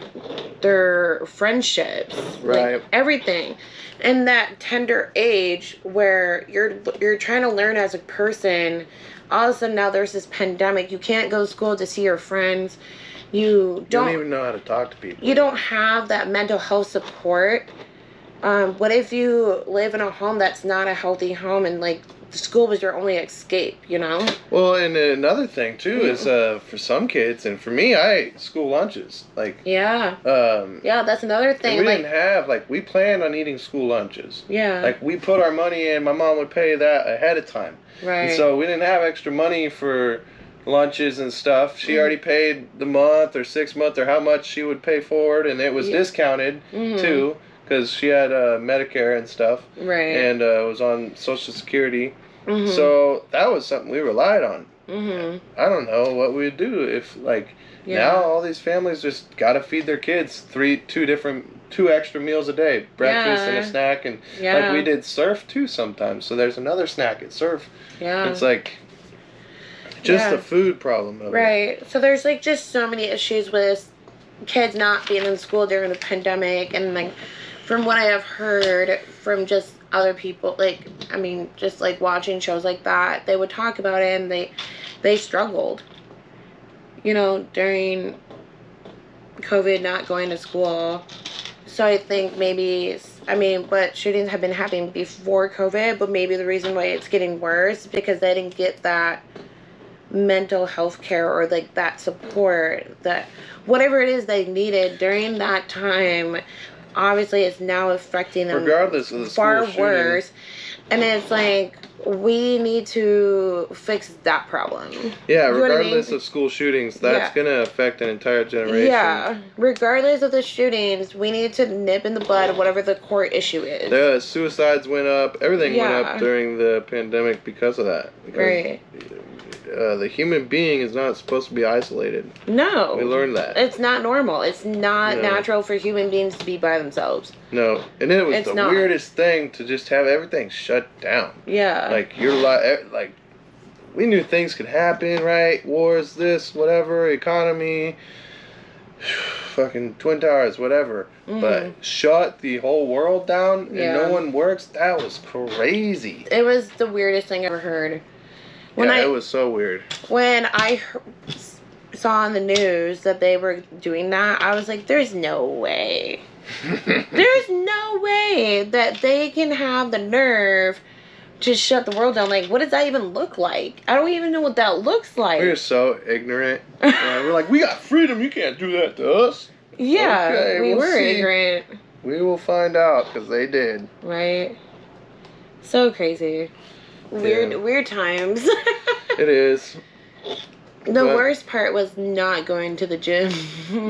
their friendships, Right. like everything. And that tender age where you're trying to learn as a person, all of a sudden now there's this pandemic. You can't go to school to see your friends. You don't even know how to talk to people. You don't have that mental health support. What if you live in a home that's not a healthy home and like the school was your only escape, you know? Well, and another thing too is for some kids, and for me, I ate school lunches. Like, Yeah. Yeah, that's another thing. and we Like, didn't have, like, we planned on eating school lunches. yeah. Like, we put our money in, my mom would pay that ahead of time. Right. And so we didn't have extra money for lunches and stuff. She already paid the month or 6 month or how much she would pay for it, and it was discounted too, because she had Medicare and stuff. Right. And was on Social Security. So that was something we relied on. I don't know what we'd do if, like, now all these families just gotta feed their kids two extra meals a day, breakfast and a snack, and like we did surf too sometimes. So there's another snack at surf. Yeah. It's like just the food problem of it. Right. So there's like just so many issues with kids not being in school during the pandemic, and like from what I have heard from just other people, like, I mean, just like watching shows like that, they would talk about it and they struggled, you know, during COVID, not going to school. So I think maybe, I mean, but shootings have been happening before COVID, but maybe the reason why it's getting worse is because they didn't get that mental health care or like that support, that whatever it is they needed during that time. Obviously, it's now affecting them regardless of the far school worse. shooting. And it's like, we need to fix that problem. Yeah, You know what I regardless mean? of school shootings, that's going to affect an entire generation. Yeah, regardless of the shootings, we need to nip in the bud whatever the core issue is. The suicides went up. Everything went up during the pandemic because of that. Because, right. The human being is not supposed to be isolated. No. We learned that. It's not normal. It's not natural for human beings to be by themselves. No. And it was the weirdest thing to just have everything shut down. Yeah. Like, like, we knew things could happen, right? Wars, this, whatever, economy, fucking Twin Towers, whatever. But shut the whole world down and no one works, that was crazy. It was the weirdest thing I ever heard. It was so weird. When I saw on the news that they were doing that, I was like, there's no way. There's no way that they can have the nerve to shut the world down. Like, what does that even look like? I don't even know what that looks like. We're so ignorant. We're like, we got freedom. You can't do that to us. Yeah, okay, we we'll were see. ignorant. We will find out, because they did. Right. So crazy. Weird times. It is. The worst part was not going to the gym.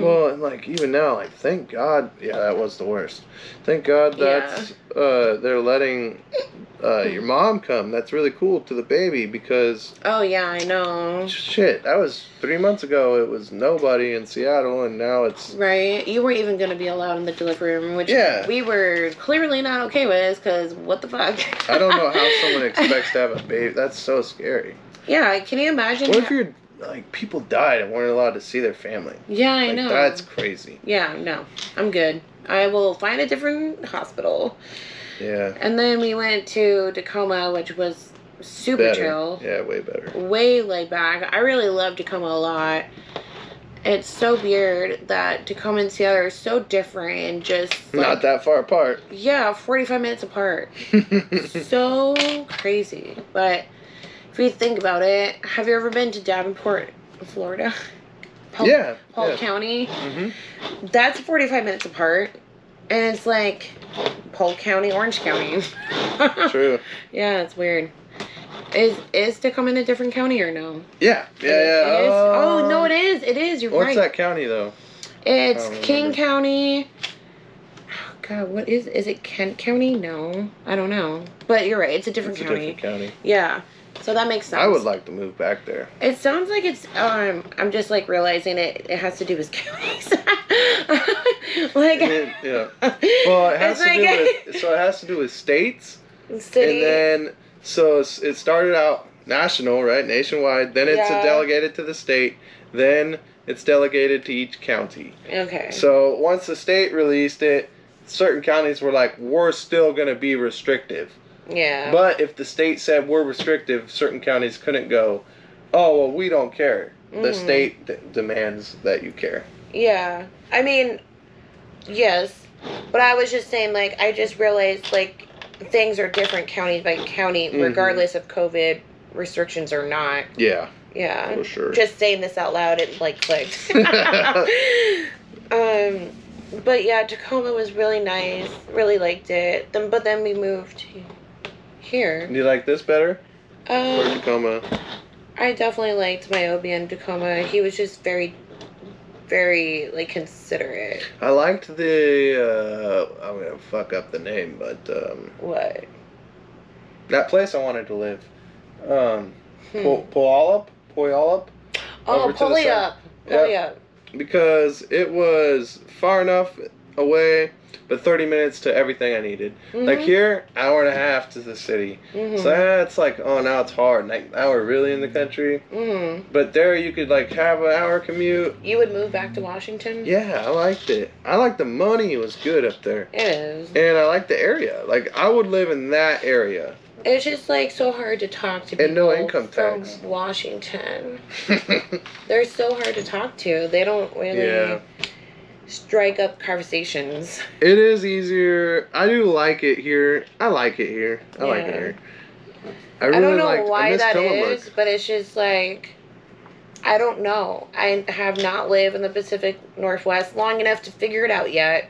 Well, and like even now, like thank God, that was the worst. Thank God that's they're letting your mom come. That's really cool to the baby because. Oh yeah, I know. Shit, that was 3 months ago. It was nobody in Seattle, and now it's. Right, you weren't even gonna be allowed in the delivery room, which we were clearly not okay with. Because what the fuck? I don't know how someone expects to have a baby. That's so scary. Yeah, can you imagine? What if you're like people died and weren't allowed to see their family. Yeah, I Like, know. that's crazy. Yeah, no. I'm good. I will find a different hospital. Yeah. And then we went to Tacoma, which was super Better. chill. Yeah, way better. Way laid back. I really love Tacoma a lot. It's so weird that Tacoma and Seattle are so different and just like, Not that far apart. Yeah, 45 minutes apart. So crazy. But if you think about it, have you ever been to Davenport, Florida? Polk County? Mm-hmm. That's 45 minutes apart. And it's like Polk County, Orange County. True. Yeah, it's weird. Is Tacoma in a different county or no? Yeah. It is? Oh, no, it is. It is. You're right. What's that county, though? It's King County. Oh, God, what is it Kent County? No. I don't know. But you're right. It's a different county. It's a different county. Yeah. So that makes sense. I would like to move back there. It sounds like it's, I'm just like realizing it has to do with counties. Like, yeah. Well, it has to do with states. City. And then, so it started out national, right? Nationwide. Then it's delegated to the state. Then it's delegated to each county. Okay. So once the state released it, certain counties were like, we're still going to be restrictive. Yeah. But if the state said we're restrictive, certain counties couldn't go, oh, well, we don't care. The state demands that you care. Yeah. I mean, yes. But I was just saying, like, I just realized, like, things are different county by county, regardless of COVID restrictions or not. Yeah. Yeah. For sure. Just saying this out loud, it, like, clicked. But yeah, Tacoma was really nice. Really liked it. But then we moved here. Do you like this better? Or Tacoma? I definitely liked my OB in Tacoma. He was just very, very, like, considerate. I liked the, I'm going to fuck up the name, but, What? that place I wanted to live. Puyallup? Oh, Puyallup. Puyallup. Because it was far enough away, but 30 minutes to everything I needed. Like here, hour and a half to the city. So that's like, oh, now it's hard. Like, now we're really in the country. But there you could like have an hour commute. You would move back to Washington? Yeah, I liked it. I liked the money. It was good up there. It is. And I liked the area. Like, I would live in that area. It's just like so hard to talk to people and no income tax. from Washington. They're so hard to talk to. They don't really strike up conversations. It is easier. I do like it here. I like it here. I like it here. I don't know why that is, but it's just like, I don't know. I have not lived in the Pacific Northwest long enough to figure it out yet.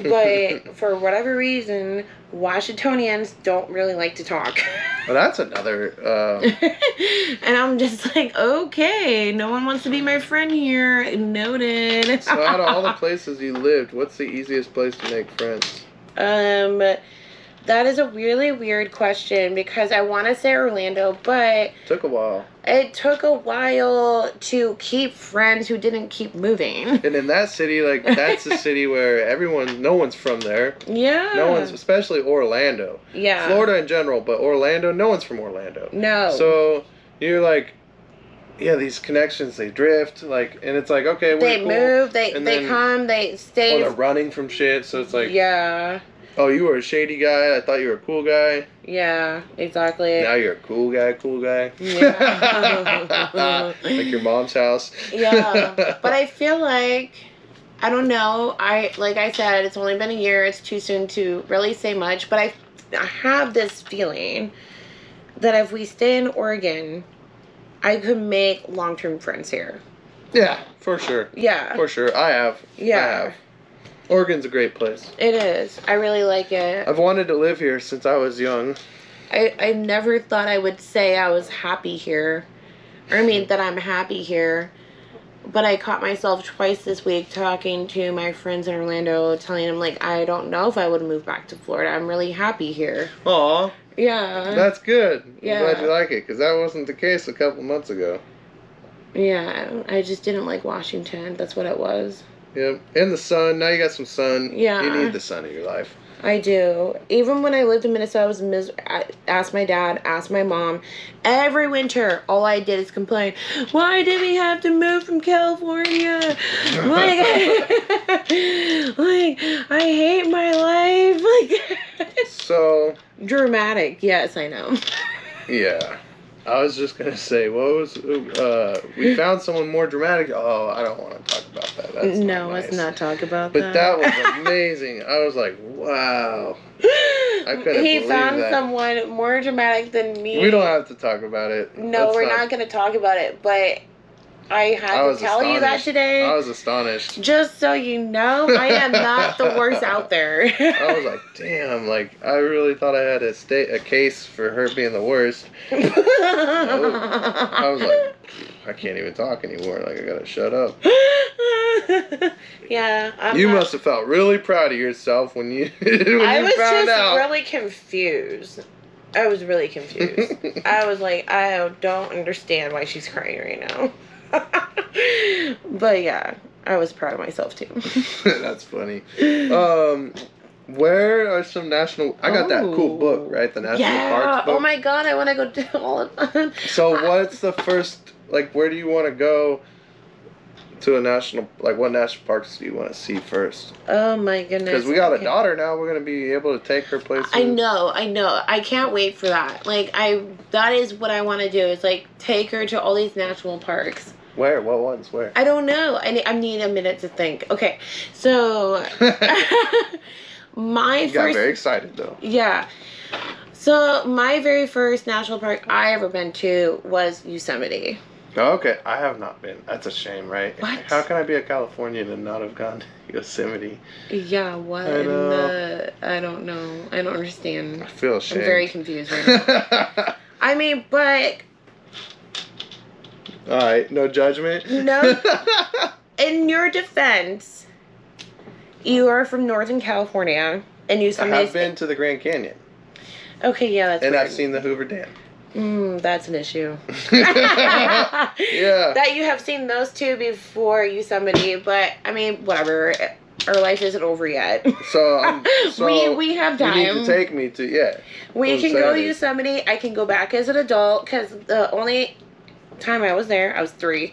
But for whatever reason, Washingtonians don't really like to talk. Well, that's another... And I'm just like, okay, no one wants to be my friend here. Noted. So out of all the places you lived, what's the easiest place to make friends? That is a really weird question because I want to say Orlando, but... Took a while. It took a while to keep friends who didn't keep moving. And in that city, like, that's a city where no one's from there. Yeah. No one's, especially Orlando. Yeah. Florida in general, but Orlando, no one's from Orlando. No. So you're like, yeah, these connections, they drift, like, and it's like, okay, we're cool. Move, they come, they stay. Or they're running from shit, so it's like... Yeah. Oh, you were a shady guy. I thought you were a cool guy. Yeah, exactly. Now you're a cool guy. Yeah. Like your mom's house. Yeah, but I feel like, I don't know. Like I said, it's only been a year. It's too soon to really say much. But I have this feeling that if we stay in Oregon, I could make long-term friends here. Yeah, for sure. Yeah. For sure. I have. Yeah. I have. Oregon's a great place. It is. I really like it. I've wanted to live here since I was young. I never thought I would say I was happy here. I mean, that I'm happy here. But I caught myself twice this week talking to my friends in Orlando, telling them, like, I don't know if I would move back to Florida. I'm really happy here. Aw. Yeah. That's good. Yeah. I'm glad you like it, because that wasn't the case a couple months ago. Yeah, I just didn't like Washington. That's what it was. Yep. And the sun. Now you got some sun. Yeah. You need the sun in your life. I do. Even when I lived in Minnesota, I was I asked my dad, asked my mom. Every winter, all I did is complain. Why did we have to move from California? Like, like I hate my life. Like, So dramatic. Yes, I know. yeah. I was just gonna say, what was we found someone more dramatic? Oh, I don't want to talk about that. That's no, not nice. let's not talk about But that was amazing. I was like, wow. I couldn't He believe found that. someone more dramatic than me. We don't have to talk about it. No, we're not going to talk about it, but I had to tell you that today. I was astonished. Just so you know, I am not the worst out there. I was like, damn, like, I really thought I had a case for her being the worst. No. I was like, I can't even talk anymore. Like, I gotta shut up. Yeah. You must have felt really proud of yourself when you I was found just out. really confused. I was really confused. I was like, I don't understand why she's crying right now. But yeah, I was proud of myself too. That's funny. Where are some national... I got that cool book, right? The National Parks book. Oh my god, I want to go do all of them. So what's the first... Like, where do you want to go to a national... Like, what national parks do you want to see first? Oh my goodness. Because we got a daughter now. We're going to be able to take her places. I know. I can't wait for that. Like, that is what I want to do. Is, like, take her to all these national parks. Where? What ones? Where? I don't know. I need a minute to think. Okay, so... You got very excited, though. Yeah. So, my very first national park I ever been to was Yosemite. Oh, okay. I have not been. That's a shame, right? What? How can I be a Californian and not have gone to Yosemite? Yeah, what? I know. I don't know. I don't understand. I feel ashamed. I'm very confused right now. I mean, but... Alright, no judgment? No. In your defense... You are from Northern California, and I have been to the Grand Canyon. Okay, yeah, that's and weird. I've seen the Hoover Dam. That's an issue. Yeah. That you have seen those two before Yosemite, but I mean, whatever. Our life isn't over yet. So we have time. You need to take me to We can go to Yosemite. I can go back as an adult because the only time I was there, I was 3.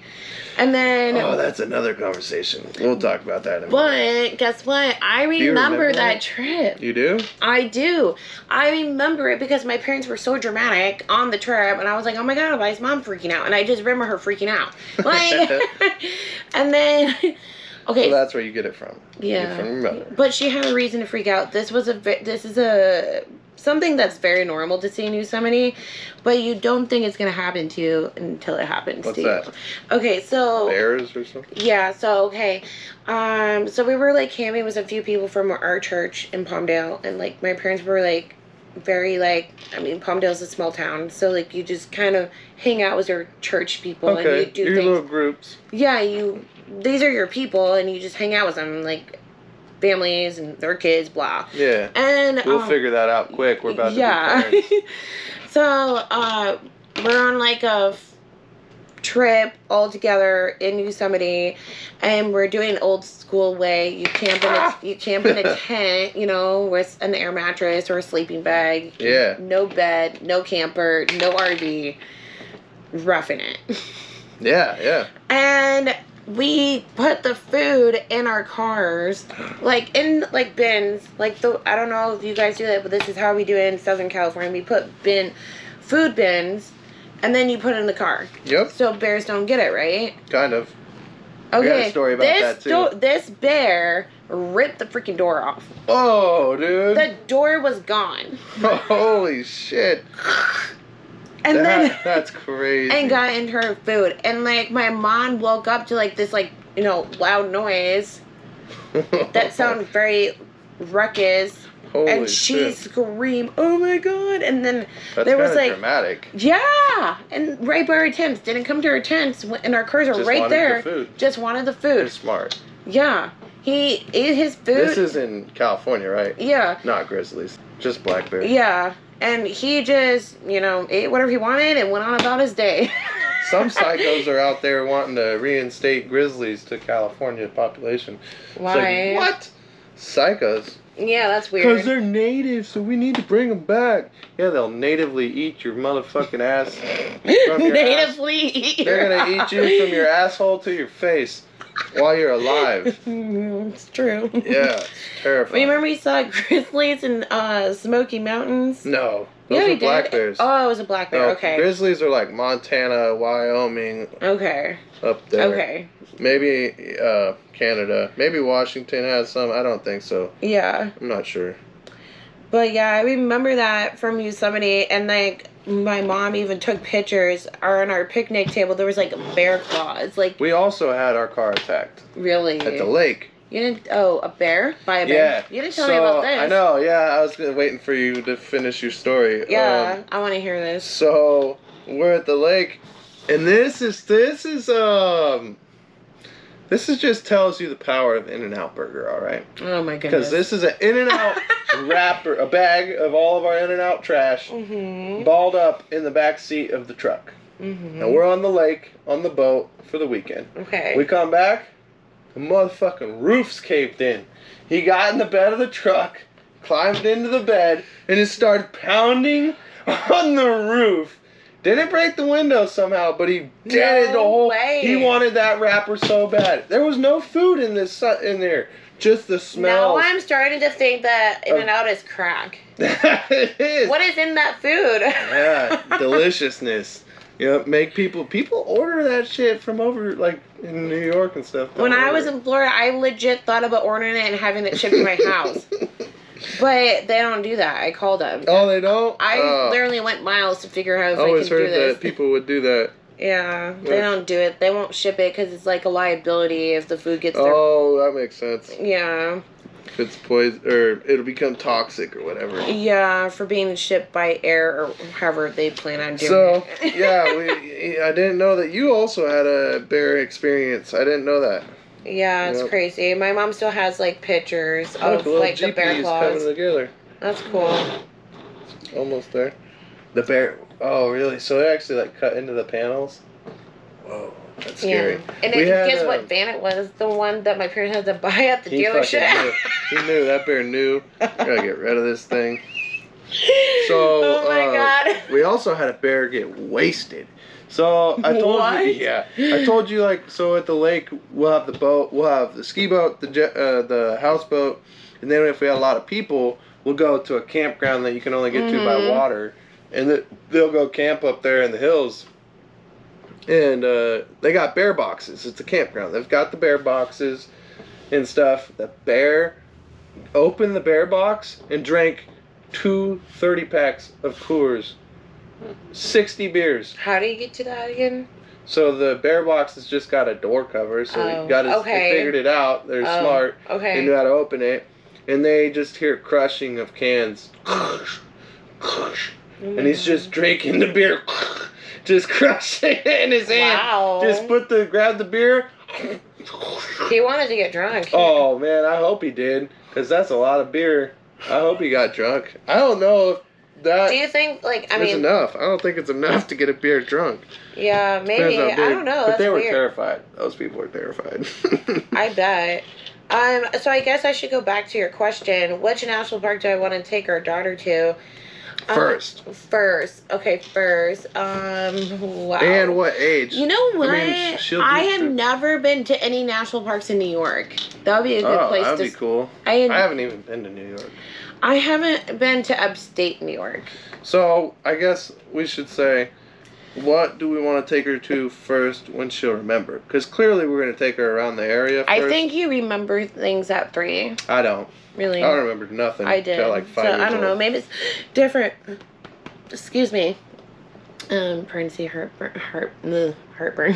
And then... Oh, that's another conversation. We'll talk about that in a minute. But guess what? I remember that trip. You do? I do. I remember it because my parents were so dramatic on the trip. And I was like, oh my God, why is Mom freaking out? And I just remember her freaking out. Like, and then... Okay. So that's where you get it from. Yeah. From your mother. But she had a reason to freak out. This is something that's very normal to see in Yosemite, but you don't think it's going to happen to you until it happens to you. What's that? Okay, so... Bears or something? Yeah, so, okay. So we were, like, camping with a few people from our church in Palmdale, and, like, my parents were, like, very, like... I mean, Palmdale's a small town, so, like, you just kind of hang out with your church people, and you do your things. little groups. Yeah, these are your people, and you just hang out with them, like... families and their kids, blah. Yeah. And we'll figure that out quick. We're about to be parents. So, we're on like a trip all together in Yosemite, and we're doing old school way. You camp in a tent, you know, with an air mattress or a sleeping bag. Yeah. No bed, no camper, no RV. Roughing it. Yeah. And we put the food in our cars, like in like bins, like I don't know if you guys do that, but this is how we do it in Southern California. We put food bins, and then you put it in the car. Yep. So bears don't get it, right? Kind of. Okay. I got a story about that too. This bear ripped the freaking door off. Oh, dude. The door was gone. Holy shit. And that's crazy. And got into her food. And, like, my mom woke up to, like, this, like, you know, loud noise that sounded very ruckus. Holy and she shit. screamed, oh my God. And then that's there was, like... dramatic. Yeah. And right by our tents. Didn't come to our tents. And our cars are right there. The food. Just wanted the food. They're smart. Yeah. He ate his food. This is in California, right? Yeah. Not grizzlies. Just black bears. Yeah. And he just, you know, ate whatever he wanted and went on about his day. Some psychos are out there wanting to reinstate grizzlies to California population. Why? It's like, what? Psychos? Yeah, that's weird. Because they're native, so we need to bring them back. Yeah, they'll natively eat your motherfucking ass. From your Natively ass. eat They're going to eat you from your asshole to your face while you're alive. It's true. Yeah, it's terrifying. Remember we saw grizzlies in Smoky Mountains? No. Those were black bears. Oh, it was a black bear. No, Okay. Grizzlies are like Montana, Wyoming. Okay. Up there. Okay. Maybe Canada. Maybe Washington has some. I don't think so. Yeah. I'm not sure. But yeah, I remember that from Yosemite, and like my mom even took pictures. Or on our picnic table, there was like bear claws. Like We also had our car attacked. Really? At the lake. You didn't? Oh, a bear? By a bear? Yeah. You didn't tell me about this. I know. Yeah, I was waiting for you to finish your story. Yeah, I want to hear this. So we're at the lake, and this is just tells you the power of In-N-Out Burger. All right. Oh my goodness. Because this is an In-N-Out wrapper, a bag of all of our In-N-Out trash, balled up in the back seat of the truck. And we're on the lake on the boat for the weekend. Okay. We come back. The motherfucking roof's caved in. He got in the bed of the truck, climbed into the bed, and just started pounding on the roof. Didn't break the window somehow, but he did it the whole way. He wanted that wrapper so bad. There was no food in there. Just the smell. Now I'm starting to think that In-N-Out is crack. It is. What is in that food? Yeah, deliciousness. Yeah, make people order that shit from over like in New York and stuff. When I was in Florida, I legit thought about ordering it and having it shipped to my house. But they don't do that. I called them. Oh, they don't? I literally went miles to figure out if I always could do heard this. that people would do that. Yeah, they don't do it. They won't ship it because it's like a liability if the food gets there. Oh, that makes sense. Yeah. If it's poison, or it'll become toxic or whatever. Yeah, for being shipped by air or however they plan on doing it. Yeah, I didn't know that you also had a bear experience. I didn't know that. Yeah, it's crazy. My mom still has like pictures of like the bear claws. Coming together. That's cool. Almost there. The bear. Oh, really? So they actually like cut into the panels? Whoa, that's scary. Yeah. And guess what van it was? The one that my parents had to buy at the dealership. He knew. That bear knew. Gotta get rid of this thing. So, oh my God. We also had a bear get wasted. So I told you, yeah, I told you like so at the lake we'll have the boat, we'll have the ski boat, the houseboat, and then if we had a lot of people, we'll go to a campground that you can only get to by water, and they'll go camp up there in the hills. And they got bear boxes. It's a campground. They've got the bear boxes and stuff. The bear opened the bear box and drank 2 30-packs of Coors. 60 beers. How do you get to that again? So the bear box has just got a door cover, so they figured it out. They're smart. Okay. They knew how to open it. And they just hear crushing of cans. And he's just drinking the beer. Just crushing it in his hand. Wow. Just grab the beer. He wanted to get drunk. Oh, man, I hope he did. Because that's a lot of beer. I hope he got drunk. I don't know if that... Do you think, like, it's enough. I don't think it's enough to get a beer drunk. Yeah, maybe. I don't know. But they were weird. terrified. Those people were terrified. I bet. So I guess I should go back to your question. Which national park do I want to take our daughter to? First. Okay, first. Wow. And what age? You know what? I have never been to any national parks in New York. That would be a good place to... Oh, that would be cool. I haven't even been to New York. I haven't been to upstate New York. So, I guess we should say, what do we want to take her to first when she'll remember? Because clearly we're going to take her around the area first. I think you remember things at 3. I don't. Really? I don't remember nothing. I did. Until like 5 years I don't know. old. Maybe it's different. Excuse me. Pregnancy heartburn. Heartburn.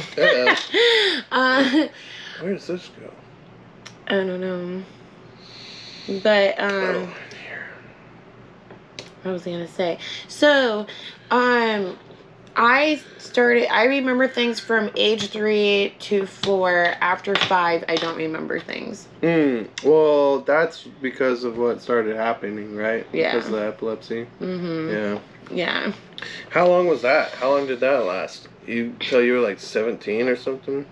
Where does this go? I don't know. But what was I gonna say? So, I remember things from age 3 to 4. After 5, I don't remember things. Well, that's because of what started happening, right? Yeah. Because of the epilepsy. Yeah. Yeah. How long was that? How long did that last? Till you were like 17 or something?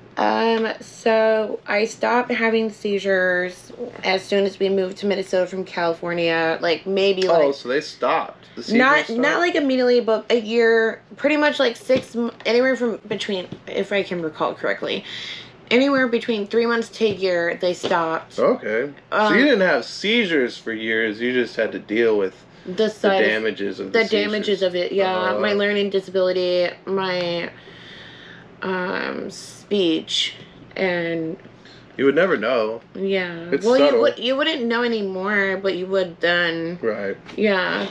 So I stopped having seizures as soon as we moved to Minnesota from California. Like maybe like. Oh, so they stopped. The seizures Not stopped? like immediately, but a year, pretty much like anywhere from between, if I can recall correctly, anywhere between 3 months to a year, they stopped. Okay. So you didn't have seizures for years. You just had to deal with the damages of the damages of it. Yeah, my learning disability, my speech, and you would never know. Yeah. It's well, subtle. you wouldn't know anymore, but you would then. Right. Yeah.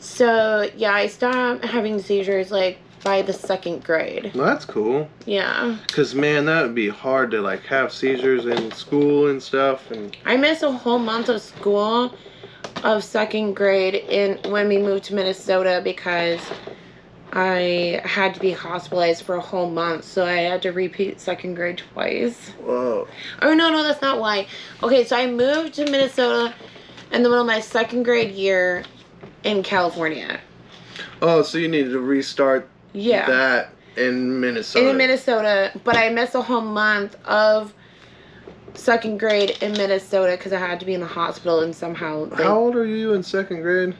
So yeah, I stopped having seizures like by the 2nd grade. Well, that's cool. Yeah. Cause man, that would be hard to like have seizures in school and stuff. And I missed a whole month of school of 2nd grade when we moved to Minnesota because I had to be hospitalized for a whole month, so I had to repeat 2nd grade twice. Whoa. Oh no, that's not why. Okay, so I moved to Minnesota in the middle of my 2nd grade year in California. Oh, so you needed to restart that in Minnesota. In Minnesota, but I missed a whole month of 2nd grade in Minnesota because I had to be in the hospital and somehow. How old are you in 2nd grade?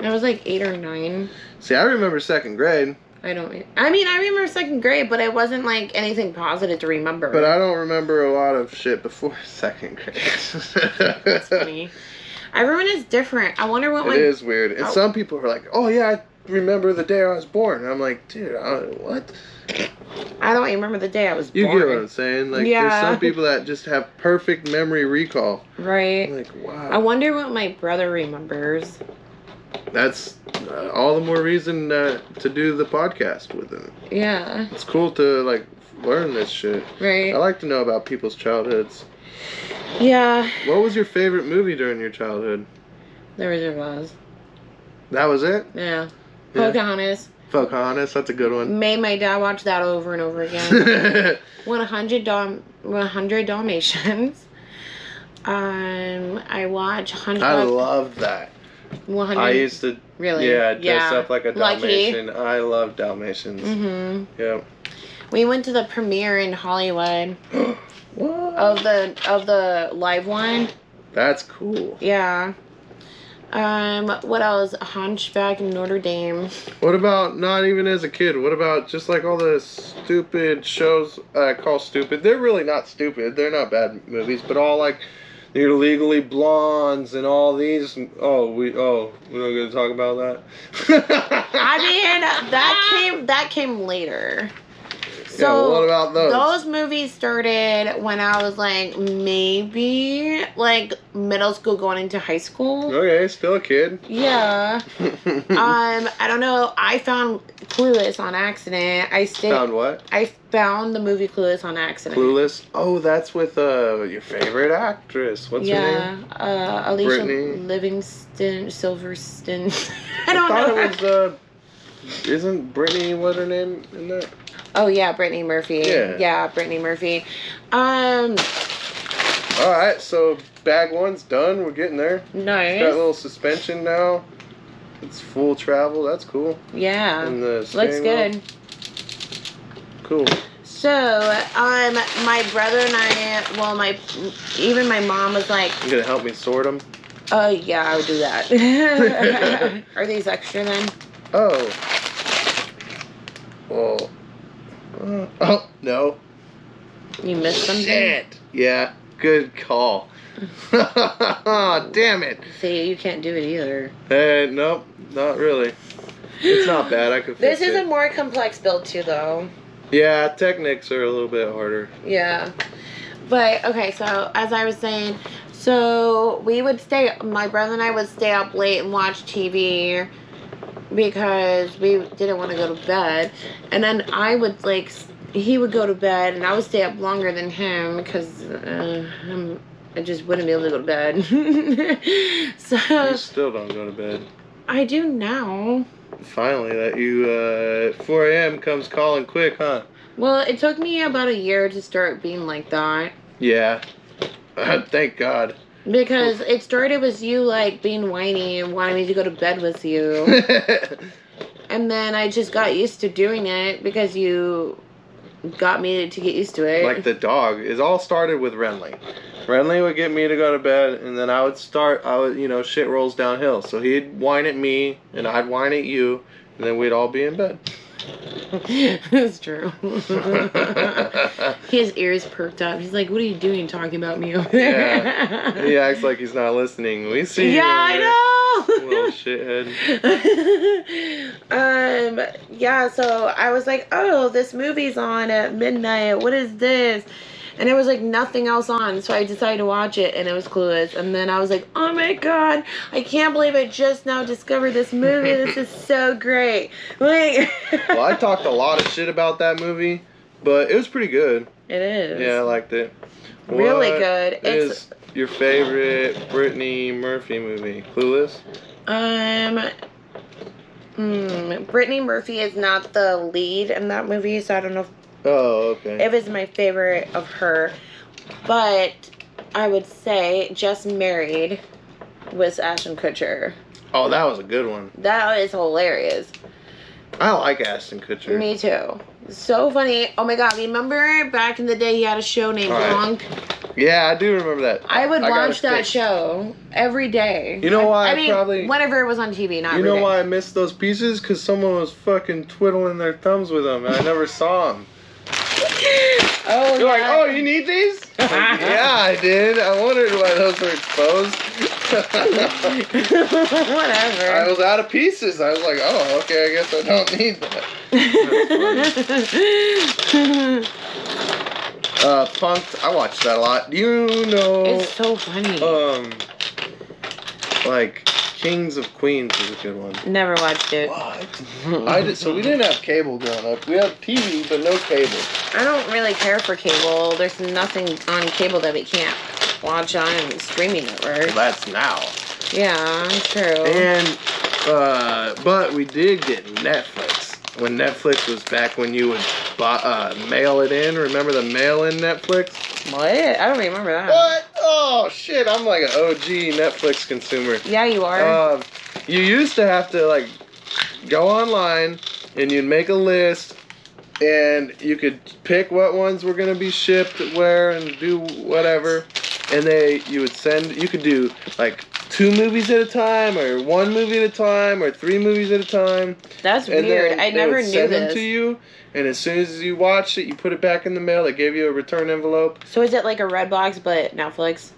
I was like 8 or 9. See, I remember 2nd grade. I remember 2nd grade, but it wasn't like anything positive to remember. But I don't remember a lot of shit before 2nd grade. That's funny. Everyone is different. I wonder what It is weird. And some people are like, oh yeah, I remember the day I was born. And I'm like, dude, what? I don't remember the day I was You born. get what I'm saying? Like, there's some people that just have perfect memory recall. Right. I'm like, wow. I wonder what my brother remembers. That's all the more reason to do the podcast with him. Yeah. It's cool to, like, learn this shit. Right. I like to know about people's childhoods. Yeah. What was your favorite movie during your childhood? The Wizard of Oz. That was it? Yeah. Pocahontas. Pocahontas, that's a good one. Made my dad watch that over and over again. 100 Dalmatians. I watch 100. I loved that. 100. I used to dress up like a Dalmatian. Lucky. I love Dalmatians. Mm-hmm. Yeah. We went to the premiere in Hollywood. What? Of the live one. That's cool. Yeah. What else? Hunchback in Notre Dame. What about not even as a kid? What about just like all the stupid shows I call stupid? They're really not stupid. They're not bad movies, but all like your Legally Blondes and all these. We're not gonna talk about that. I mean, that came later. So yeah, well, what about those? Those movies started when I was like maybe like middle school going into high school. Okay, still a kid. Yeah. I don't know. I found Clueless on accident. Found what? I found the movie Clueless on accident. Clueless? Oh, that's with your favorite actress. What's her name? Alicia Brittany. Livingston, Silverstone. I don't know. I thought it was isn't Brittany what her name in that? Oh yeah, Brittany Murphy. Yeah, Brittany Murphy. Alright, so bag one's done. We're getting there. Nice. Got a little suspension now. It's full travel. That's cool. Yeah. And the looks good. Cool. So, my brother and I, even my mom was like, You gonna help me sort them? Yeah, I would do that. Are these extra then? Oh. Well. Oh, no. You missed something? Shit. Yeah, good call. Damn it. See, you can't do it either. Nope, not really. It's not bad. I could fix This is it. a more complex build too, though. Yeah, Technics are a little bit harder. Yeah. But, okay, so, as I was saying, so my brother and I would stay up late and watch TV because we didn't want to go to bed. And then he would go to bed and I would stay up longer than him because I just wouldn't be able to go to bed. So You still don't go to bed. I do now. Finally, that you 4 a.m. comes calling quick, huh? Well, it took me about a year to start being like that. Yeah. Thank God. Because it started with you, like, being whiny and wanting me to go to bed with you. and then I just got used to doing it because you got me to get used to it. Like the dog. It all started with Renly. Renly would get me to go to bed, and then I would, shit rolls downhill. So he'd whine at me, and I'd whine at you, and then we'd all be in bed. That's true. His ears perked up. He's like, "What are you doing talking about me over there?" Yeah. He acts like he's not listening. We see you. Yeah, I know. Little shithead. Yeah, so I was like, "Oh, this movie's on at midnight. What is this?" And there was like nothing else on, so I decided to watch it, and it was Clueless. And then I was like, "Oh my god, I can't believe I just now discovered this movie. This is so great!" Like, well, I talked a lot of shit about that movie, but it was pretty good. It is. Yeah, I liked it. Really good. What is your favorite Brittany Murphy movie? Clueless? Brittany Murphy is not the lead in that movie, so I don't know Oh, okay. if it's my favorite of her. But I would say Just Married was Ashton Kutcher. Oh, that was a good one. That is hilarious. I like Ashton Kutcher. Me too. So funny. Oh my god, remember back in the day he had a show named Blanc? Yeah, I do remember that. I would watch that show every day. You know why I mean, whenever it was on TV, not every day. You know why I missed those pieces? Because someone was fucking twiddling their thumbs with them, and I never saw them. Oh, You're like, oh, you need these? Like, yeah, I did. I wondered why those were exposed. Whatever. I was out of pieces. I was like, oh, okay, I guess I don't need that. Punk'd, I watched that a lot. You know... It's so funny. Like, Kings of Queens is a good one. Never watched it. What? So we didn't have cable growing up. We had TV, but no cable. I don't really care for cable. There's nothing on cable that we can't watch on streaming networks. Well, that's now. Yeah, true. And, but we did get Netflix. When Netflix was back when you would mail it in. Remember the mail-in Netflix? What? I don't remember that. What? Oh, shit. I'm like an OG Netflix consumer. Yeah, you are. You used to have to, like, go online and you'd make a list and you could pick what ones were going to be shipped where and do whatever. And you could do, like, 2 movies at a time, or 1 movie at a time, or 3 movies at a time. That's weird. I never knew this. They would send them to you, and as soon as you watched it, you put it back in the mail. They gave you a return envelope. So is it like a Redbox but Netflix?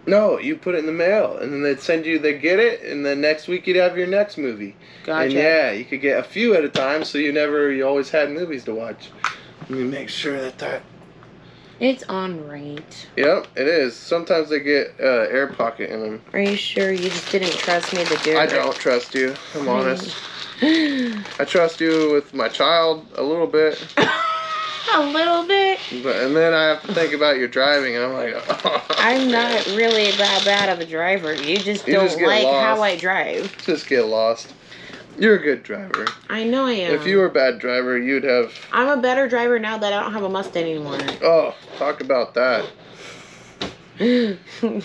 No, you put it in the mail, and then they'd get it, and then next week you'd have your next movie. Gotcha. And yeah, you could get a few at a time, so you always had movies to watch. Let me make sure that... It's on right. Yep, it is. Sometimes they get air pocket in them. Are you sure you just didn't trust me to do it? I don't trust you. I'm honest. I trust you with my child a little bit. A little bit? And then I have to think about your driving, and I'm like... Oh, I'm not really that bad of a driver. You just don't like how I drive. Just get lost. You're a good driver. I know I am. If you were a bad driver, you'd have... I'm a better driver now that I don't have a Mustang anymore. Oh, talk about that. Oh, man.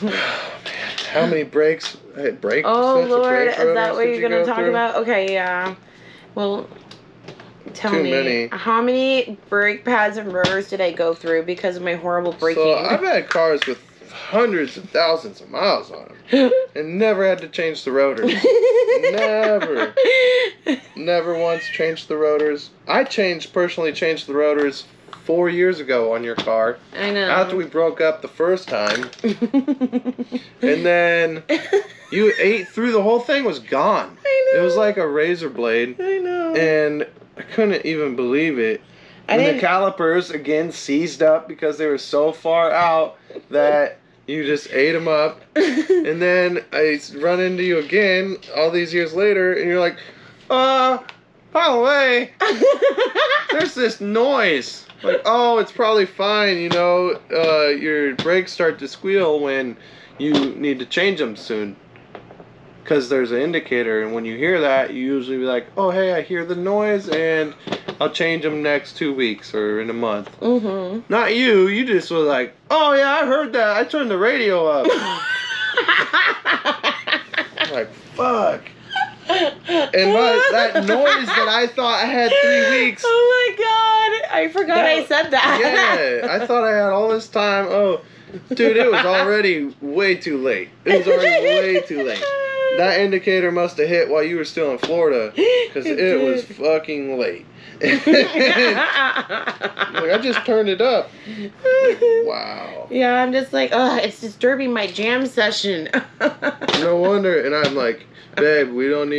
How many brakes? Oh, Lord. Is that what you're going to talk about? Okay, yeah. Well, tell me. Many. How many brake pads and rotors did I go through because of my horrible braking? So, I've had cars with hundreds of thousands of miles on them and never had to change the rotors. Never once changed the rotors. I personally changed the rotors 4 years ago on your car. I know. After we broke up the first time. And then you ate through the whole thing was gone. I know. It was like a razor blade. I know. And I couldn't even believe it. And the calipers, again, seized up because they were so far out that you just ate them up. And then I run into you again all these years later, and you're like, by the way, there's this noise. Like, oh, it's probably fine, your brakes start to squeal when you need to change them soon. Because there's an indicator, and when you hear that, you usually be like, oh, hey, I hear the noise, and I'll change them next 2 weeks or in a month. Mm-hmm. Not you. You just was like, oh, yeah, I heard that. I turned the radio up. I'm like, fuck. that noise that I thought I had 3 weeks. Oh my god, I forgot I said that. Yeah, I thought I had all this time. Oh, dude, it was already way too late. It was already way too late. That indicator must have hit while you were still in Florida, because it was fucking late. Like, I just turned it up. Wow. Yeah, I'm just like, ugh, it's disturbing my jam session. No wonder. And I'm like, babe, you don't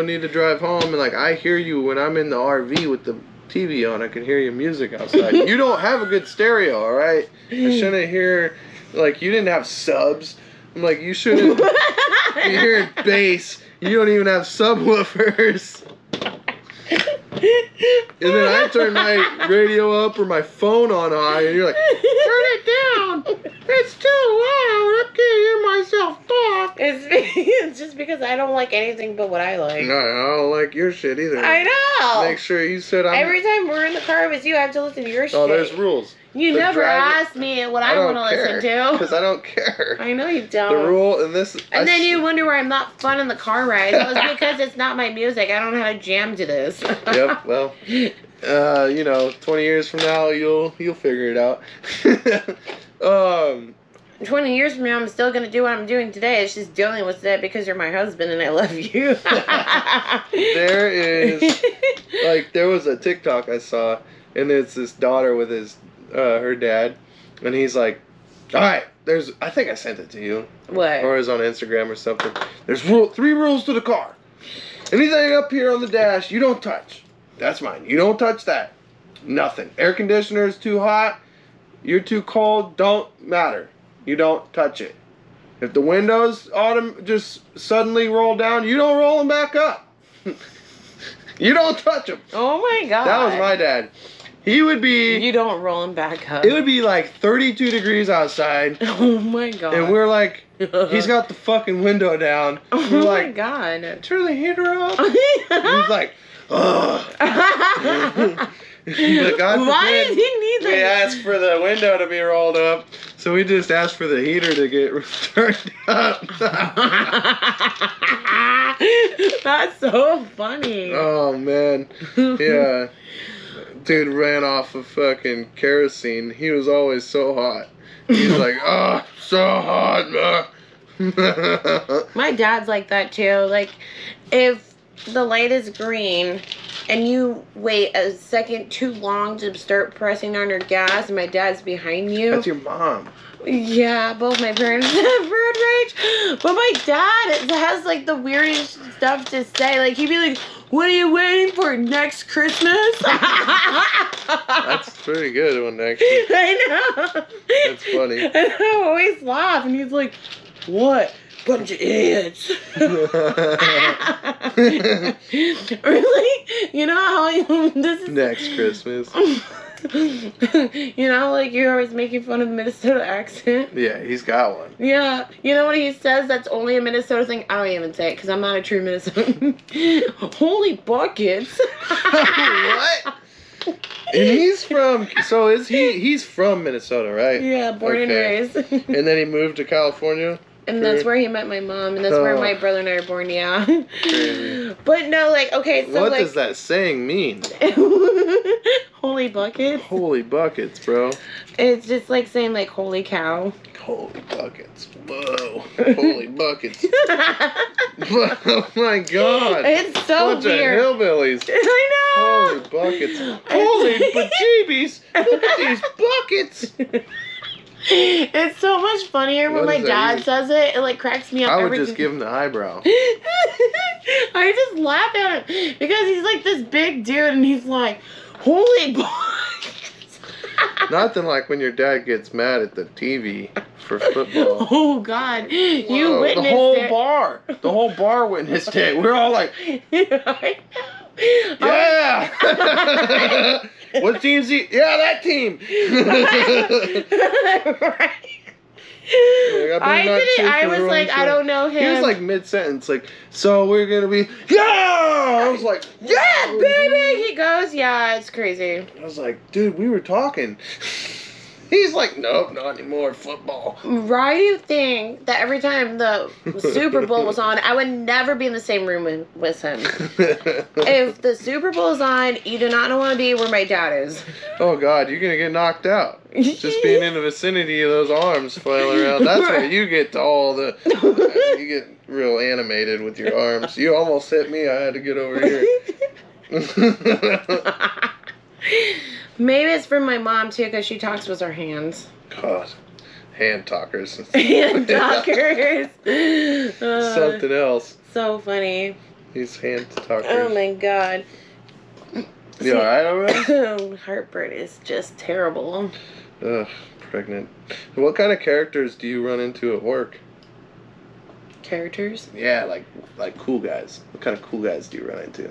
need to drive home. And like, I hear you when I'm in the RV with the TV on. I can hear your music outside. You don't have a good stereo, all right? I shouldn't hear, like, you didn't have subs. I'm like, you shouldn't be hearing bass. You don't even have subwoofers. And then I turn my radio up or my phone on high, and you're like, turn it down. It's too loud. I can't hear myself talk. It's just because I don't like anything but what I like. No, I don't like your shit either. I know. Make sure you said every time we're in the car with you, I have to listen to your shit. Oh, there's rules. You never ask me what I want to listen to. Because I don't care. I know you don't. The rule in this... And then you wonder why I'm not fun in the car ride. It was because it's not my music. I don't know how to jam to this. Yep, well, 20 years from now, you'll figure it out. 20 years from now, I'm still going to do what I'm doing today. It's just dealing with that because you're my husband and I love you. There was a TikTok I saw, and it's this daughter with her dad, and he's like, all right, I think I sent it to you. What? Or it was on Instagram or something. There's 3 rules to the car. Anything up here on the dash, you don't touch. That's mine. You don't touch that. Nothing. Air conditioner is too hot. You're too cold. Don't matter. You don't touch it. If the windows just suddenly roll down, you don't roll them back up. You don't touch them. Oh my god. That was my dad. He would be... You don't roll him back up. It would be like 32 degrees outside. Oh my god. And we're like, he's got the fucking window down. Oh we're my like, god. Turn the heater up. He's like, ugh. Why does he need that? We asked for the window to be rolled up, so we just asked for the heater to get turned up. That's so funny. Oh man, yeah. Dude ran off of fucking kerosene. He was always so hot. He's like, oh, so hot, man. My dad's like that too. Like, if the light is green and you wait a second too long to start pressing on your gas and my dad's behind you. That's your mom. Yeah, both my parents have road rage. But my dad has like the weirdest stuff to say. Like, he'd be like, what are you waiting for, next Christmas? That's pretty good one, actually. I know. That's funny. And I always laugh, and he's like, what? Bunch of idiots. Really? You know how this is... Next Christmas. You know, like, you're always making fun of the Minnesota accent. Yeah, he's got one. Yeah. You know what he says that's only a Minnesota thing? I don't even say it because I'm not a true Minnesotan. Holy buckets. What? And he's from, he's from Minnesota, right? Yeah, born and raised. And then he moved to California? And that's where he met my mom, and that's where my brother and I are born, yeah. Crazy. But no, like, okay, so what like... does that saying mean? Holy buckets? Holy buckets, bro. It's just like saying, like, holy cow. Holy buckets. Whoa. Holy buckets. Oh my god. It's so Bunch weird. Of hillbillies. I know. Holy buckets. Holy bejeebies. Look at these buckets. It's so much funnier when my dad says it. It like cracks me up. I would just give him the eyebrow. I just laugh at him because he's like this big dude and he's like, holy boy. Nothing like when your dad gets mad at the TV for football. Oh God, you witnessed the whole it. The whole bar witnessed it. We're all like, I know. Yeah. What team's he? Yeah, that team. Right. I was like, I don't know him. He was like mid-sentence, like, so we're going to be, yeah! I was like, yeah, baby! He goes, yeah, it's crazy. I was like, dude, we were talking. He's like, nope, not anymore. Football. Why do you think that every time the Super Bowl was on, I would never be in the same room with him? If the Super Bowl is on, you do not want to be where my dad is. Oh, God, you're going to get knocked out. Just being in the vicinity of those arms flailing around. That's where you get to all the... You get real animated with your arms. You almost hit me. I had to get over here. Maybe it's from my mom, too, because she talks with her hands. God. Hand talkers. Hand talkers. Something else. So funny. These hand talkers. Oh, my God. You alright over there? Heartburn is just terrible. Ugh, pregnant. What kind of characters do you run into at work? Characters? Yeah, like cool guys. What kind of cool guys do you run into?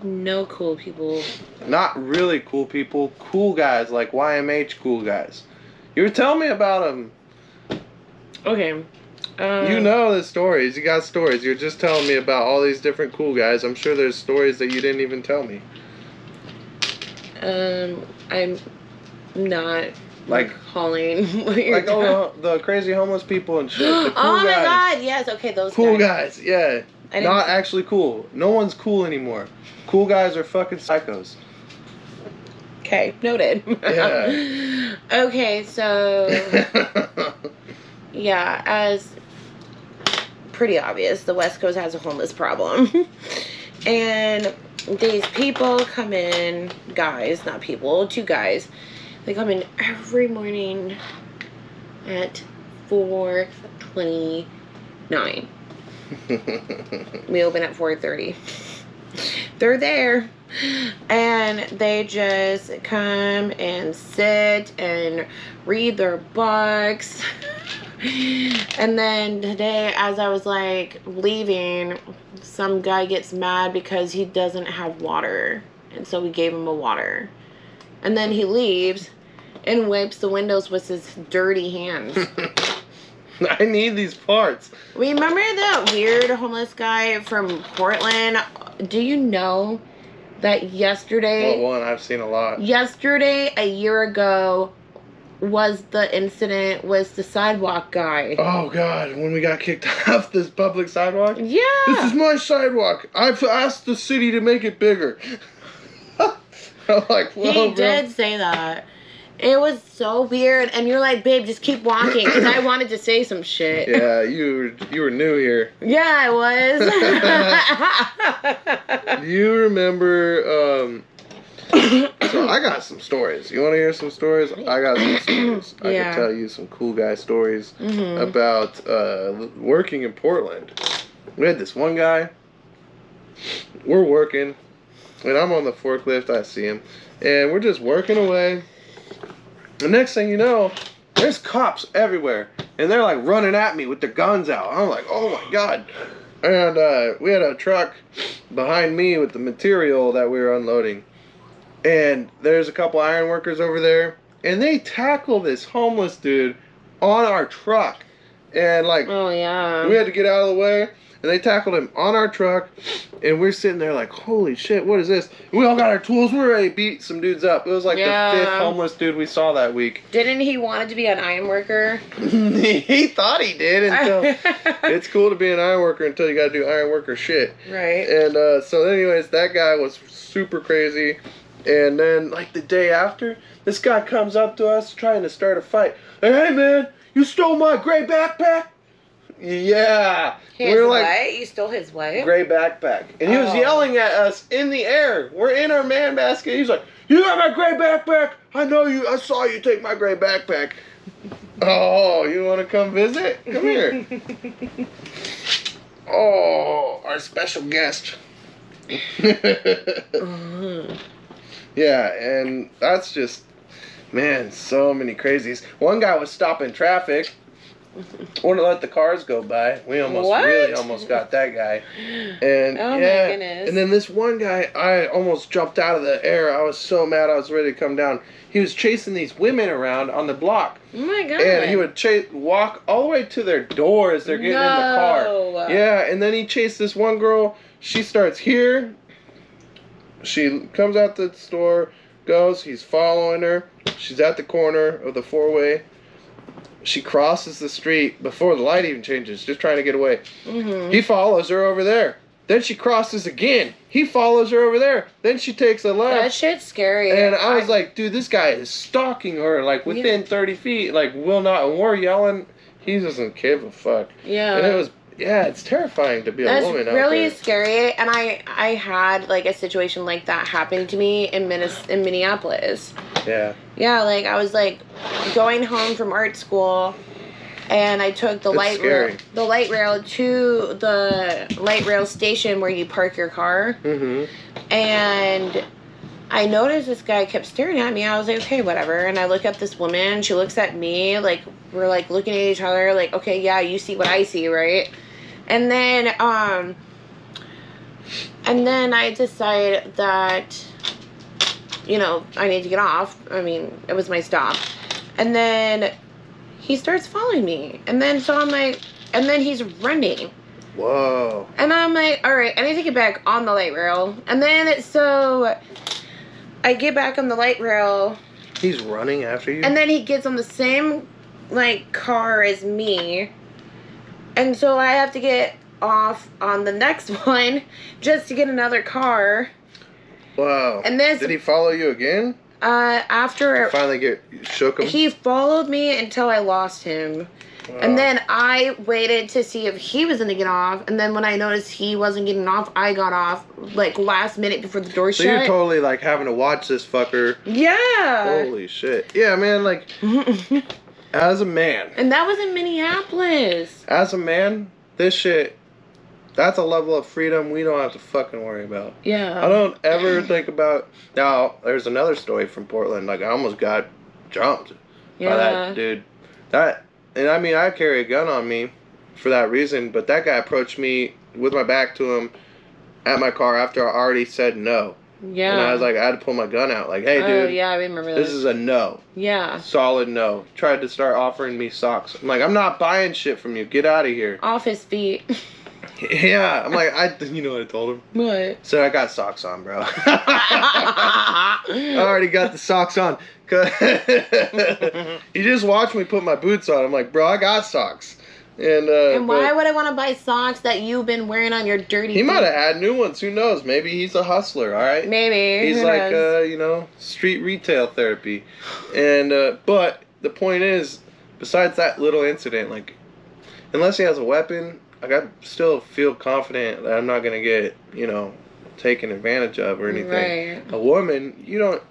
No cool people. Not really cool people. Cool guys, like YMH cool guys. You were telling me about them. Okay. You know the stories. You got stories. You're just telling me about all these different cool guys. I'm sure there's stories that you didn't even tell me. I'm not like hauling. Like all the crazy homeless people and shit. The cool oh my guys. God! Yes. Okay, those cool guys. Yeah. I Not actually cool. No one's cool anymore. Cool guys are fucking psychos. Okay, noted. Yeah. Okay, so yeah, as pretty obvious, the West Coast has a homeless problem. And these people come in, guys, not people, two guys. They come in every morning at 4:29. We open at 4:30. They're there, and they just come and sit and read their books. And then today, as I was like leaving, some guy gets mad because he doesn't have water, and so we gave him a water. And then he leaves and wipes the windows with his dirty hands. I need these parts. Remember that weird homeless guy from Portland? Do you know that yesterday... Well, one, I've seen a lot. Yesterday, a year ago, was the incident with the sidewalk guy. Oh, God. When we got kicked off this public sidewalk? Yeah. This is my sidewalk. I've asked the city to make it bigger. I'm like, whoa, He did say that. It was so weird, and you're like, babe, just keep walking, because I wanted to say some shit. Yeah, you were new here. Yeah, I was. Do you remember, so I got some stories. You want to hear some stories? I got some stories. I can tell you some cool guy stories about working in Portland. We had this one guy. We're working, and I'm on the forklift. I see him, and we're just working away. The next thing you know, there's cops everywhere, and they're like running at me with their guns out. I'm like, oh my God. And we had a truck behind me with the material that we were unloading, and there's a couple iron workers over there, and they tackle this homeless dude on our truck, and like, oh yeah, we had to get out of the way. And they tackled him on our truck, and we're sitting there like, holy shit, what is this? And we all got our tools. We were ready to beat some dudes up. It was like the 5th homeless dude we saw that week. Didn't he want to be an iron worker? He thought he did until... It's cool to be an iron worker until you got to do iron worker shit. Right. And so anyways, that guy was super crazy. And then like the day after, this guy comes up to us trying to start a fight. Like, hey man, you stole my gray backpack? Yeah. We're like, what? You stole his what? Gray backpack. And he was yelling at us in the air. We're in our man basket. He's like, you got my gray backpack? I know you. I saw you take my gray backpack. Oh, you want to come visit? Come here. Oh, our special guest. Yeah, and that's just, man, so many crazies. One guy was stopping traffic. Wouldn't let the cars go by. We really almost got that guy. And oh my goodness. And then this one guy, I almost jumped out of the air. I was so mad I was ready to come down. He was chasing these women around on the block. Oh my God. And he would walk all the way to their door as they're getting in the car. Yeah, and then he chased this one girl. She starts here. She comes out the store, goes. He's following her. She's at the corner of the four-way. She crosses the street before the light even changes, just trying to get away. Mm-hmm. He follows her over there. Then she crosses again. He follows her over there. Then she takes a left. That shit's scary. And I was like, dude, this guy is stalking her, like, within 30 feet. Like, will not. And we're yelling. He doesn't give a fuck. Yeah. And it was, yeah, it's terrifying to be a woman out there. That's really scary. And I had, like, a situation like that happen to me in Minneapolis. Yeah. Yeah, like, I was, like, going home from art school. And I took the light rail to the light rail station where you park your car. Mm-hmm. And I noticed this guy kept staring at me. I was like, okay, whatever. And I look at this woman. She looks at me. Like, we're, like, looking at each other. Like, okay, yeah, you see what I see, right? And then I decide that, you know, I need to get off. I mean, it was my stop. And then he starts following me. And then, so I'm like, and then he's running. Whoa. And I'm like, all right, I need to get back on the light rail. And then, so I get back on the light rail. He's running after you? And then he gets on the same, like, car as me. And so I have to get off on the next one just to get another car. Wow. And then, did he follow you again? After Finally shook him? He followed me until I lost him. Wow. And then I waited to see if he was going to get off. And then when I noticed he wasn't getting off, I got off, like, last minute before the door shut. So you're totally, like, having to watch this fucker. Yeah. Holy shit. Yeah, man, like, as a man. And that was in Minneapolis. As a man, this shit, that's a level of freedom we don't have to fucking worry about. Yeah. I don't ever think about... Now, there's another story from Portland. Like, I almost got jumped by that dude. And I mean, I carry a gun on me for that reason, but that guy approached me with my back to him at my car after I already said no. Yeah. And I was like, I had to pull my gun out. Like, hey, dude. Oh, yeah, I remember that. This is a no. Yeah. Solid no. Tried to start offering me socks. I'm like, I'm not buying shit from you. Get out of here. Off his feet. Yeah. I'm like, you know what I told him? What? Said I got socks on, bro. I already got the socks on. He just watched me put my boots on. I'm like, bro, I got socks. And why would I want to buy socks that you've been wearing on your dirty feet? He might have had new ones. Who knows? Maybe he's a hustler, all right? Maybe. He's like, you know, street retail therapy. And, but the point is, besides that little incident, like, unless he has a weapon, like, I still feel confident that I'm not going to get, you know, taken advantage of or anything. Right. A woman, you don't,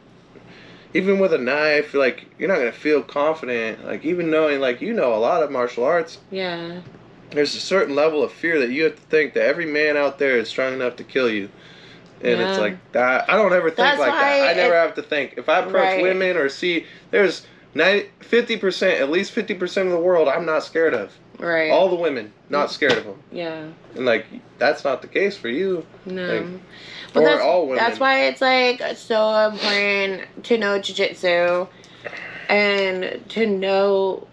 even with a knife, like, you're not going to feel confident. Like, even knowing, like, you know a lot of martial arts. Yeah. There's a certain level of fear that you have to think that every man out there is strong enough to kill you. And it's like that. I don't ever think like that. I never have to think. If I approach women or see, there's 50%, at least 50% of the world I'm not scared of. Right. All the women, not scared of them. Yeah. And, like, that's not the case for you. No. Like, but or all women. That's why it's, like, so important to know jiu-jitsu and to know...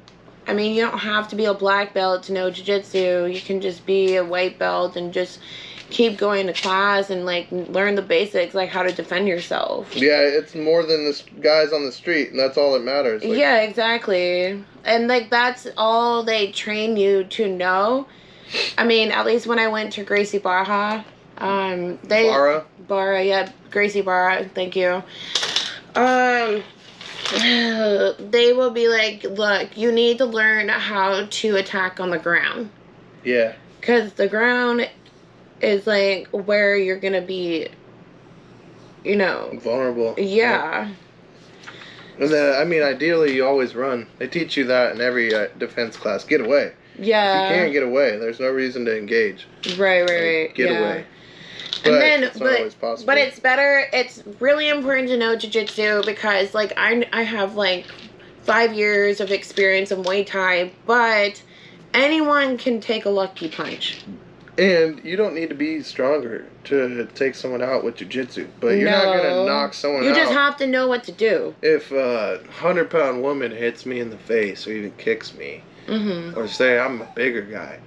I mean, you don't have to be a black belt to know jiu-jitsu. You can just be a white belt and just keep going to class and, like, learn the basics, like how to defend yourself. Yeah, it's more than the guys on the street, and that's all that matters. Like, yeah, exactly. And, like, that's all they train you to know. I mean, at least when I went to Gracie Barra, Barra, yeah, Gracie Barra, thank you. They will be like, look, you need to learn how to attack on the ground. Yeah. Because the ground is, like, where you're going to be, you know. Vulnerable. Yeah. And then, I mean, ideally, you always run. They teach you that in every defense class. Get away. Yeah. If you can't get away, there's no reason to engage. Right. Get away. But, and then, it's not always possible. But it's better. It's really important to know jiu-jitsu because, like, I have, like, 5 years of experience in Muay Thai, but anyone can take a lucky punch. And you don't need to be stronger to take someone out with jiu-jitsu, but you're not gonna knock someone out. You just have to know what to do. If a 100-pound woman hits me in the face or even kicks me, or say I'm a bigger guy,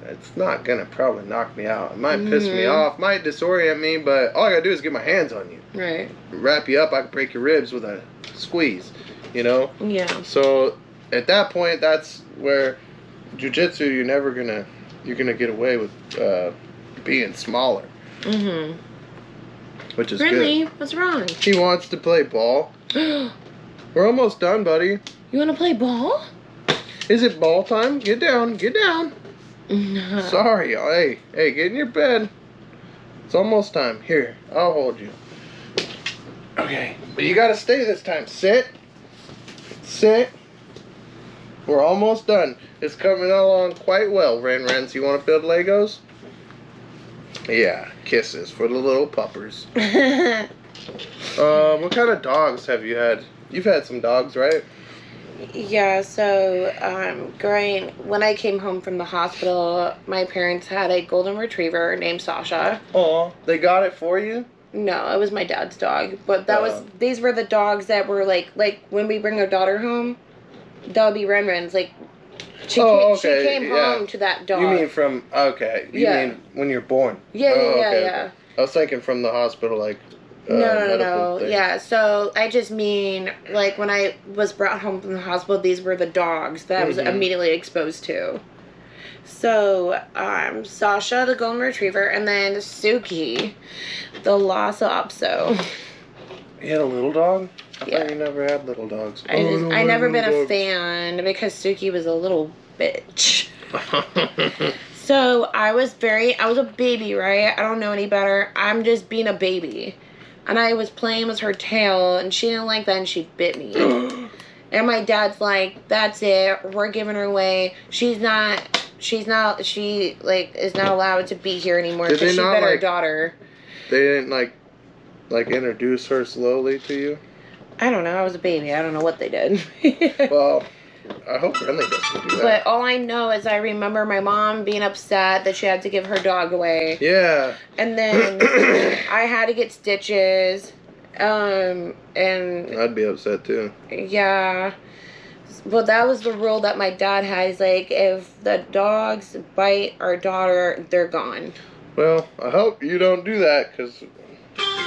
it's not gonna probably knock me out. It might piss me off, might disorient me, but all I gotta do is get my hands on you. Right. Wrap you up, I can break your ribs with a squeeze, you know? Yeah. So at that point, that's where jiu-jitsu, you're gonna get away with being smaller. Mm-hmm. Which is Really? good. What's wrong? He wants to play ball. We're almost done, buddy. You want to play ball? Is it ball time? Get down, get down. No. Sorry, hey, get in your bed. It's almost time. Here, I'll hold you. Okay, but you gotta stay this time. Sit. We're almost done. It's coming along quite well, Rens. You want to build Legos? Yeah, kisses for the little puppers. What kind of dogs have you had? You've had some dogs, right? Yeah, so when I came home from the hospital, my parents had a golden retriever named Sasha. Oh, they got it for you? No, it was my dad's dog. But these were the dogs that were like when we bring our daughter home, that would be Ren's. Like, she came home to that dog. You mean from, you mean when you're born? Yeah, okay. yeah. I was thinking from the hospital, like, No. things. Yeah, so I just mean, like, when I was brought home from the hospital, these were the dogs that I was immediately exposed to. So, Sasha, the golden retriever, and then Suki, the Lhasa Apso. You had a little dog? I Yeah. thought you never had little dogs. I never been a fan because Suki was a little bitch. So I was a baby, right? I don't know any better. I'm just being a baby. And I was playing with her tail, and she didn't like that, and she bit me. And my dad's like, that's it. We're giving her away. She is not allowed to be here anymore because she bit her daughter. They didn't, like introduce her slowly to you? I don't know. I was a baby. I don't know what they did. Well, I hope Renly doesn't do that. But all I know is I remember my mom being upset that she had to give her dog away. Yeah. And then I had to get stitches. And I'd be upset too. Yeah. Well, that was the rule that my dad had. He's like, if the dogs bite our daughter, they're gone. Well, I hope you don't do that, because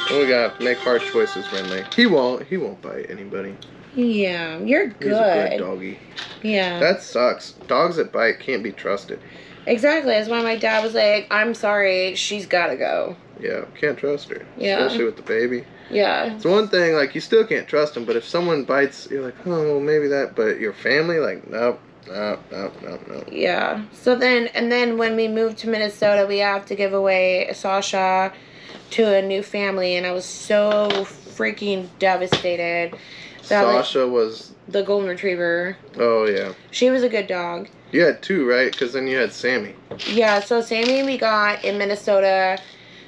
we gotta make hard choices, Renly. He won't bite anybody. Yeah, you're good. He's a good doggy. Yeah. That sucks. Dogs that bite can't be trusted. Exactly. That's why my dad was like, I'm sorry, she's gotta go. Yeah, can't trust her. Yeah. Especially with the baby. Yeah. It's one thing, like, you still can't trust them, but if someone bites, you're like, oh, well, maybe that, but your family, like, nope. Yeah. So then when we moved to Minnesota, we have to give away Sasha to a new family, and I was so freaking devastated. Sasha was the golden retriever. Oh, yeah. She was a good dog. You had two, right? Because then you had Sammy. Yeah, so Sammy we got in Minnesota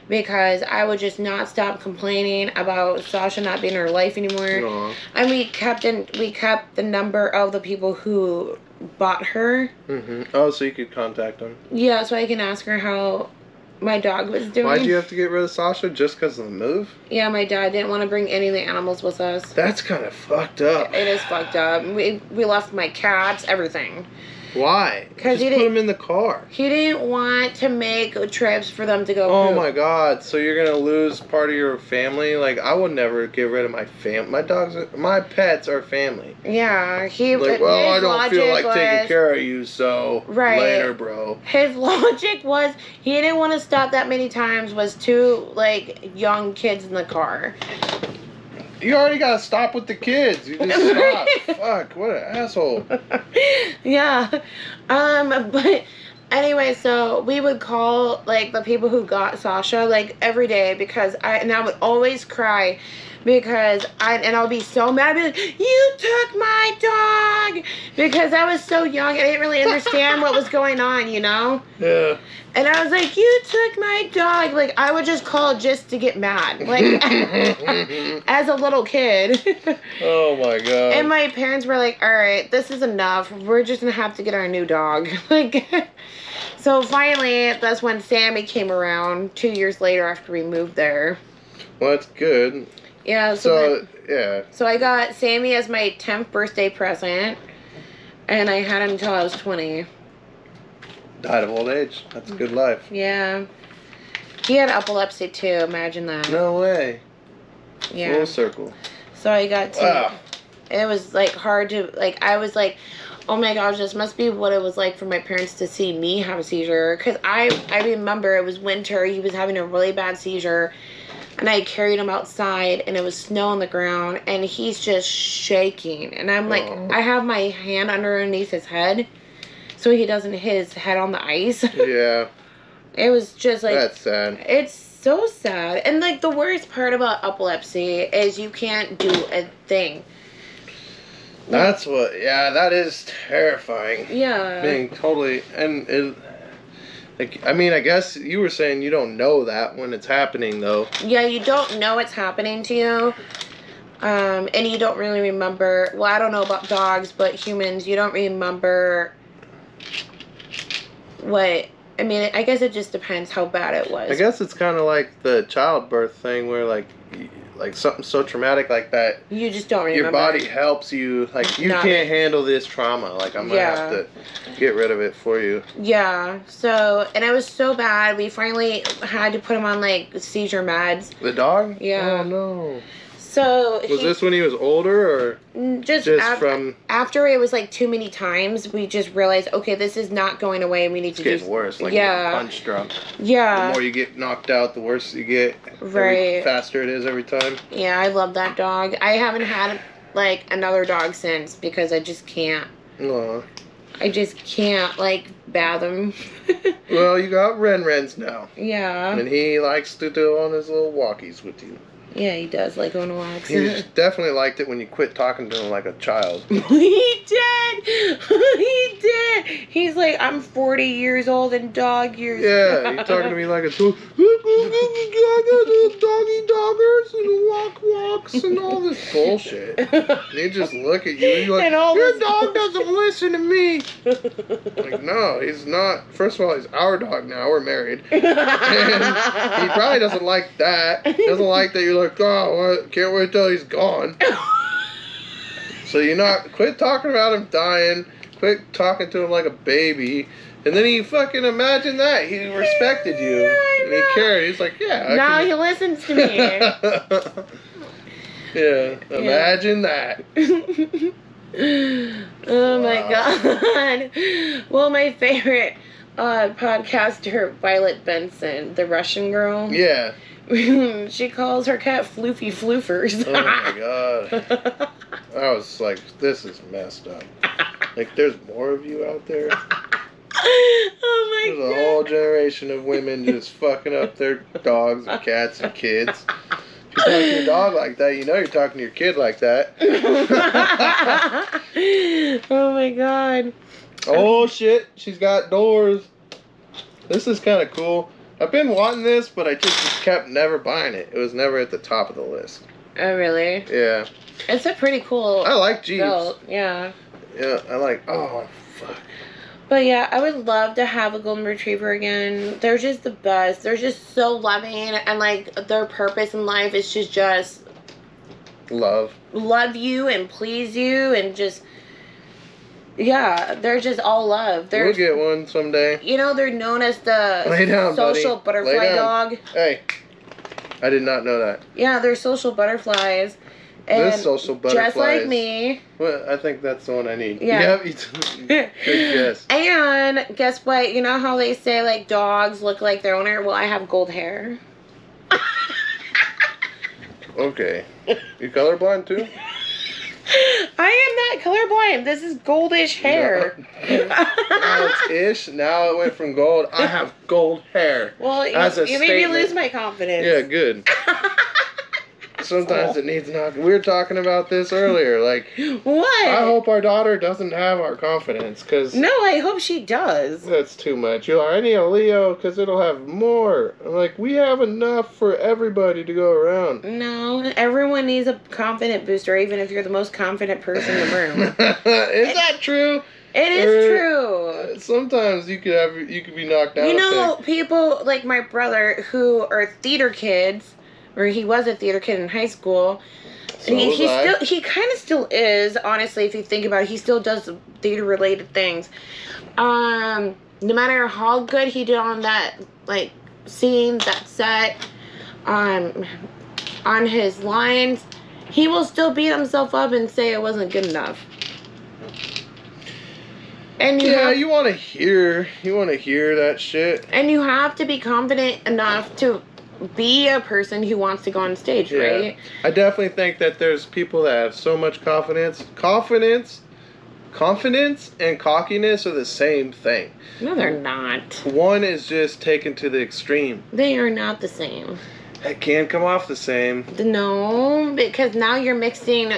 because I would just not stop complaining about Sasha not being in her life anymore. Aww. And we kept the number of the people who bought her. Mm-hmm. Oh, so you could contact them. Yeah, so I can ask her how my dog was doing. Why'd you have to get rid of Sasha? Just because of the move? Yeah, my dad didn't want to bring any of the animals with us. That's kind of fucked up. It is fucked up. We left my cats, everything. Why? Because just put them in the car. He didn't want to make trips for them to go. Oh poop. my god! So you're gonna lose part of your family? Like, I would never get rid of my my pets are family. Yeah, he like, well, I don't feel like taking care of you, so later, bro. His logic was he didn't want to stop that many times. Was two young kids in the car. You already gotta stop with the kids. You just stop. Fuck, what an asshole. Yeah. But anyway, so we would call the people who got Sasha every day because I would always cry because I would be so mad. I'd be like, you took my dog, because I was so young. I didn't really understand what was going on, you know? Yeah. And I was like, you took my dog. I would just call just to get mad. As a little kid. Oh, my God. And my parents were like, all right, this is enough. We're just going to have to get our new dog. So finally, that's when Sammy came around 2 years later after we moved there. Well, that's good. Yeah. Yeah. So I got Sammy as my 10th birthday present. And I had him until I was 20. Died of old age. That's a good life. Yeah. He had epilepsy too, imagine that. No way. Yeah. Full circle. So I got to... Wow. It was, like, hard to... Like, I was like, oh my gosh, this must be what it was like for my parents to see me have a seizure. Because I remember it was winter. He was having a really bad seizure. And I carried him outside, and it was snow on the ground, and he's just shaking. And I'm like, I have my hand underneath his head, so he doesn't hit his head on the ice. Yeah. It was just like... That's sad. It's so sad. And, like, the worst part about epilepsy is you can't do a thing. That's what... Yeah, that is terrifying. Yeah. Being totally... And it... Like, I mean, I guess you were saying you don't know that when it's happening, though. Yeah, you don't know it's happening to you. And you don't really remember... Well, I don't know about dogs, but humans, you don't remember what... I mean, I guess it just depends how bad it was. I guess it's kind of like the childbirth thing where, like something so traumatic like that, you just don't remember. your body helps you. Like, you can't handle this trauma. Like, I'm going to have to get rid of it for you. Yeah. So, and it was so bad. We finally had to put him on, like, seizure meds. The dog? Yeah. Oh, no. So was this when he was older, or just from after it was like too many times? We just realized, okay, this is not going away. We need to getting worse. Like punch drunk. Yeah. The more you get knocked out, the worse you get. Right. Faster it is every time. Yeah, I love that dog. I haven't had like another dog since because I just can't. Aww. I just can't like fathom. Well, you got Ren's now. Yeah. And he likes to do on his little walkies with you. Yeah, he does like going to walks. He definitely liked it when you quit talking to him like a child. He did. He did. He's like, I'm 40 years old in dog years. Yeah, you're talking to me like a doggy doggers and walks and all this bullshit. And he just look at you and you're like, your dog doesn't listen to me. Like, no, he's not. First of all, he's our dog now. We're married. And he probably doesn't like that. Doesn't like that you're like, oh, can't wait till he's gone. So quit talking about him dying, quit talking to him like a baby, and then he fucking imagine that. He respected you, and he cared. He's like, yeah. Now he listens to me. Yeah, imagine that. Oh my god. Well, my favorite podcaster, Violet Benson, the Russian girl. Yeah. She calls her cat Floofy Floofers. Oh my god. I was like, this is messed up. Like, there's more of you out there. Oh my god. There's a whole generation of women just fucking up their dogs and cats and kids. If you talk to your dog like that, you know you're talking to your kid like that. Oh my god. Oh shit, she's got doors. This is kind of cool. I've been wanting this, but I just kept never buying it. It was never at the top of the list. Oh, really? Yeah. It's a pretty cool I like Jeeps. build. Yeah. Yeah, I like... Oh, fuck. But yeah, I would love to have a golden retriever again. They're just the best. They're just so loving, and like their purpose in life is to just love you and please you and just... Yeah, they're just all love. We'll get one someday. You know, they're known as the Lay down, social buddy. butterfly dog. Hey, I did not know that. Yeah, they're social butterflies. And this social butterfly just like is, me. Well, I think that's the one I need. Yeah. Good guess. And guess what? You know how they say like dogs look like their owner? Well, I have gold hair. Okay. You colorblind too? I am not colorblind. This is goldish hair. Now it's ish. Now it went from gold. I have gold hair. Well, you made me lose my confidence. Yeah, good. Sometimes it needs knocking. We were talking about this earlier. Like, what? I hope our daughter doesn't have our confidence, because no, I hope she does. That's too much. You're like, I need a Leo because it'll have more. I'm like, we have enough for everybody to go around. No, everyone needs a confident booster, even if you're the most confident person in the room. Is that true? It is true. Sometimes you could be knocked out. You know, people like my brother who are theater kids, or he was a theater kid in high school. So he kind of still is, honestly, if you think about it. He still does theater related things. no matter how good he did on that, like, scene, that set, on his lines, he will still beat himself up and say it wasn't good enough. And you want to hear that shit. And you have to be confident enough to be a person who wants to go on stage, right? I definitely think that there's people that have so much confidence. Confidence and cockiness are the same thing. No, they're not. One is just taken to the extreme. They are not the same. It can come off the same. No, because now you're mixing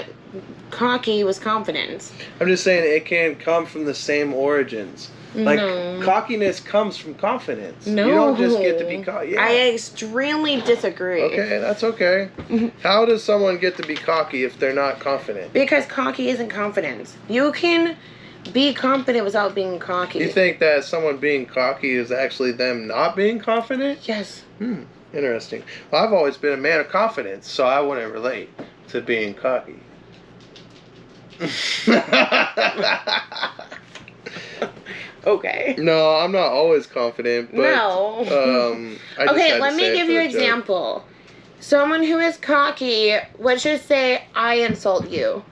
cocky with confidence. I'm just saying it can come from the same origins. Like, cockiness comes from confidence. No. You don't just get to be cocky. Yeah. I extremely disagree. Okay, that's okay. How does someone get to be cocky if they're not confident? Because cocky isn't confidence. You can be confident without being cocky. You think that someone being cocky is actually them not being confident? Yes. Interesting. Well, I've always been a man of confidence, so I wouldn't relate to being cocky. Okay. No, I'm not always confident, but no. Okay, let me give you an example. Someone who is cocky, let's just say I insult you,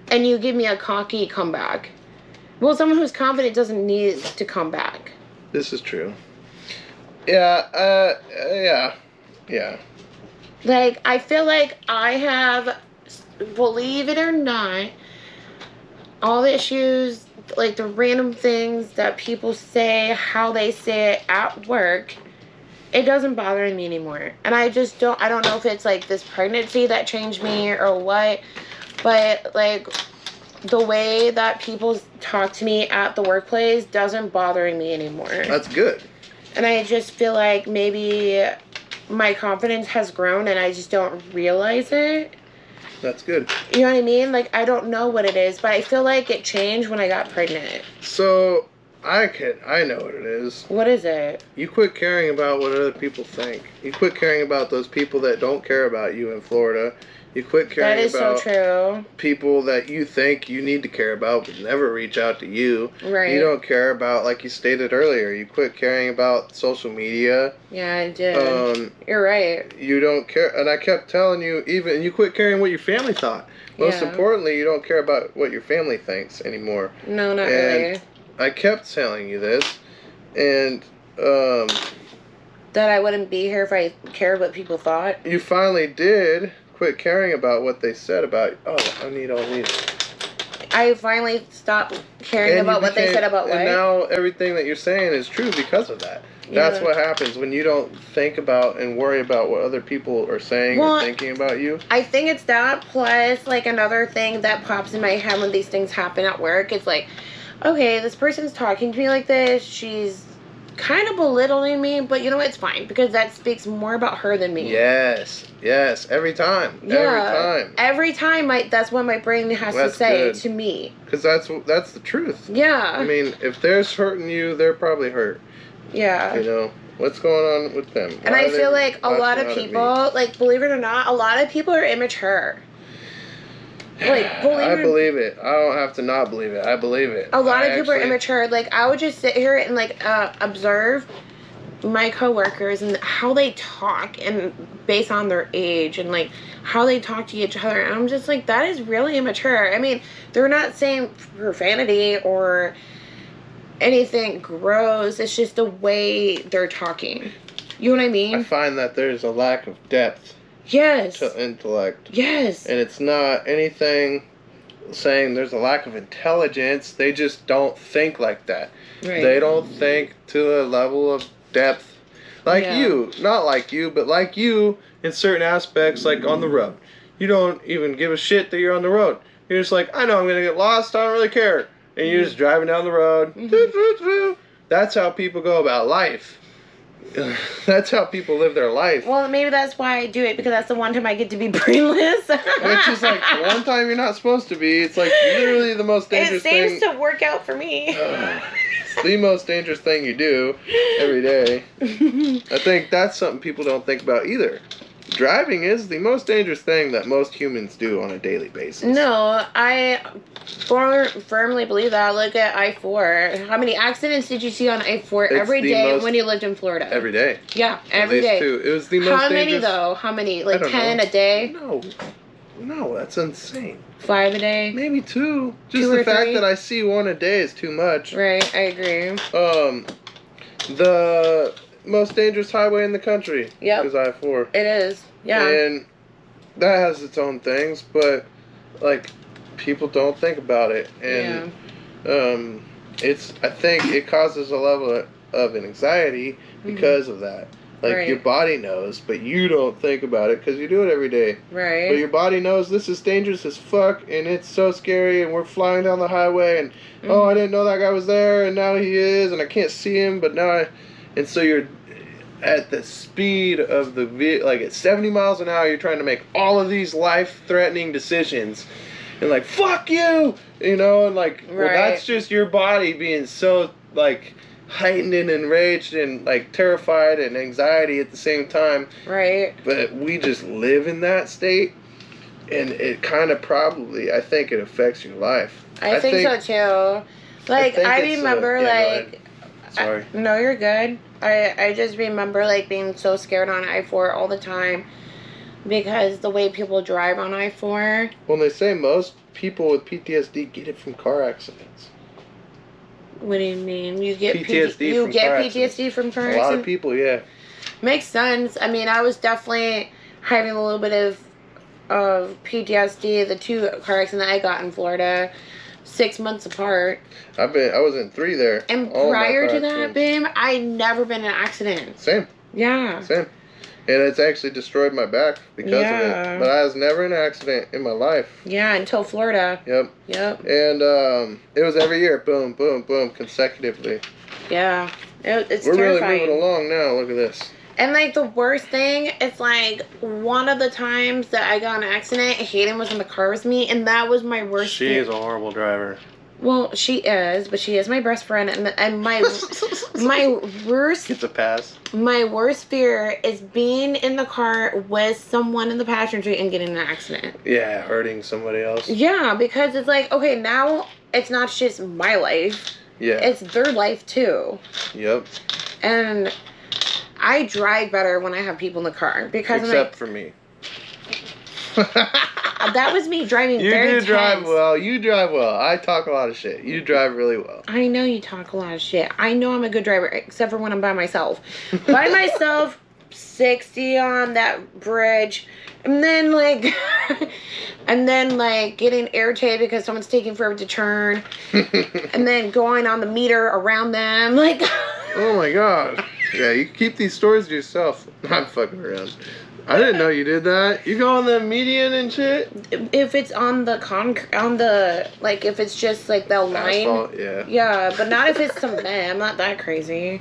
and you give me a cocky comeback. Well, someone who's confident doesn't need to come back. This is true. Yeah, yeah. Like, I feel like I have, believe it or not, all the issues, like the random things that people say, how they say it at work, it doesn't bother me anymore. And I don't know if it's like this pregnancy that changed me or what, but like the way that people talk to me at the workplace doesn't bother me anymore. That's good. And I just feel like maybe my confidence has grown and I just don't realize it. That's good. You know what I mean? Like, I don't know what it is, but I feel like it changed when I got pregnant. So, I know what it is. What is it? You quit caring about what other people think. You quit caring about those people that don't care about you in Florida. You quit caring about so true. People that you think you need to care about but never reach out to you. Right. You don't care about, like you stated earlier, you quit caring about social media. Yeah, I did. You're right. You don't care. And I kept telling you, you quit caring what your family thought. Most importantly, you don't care about what your family thinks anymore. No, not really. I kept telling you this, and that I wouldn't be here if I cared what people thought. You finally did quit caring about what they said about. Oh, I need all these. I finally stopped caring about what they said about what. And now everything that you're saying is true because of that. Yeah. That's what happens when you don't think about and worry about what other people are saying or thinking about you. I think it's that, plus like another thing that pops in my head when these things happen at work. It's like, okay, this person's talking to me like this. She's kind of belittling me, but you know what? It's fine because that speaks more about her than me. Yes, every time. Yeah, every time. That's what my brain has to say to me. Because that's the truth. Yeah. I mean, if they're hurting you, they're probably hurt. Yeah. You know, what's going on with them? And I feel like a lot of people, like, believe it or not, a lot of people are immature. Like, I believe it. I don't have to not believe it. I believe it. A lot of people are immature. Like, I would just sit here and, like, observe my coworkers and how they talk and based on their age and, like, how they talk to each other. And I'm just like, that is really immature. I mean, they're not saying profanity or anything gross. It's just the way they're talking. You know what I mean? I find that there's a lack of depth. Yes. To intellect. Yes. And it's not anything saying there's a lack of intelligence. They just don't think like that. Right. They don't think to a level of depth like you. Not like you, but like you in certain aspects, like on the road. You don't even give a shit that you're on the road. You're just like, I know I'm going to get lost. I don't really care. And you're just driving down the road. Mm-hmm. That's how people go about life. That's how people live their life. Well, maybe that's why I do it, because that's the one time I get to be brainless. Which is like one time you're not supposed to be. It's like literally the most dangerous thing. It seems to work out for me. It's the most dangerous thing you do every day. I think that's something people don't think about either. driving is the most dangerous thing that most humans do on a daily basis. No, I firmly believe that. Look at I-4. How many accidents did you see on I-4 every day when you lived in Florida? Every day. Yeah, every day. Two. It was the most How many, dangerous... though? How many? Like 10 a day? No, that's insane. 5 a day? Maybe 2. Just 2 the or fact 3? that I see 1 a day is too much. Right, I agree. The most dangerous highway in the country is I-4. It is, yeah. And that has its own things, but, like, people don't think about it. And, I think it causes a level of anxiety because of that. Like, your body knows, but you don't think about it because you do it every day. Right. But your body knows this is dangerous as fuck, and it's so scary, and we're flying down the highway, and, oh, I didn't know that guy was there, and now he is, and I can't see him, but now I... And so you're at the speed of the vehicle, like at 70 miles an hour, you're trying to make all of these life-threatening decisions. And like, fuck you! You know, and like, well, that's just your body being so, like... heightened and enraged and like terrified and anxiety at the same time. Right. But we just live in that state, and it kind of probably, I think it affects your life. I think so too. Like, I remember Sorry. No, you're good. I just remember like being so scared on I-4 all the time because the way people drive on I-4. Well, they say most people with PTSD get it from car accidents. What do you mean? You get PTSD from car accidents? A lot of people, yeah. Makes sense. I mean, I was definitely having a little bit of PTSD. The 2 car accidents I got in Florida, 6 months apart. I was in 3 there. And prior to that, babe, I'd never been in an accident. Same. Yeah. Same. And it's actually destroyed my back because of it. But I was never in an accident in my life. Yeah, until Florida. Yep. And it was every year, boom, boom, boom, consecutively. Yeah. It's We're terrifying. really moving along now. Look at this. And like the worst thing, it's like one of the times that I got in an accident, Hayden was in the car with me, and that was my worst. She is a horrible driver. Well, she is, but she is my best friend, and my worst gets a pass. My worst fear is being in the car with someone in the passenger seat and getting in an accident. Yeah, hurting somebody else. Yeah, because it's like, okay, now it's not just my life. Yeah. It's their life too. Yep. And I drive better when I have people in the car because except for me. That was me driving very tense. You drive well. I talk a lot of shit. You drive really well. I know you talk a lot of shit. I know I'm a good driver, except for when I'm by myself. By myself, 60 on that bridge, and then like getting irritated because someone's taking forever to turn, and then going on the meter around them, like. Oh my god. Yeah, you keep these stories to yourself. I'm fucking around. I didn't know you did that. You go on the median and shit? If it's on the like, if it's just like the line. Asphalt, yeah. Yeah, but not if it's some man. I'm not that crazy.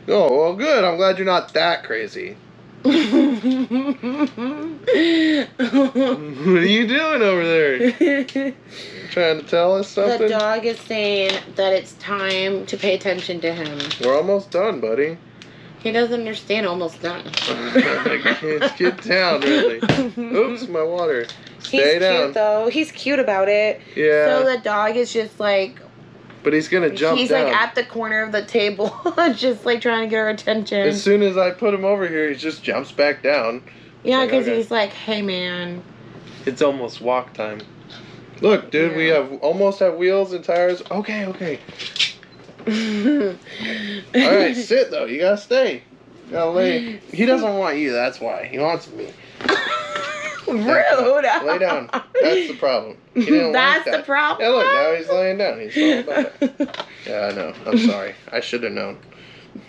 Oh, well, good. I'm glad you're not that crazy. What are you doing over there? Trying to tell us something? The dog is saying that it's time to pay attention to him. We're almost done, buddy. He doesn't understand almost done. Get down, really. Oops, my water. Stay down. He's cute, though. He's cute about it. Yeah. So the dog is just like... But he's going to jump down. He's like at the corner of the table, just like trying to get our attention. As soon as I put him over here, he just jumps back down. Yeah, because he's like, hey, man. It's almost walk time. Look, dude, we almost have wheels and tires. Okay. Alright, sit though. You gotta stay. You gotta lay. He doesn't want you, that's why. He wants me. Rude. Lay down. That's the problem. He didn't That's like that. The problem? Yeah, look, now he's laying down. He's all about it. Yeah, I know. I'm sorry. I should have known.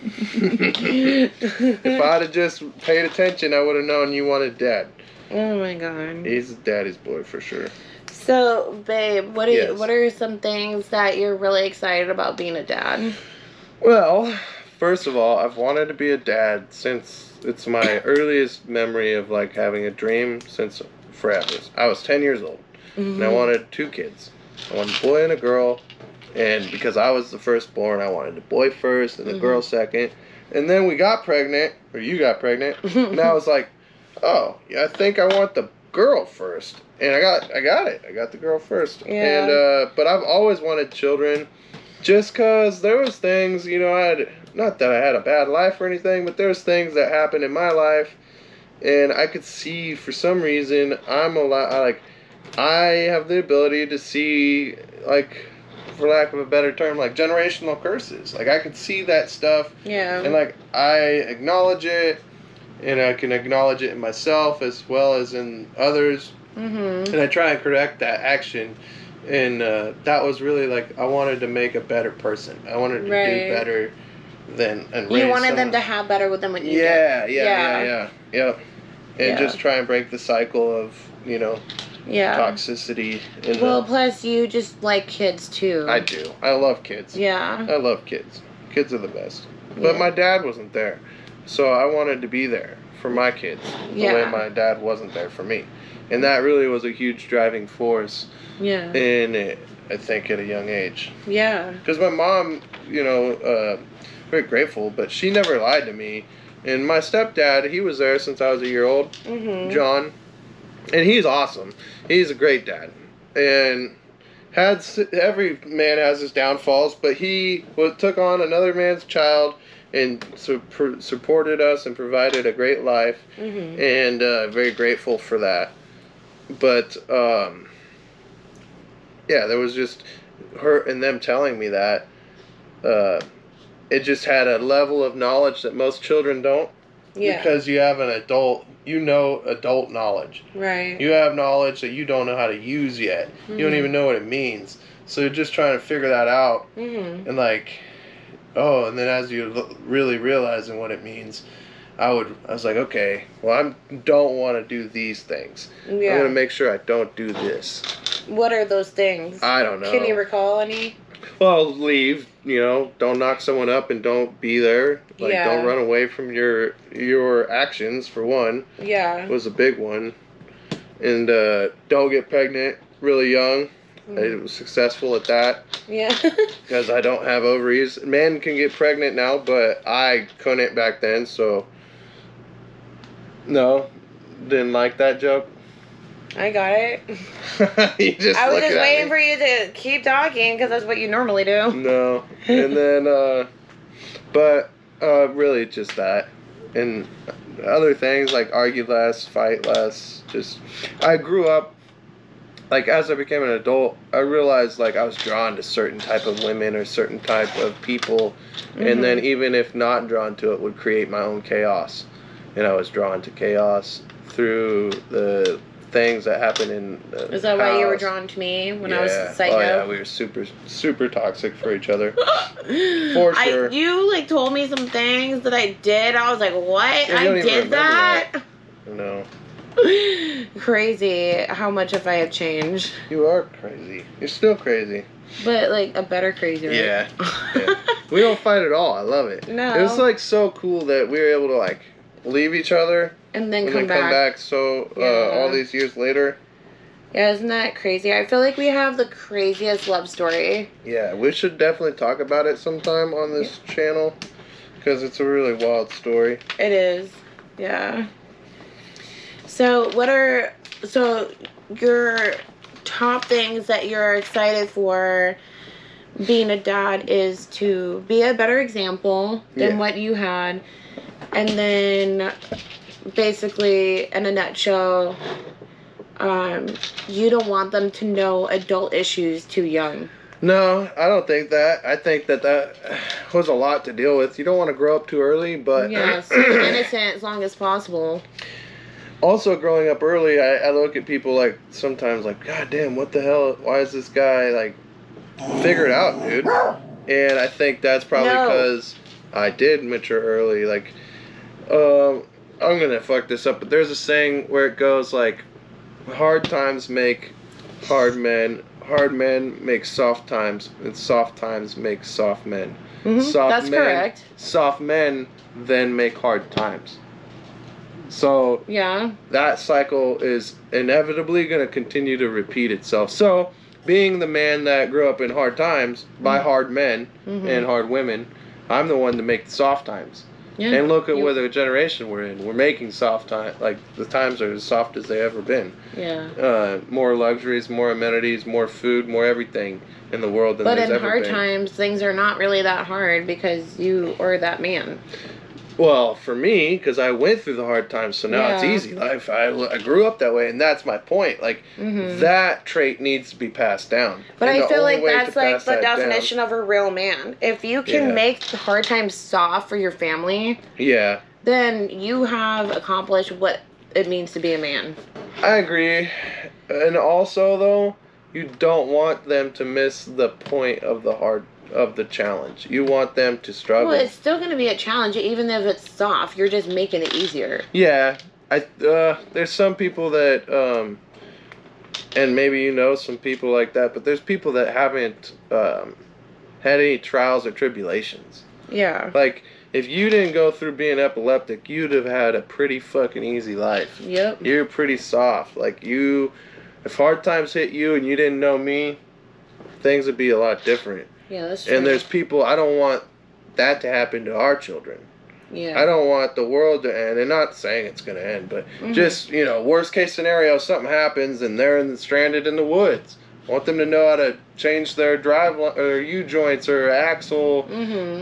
If I'd have just paid attention, I would have known you wanted Dad. Oh my god. He's daddy's boy for sure. So, babe, what are some things that you're really excited about being a dad? Well, first of all, I've wanted to be a dad since it's my earliest memory of like having a dream since forever. I was 10 years old, and I wanted 2 kids. I wanted a boy and a girl, and because I was the firstborn, I wanted a boy first and a girl second. And then we got pregnant, or you got pregnant, and I was like, oh, yeah, I think I want the girl first. And I got it. I got the girl first. Yeah. And, but I've always wanted children just because there was things, you know, not that I had a bad life or anything, but there was things that happened in my life, and I could see, for some reason, I have the ability to see, like, for lack of a better term, like generational curses. Like, I could see that stuff. Yeah. And, like, I acknowledge it, and I can acknowledge it in myself as well as in others. Mm-hmm. And I try and correct that action. And that was really, like, I wanted to make a better person. I wanted to do better than... And you wanted them to have better than what you did. Yeah. And just try and break the cycle of, you know... Yeah. Toxicity. Plus you just like kids too. I do. I love kids. Yeah. I love kids. Kids are the best. But my dad wasn't there. So I wanted to be there for my kids. The way my dad wasn't there for me. And that really was a huge driving force. Yeah. In it, I think, at a young age. Yeah. Because my mom, you know, very grateful, but she never lied to me. And my stepdad, he was there since I was a year old. Mm-hmm. John. And he's awesome. He's a great dad. And every man has his downfalls, but he took on another man's child and supported us and provided a great life. Mm-hmm. And very grateful for that. But, yeah, there was just her and them telling me that. It just had a level of knowledge that most children don't. Yeah. Because you have an adult, you know adult knowledge. Right. You have knowledge that you don't know how to use yet. Mm-hmm. You don't even know what it means. So you're just trying to figure that out. Mm-hmm. And like, and then as you really realizing what it means, I was like, okay, well, I don't want to do these things. Yeah. I'm going to make sure I don't do this. What are those things? I don't know. Can you recall any? Well, leave, you know, don't knock someone up and don't be there. Like, don't run away from your actions, for one. Yeah. Was a big one. And don't get pregnant really young. I was successful at that. Yeah. Because I don't have ovaries. Men can get pregnant now, but I couldn't back then, so... No. Didn't like that joke. I got it. I was just waiting for you to keep talking because that's what you normally do. No. And then, but really just that. And other things like argue less, fight less. Just, I grew up, like as I became an adult, I realized like I was drawn to certain type of women or certain type of people. Mm-hmm. And then even if not drawn to it, would create my own chaos. And I was drawn to chaos through the things that happen in the Is that why you were drawn to me when I was psycho? Oh yeah, we were super toxic for each other. For sure. You like told me some things that I did. I was like, what? Yeah, I did that? No. Crazy how much if I have changed. You are crazy. You're still crazy. But like a better crazy. Yeah. We don't fight at all. I love it. No. It was like so cool that we were able to like leave each other. And then come back. So all these years later. Yeah, isn't that crazy? I feel like we have the craziest love story. Yeah, we should definitely talk about it sometime on this channel. Because it's a really wild story. It is. Yeah. So your top things that you're excited for being a dad is to be a better example than what you had. And then... basically, in a nutshell, you don't want them to know adult issues too young. No, I don't think that. I think that was a lot to deal with. You don't want to grow up too early, but... Yeah, stay innocent as long as possible. Also, growing up early, I look at people like, sometimes like, God damn, what the hell? Why is this guy, like, figure it out, dude? And I think that's probably because I did mature early. Like, I'm gonna fuck this up, but there's a saying where it goes like, hard times make hard men make soft times, and soft times make soft men. Mm-hmm. That's correct. Soft men then make hard times. So that cycle is inevitably gonna continue to repeat itself. So being the man that grew up in hard times by hard men and hard women, I'm the one to make the soft times. Yeah. And look at where the generation we're in. We're making soft time, like the times are as soft as they ever been. Yeah. More luxuries, more amenities, more food, more everything in the world than there's ever been. But in hard times, things are not really that hard because you are that man. Well, for me, because I went through the hard times, so now it's easy life. I grew up that way, and that's my point. Like, that trait needs to be passed down. But and I feel like that's like the that definition of a real man. If you can make the hard times soft for your family, then you have accomplished what it means to be a man. I agree. And also, though, you don't want them to miss the point of the challenge. You want them to struggle. Well, it's still going to be a challenge, even if it's soft. You're just making it easier. Yeah, there's some people that, and maybe you know some people like that, but there's people that haven't had any trials or tribulations. Yeah. Like, if you didn't go through being epileptic, you'd have had a pretty fucking easy life. Yep. You're pretty soft. Like, if hard times hit you and you didn't know me, things would be a lot different. Yeah, that's true. And there's people, I don't want that to happen to our children. Yeah. I don't want the world to end, and not saying it's going to end, but just, worst case scenario, something happens and they're stranded in the woods. I want them to know how to change their drive or U-joints or axle,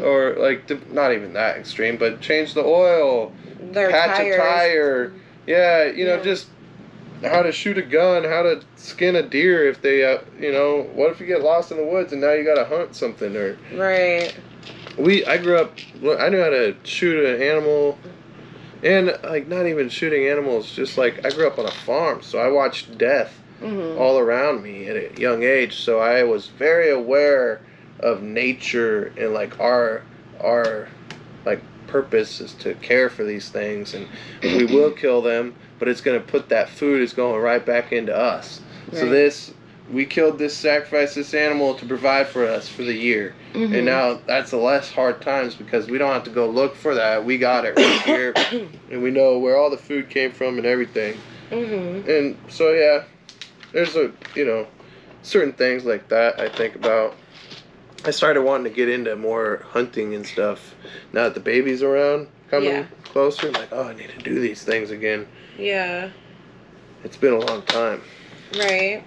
or like, not even that extreme, but change the oil, their patch tires. a tire. Yeah, just how to shoot a gun, how to skin a deer if they, what if you get lost in the woods and now you gotta hunt something or... Right. I grew up, I knew how to shoot an animal, and, like, not even shooting animals, just, like, I grew up on a farm, so I watched death all around me at a young age, so I was very aware of nature and, like, our like, purpose is to care for these things, and we will kill them, but it's going to put that food is going right back into us. Right. So we killed this, sacrificed this animal to provide for us for the year. And now that's the less hard times because we don't have to go look for that. We got it right here. And we know where all the food came from and everything. And so, yeah, there's certain things like that I think about. I started wanting to get into more hunting and stuff. Now that the baby's around, coming closer, I'm like, I need to do these things again. Yeah. It's been a long time. Right.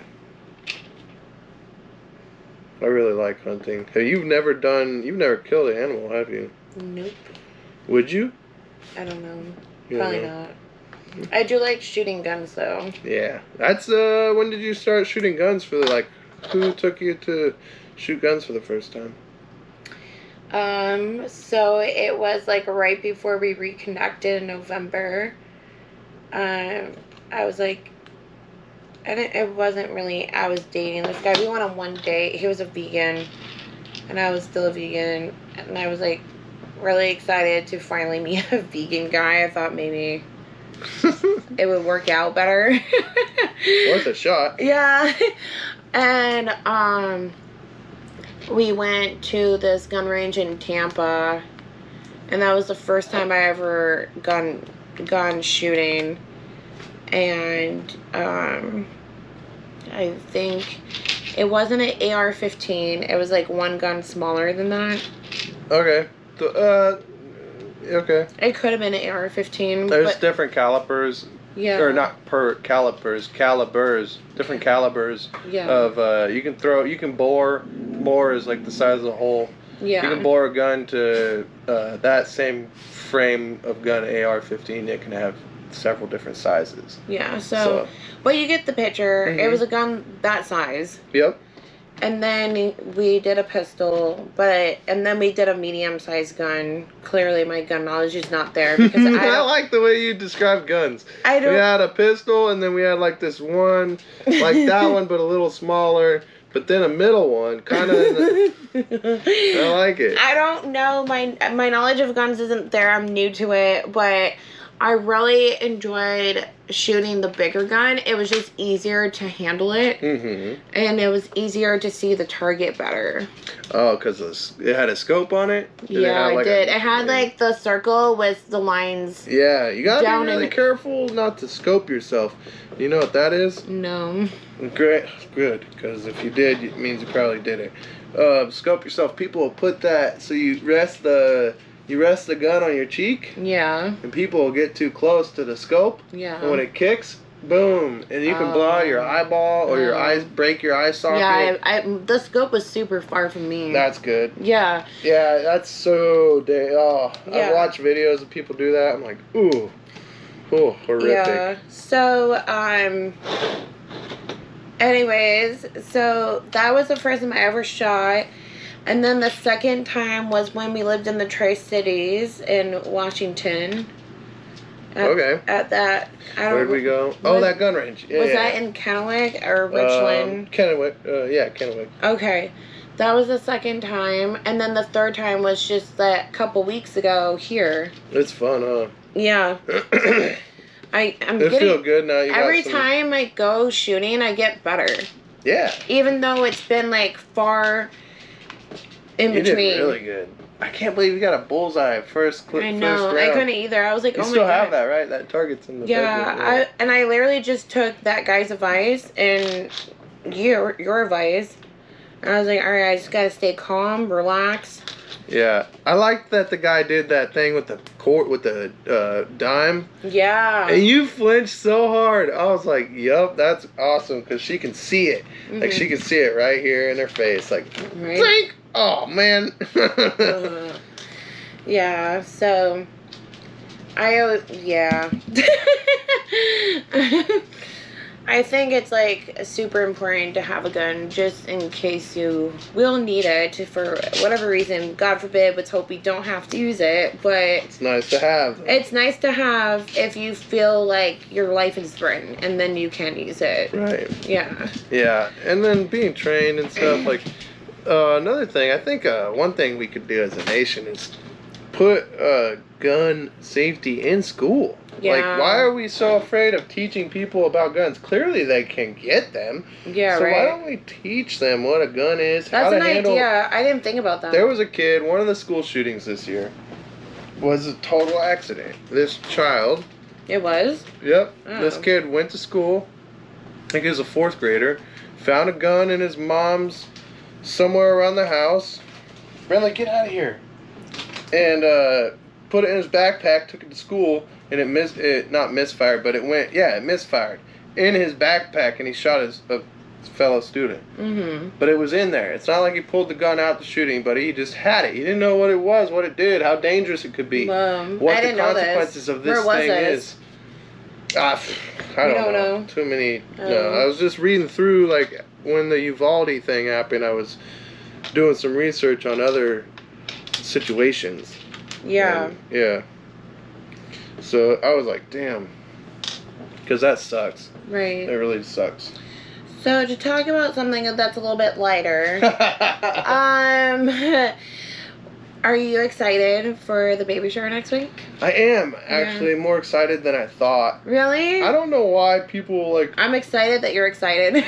I really like hunting. You've never killed an animal, have you? Nope. Would you? I don't know. Probably not. I do like shooting guns, though. Yeah. That's, when did you start shooting guns who took you to shoot guns for the first time? So it was, like, right before we reconnected in November. I was, like, it wasn't really, I was dating this guy. We went on one date. He was a vegan, and I was still a vegan, and I was, like, really excited to finally meet a vegan guy. I thought maybe it would work out better. Worth a shot. Yeah. And, we went to this gun range in Tampa, and that was the first time I ever gone shooting. And I think it wasn't an AR-15. It was like one gun smaller than that. Okay. Okay. It could have been an AR-15. There's different calibers. Yeah. Or not per calibers. Different calibers. Yeah. Of you can bore. Bore is like the size of the hole. Yeah. You can bore a gun to that same frame of gun AR-15. It can have several different sizes. Yeah, so but you get the picture. It was a gun that size. Yep. And then we did a pistol, and then we did a medium-sized gun. Clearly, my gun knowledge is not there because I like the way you describe guns. We had a pistol, and then we had like this one, like that one, but a little smaller. But then a middle one, kind of. I like it. I don't know. My knowledge of guns isn't there. I'm new to it, but I really enjoyed shooting the bigger gun. It was just easier to handle it, and it was easier to see the target better. Oh, because it had a scope on it? Yeah, it did. It had like the circle with the lines. Yeah, you gotta be really careful not to scope yourself. You know what that is? No. Great, good, because if you did, it means you probably did it. Scope yourself. People will put that so you rest the you rest the gun on your cheek, Yeah. and people will get too close to the scope. Yeah. And when it kicks, boom, and you can blow out your eyeball or your eyes, break your eye socket. Yeah, the scope was super far from me. That's good. Yeah. Yeah, that's so Yeah. I've watched videos of people do that. I'm like, ooh, horrific. Yeah. So, anyways, so that was the first time I ever shot. And then the second time was when we lived in the Tri-Cities in Washington. At that, I don't. Where'd we go? That gun range. Yeah, was that in Kennewick or Richland? Kennewick. Yeah, Kennewick. Okay. That was the second time. And then the third time was just that couple weeks ago here. It's fun, huh? Yeah. I'm it feels good now. Every time I go shooting, I get better. Yeah. Even though it's been like far in between. You did really good. I can't believe you got a bullseye first clip. I know. First round. I couldn't either. I was like, you oh my god. still have that, right? That target's in the Yeah. I literally just took that guy's advice and your advice. And I was like, all right, I just gotta stay calm, relax. Yeah, I like that the guy did that thing with the dime. Yeah. And you flinched so hard. I was like, yup, that's awesome, because she can see it. Mm-hmm. Like, she can see it right here in her face. Like, right? Think! Oh, man. Yeah, so, yeah. I think it's like super important to have a gun just in case you will need it for whatever reason. God forbid, let's hope we don't have to use it, but it's nice to have. It's nice to have if you feel like your life is threatened and then you can use it. Right. Yeah. Yeah, and then being trained and stuff. Like, another thing, I think one thing we could do as a nation is put gun safety in school. Yeah. Like, why are we so afraid of teaching people about guns? Clearly, they can get them. Yeah, so right. why don't we teach them what a gun is? That's how to an handle... idea. I didn't think about that. There was a kid, one of the school shootings this year was a total accident. This child... It was? Yep. Oh. This kid went to school, I think he was a 4th grader, found a gun in his mom's somewhere around the house. Bradley, get out of here. And put it in his backpack, took it to school, and it misfired, but it misfired in his backpack, and he shot a fellow student. Mm-hmm. But it was in there. It's not like he pulled the gun out to shooting, but he just had it. He didn't know what it was, what it did, how dangerous it could be, what the consequences of this thing is. I don't know. Too many. No, I was just reading through, like, when the Uvalde thing happened, I was doing some research on other situations. Yeah. And, yeah. So I was like, damn. Because that sucks. Right. It really sucks. So to talk about something that's a little bit lighter, are you excited for the baby shower next week? I am actually more excited than I thought. Really? I don't know why people like... I'm excited that you're excited.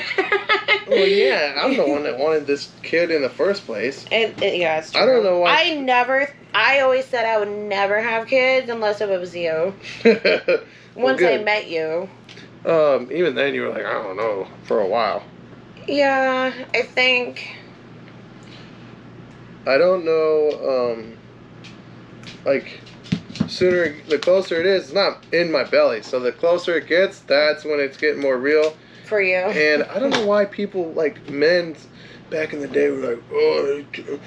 Well, yeah, I'm the one that wanted this kid in the first place. Yeah, it's true. I don't know why... I always said I would never have kids unless it was you. Once I met you. Even then you were like, I don't know, for a while. Yeah, I think... I don't know, like, the closer it is, it's not in my belly, so the closer it gets, that's when it's getting more real. For you. And I don't know why people, like, men back in the day were like, oh,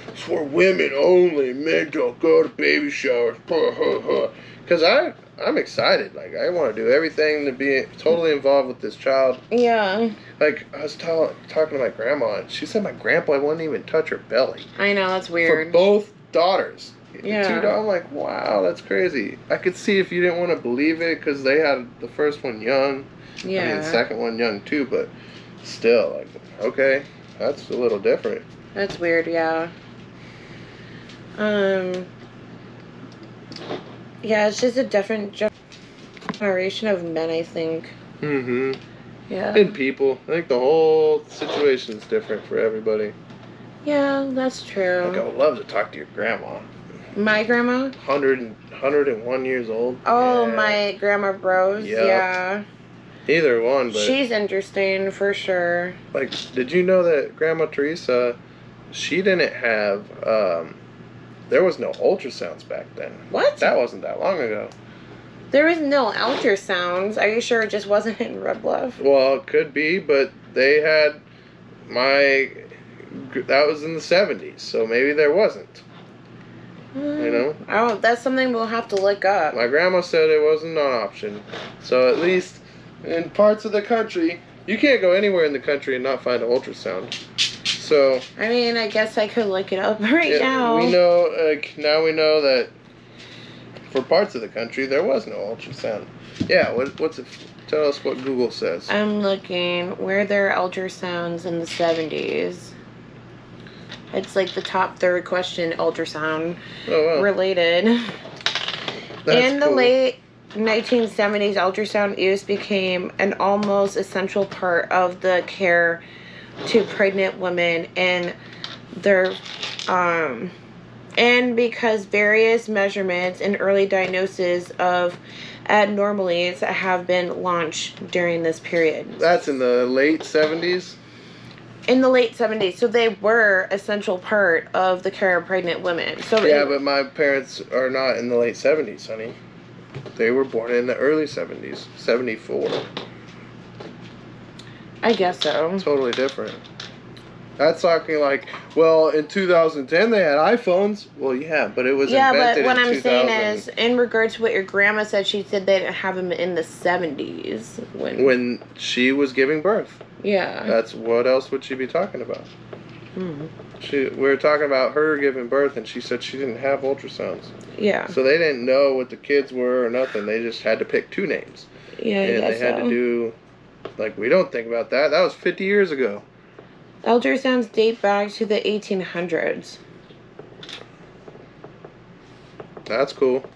it's for women only, men don't go to baby showers, because I'm excited, like, I want to do everything to be totally involved with this child. Yeah. Like, I was talking to my grandma, and she said my grandpa wouldn't even touch her belly. I know, that's weird. For both daughters. Yeah. I'm like, wow, that's crazy. I could see if you didn't want to believe it, because they had the first one young. Yeah. I mean, the second one young, too, but still, like, okay, that's a little different. That's weird, yeah. Yeah, it's just a different generation of men, I think. Mm-hmm. Yeah. And people. I think the whole situation's different for everybody. Yeah, that's true. Like, I would love to talk to your grandma. My grandma? 101 years old. Oh, yeah. My grandma Rose? Yep. Yeah. Either one, but... She's interesting, for sure. Like, did you know that Grandma Teresa, she didn't have there was no ultrasounds back then. What? That wasn't that long ago. There is no ultrasounds. Are you sure it just wasn't in Red Bluff? Well, it could be, but they had that was in the 70s, so maybe there wasn't. You know? Oh, that's something we'll have to look up. My grandma said it wasn't an option. So at least in parts of the country, you can't go anywhere in the country and not find an ultrasound. So I mean, I guess I could look it up right now. We know, now we know that for parts of the country, there was no ultrasound. Yeah, what's it? Tell us what Google says. I'm looking where there are ultrasounds in the 70s. It's like the top third question, ultrasound related. In the late 1970s, ultrasound use became an almost essential part of the care to pregnant women and their and because various measurements and early diagnosis of abnormalities have been launched during this period. That's in the late 70s? In the late 70s. So they were essential part of the care of pregnant women. So yeah, but my parents are not in the late 70s, honey. They were born in the early 70s. 74. I guess so. Totally different. That's talking like, well, in 2010 they had iPhones. Well, yeah, but it was invented in 2000. Yeah, but what I'm saying is, in regards to what your grandma said, she said they didn't have them in the 70s. When she was giving birth. Yeah. That's what else would she be talking about? We were talking about her giving birth, and she said she didn't have ultrasounds. Yeah. So they didn't know what the kids were or nothing. They just had to pick two names. Yeah, and they had to do, like, we don't think about that. That was 50 years ago. Ultrasounds date back to the 1800s. That's cool.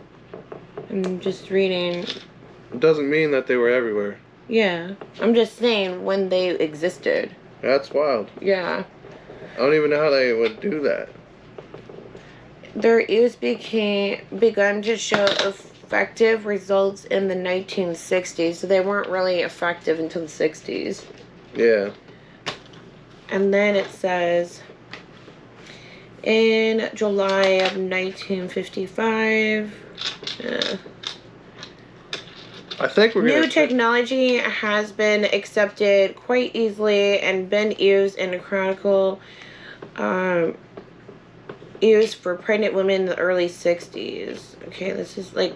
I'm just reading. It doesn't mean that they were everywhere. Yeah. I'm just saying when they existed. That's wild. Yeah. I don't even know how they would do that. Their use begun to show effective results in the 1960s, so they weren't really effective until the 60s. Yeah. And then it says, in July of 1955, I think we're new technology has been accepted quite easily and been used in a chronicle use for pregnant women in the early 60s. Okay, this is like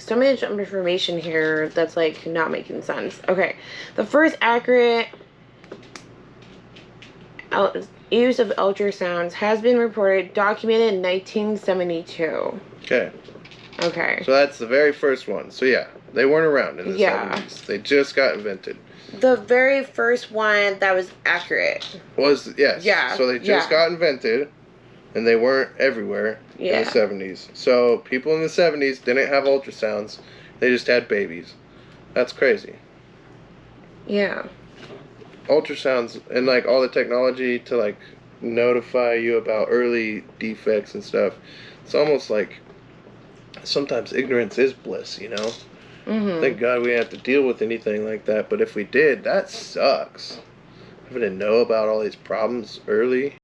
so much information here that's like not making sense. Okay, the first accurate use of ultrasounds has been documented in 1972. Okay. Okay. So that's the very first one. So yeah, they weren't around in the 70s. They just got invented. The very first one that was accurate. Was, yes. Yeah. So they just got invented, and they weren't everywhere in the 70s. So people in the 70s didn't have ultrasounds. They just had babies. That's crazy. Yeah. Ultrasounds and like all the technology to like notify you about early defects and stuff. It's almost like sometimes ignorance is bliss, you know? Thank God we didn't have to deal with anything like that, but if we did, that sucks. Having to know about all these problems early.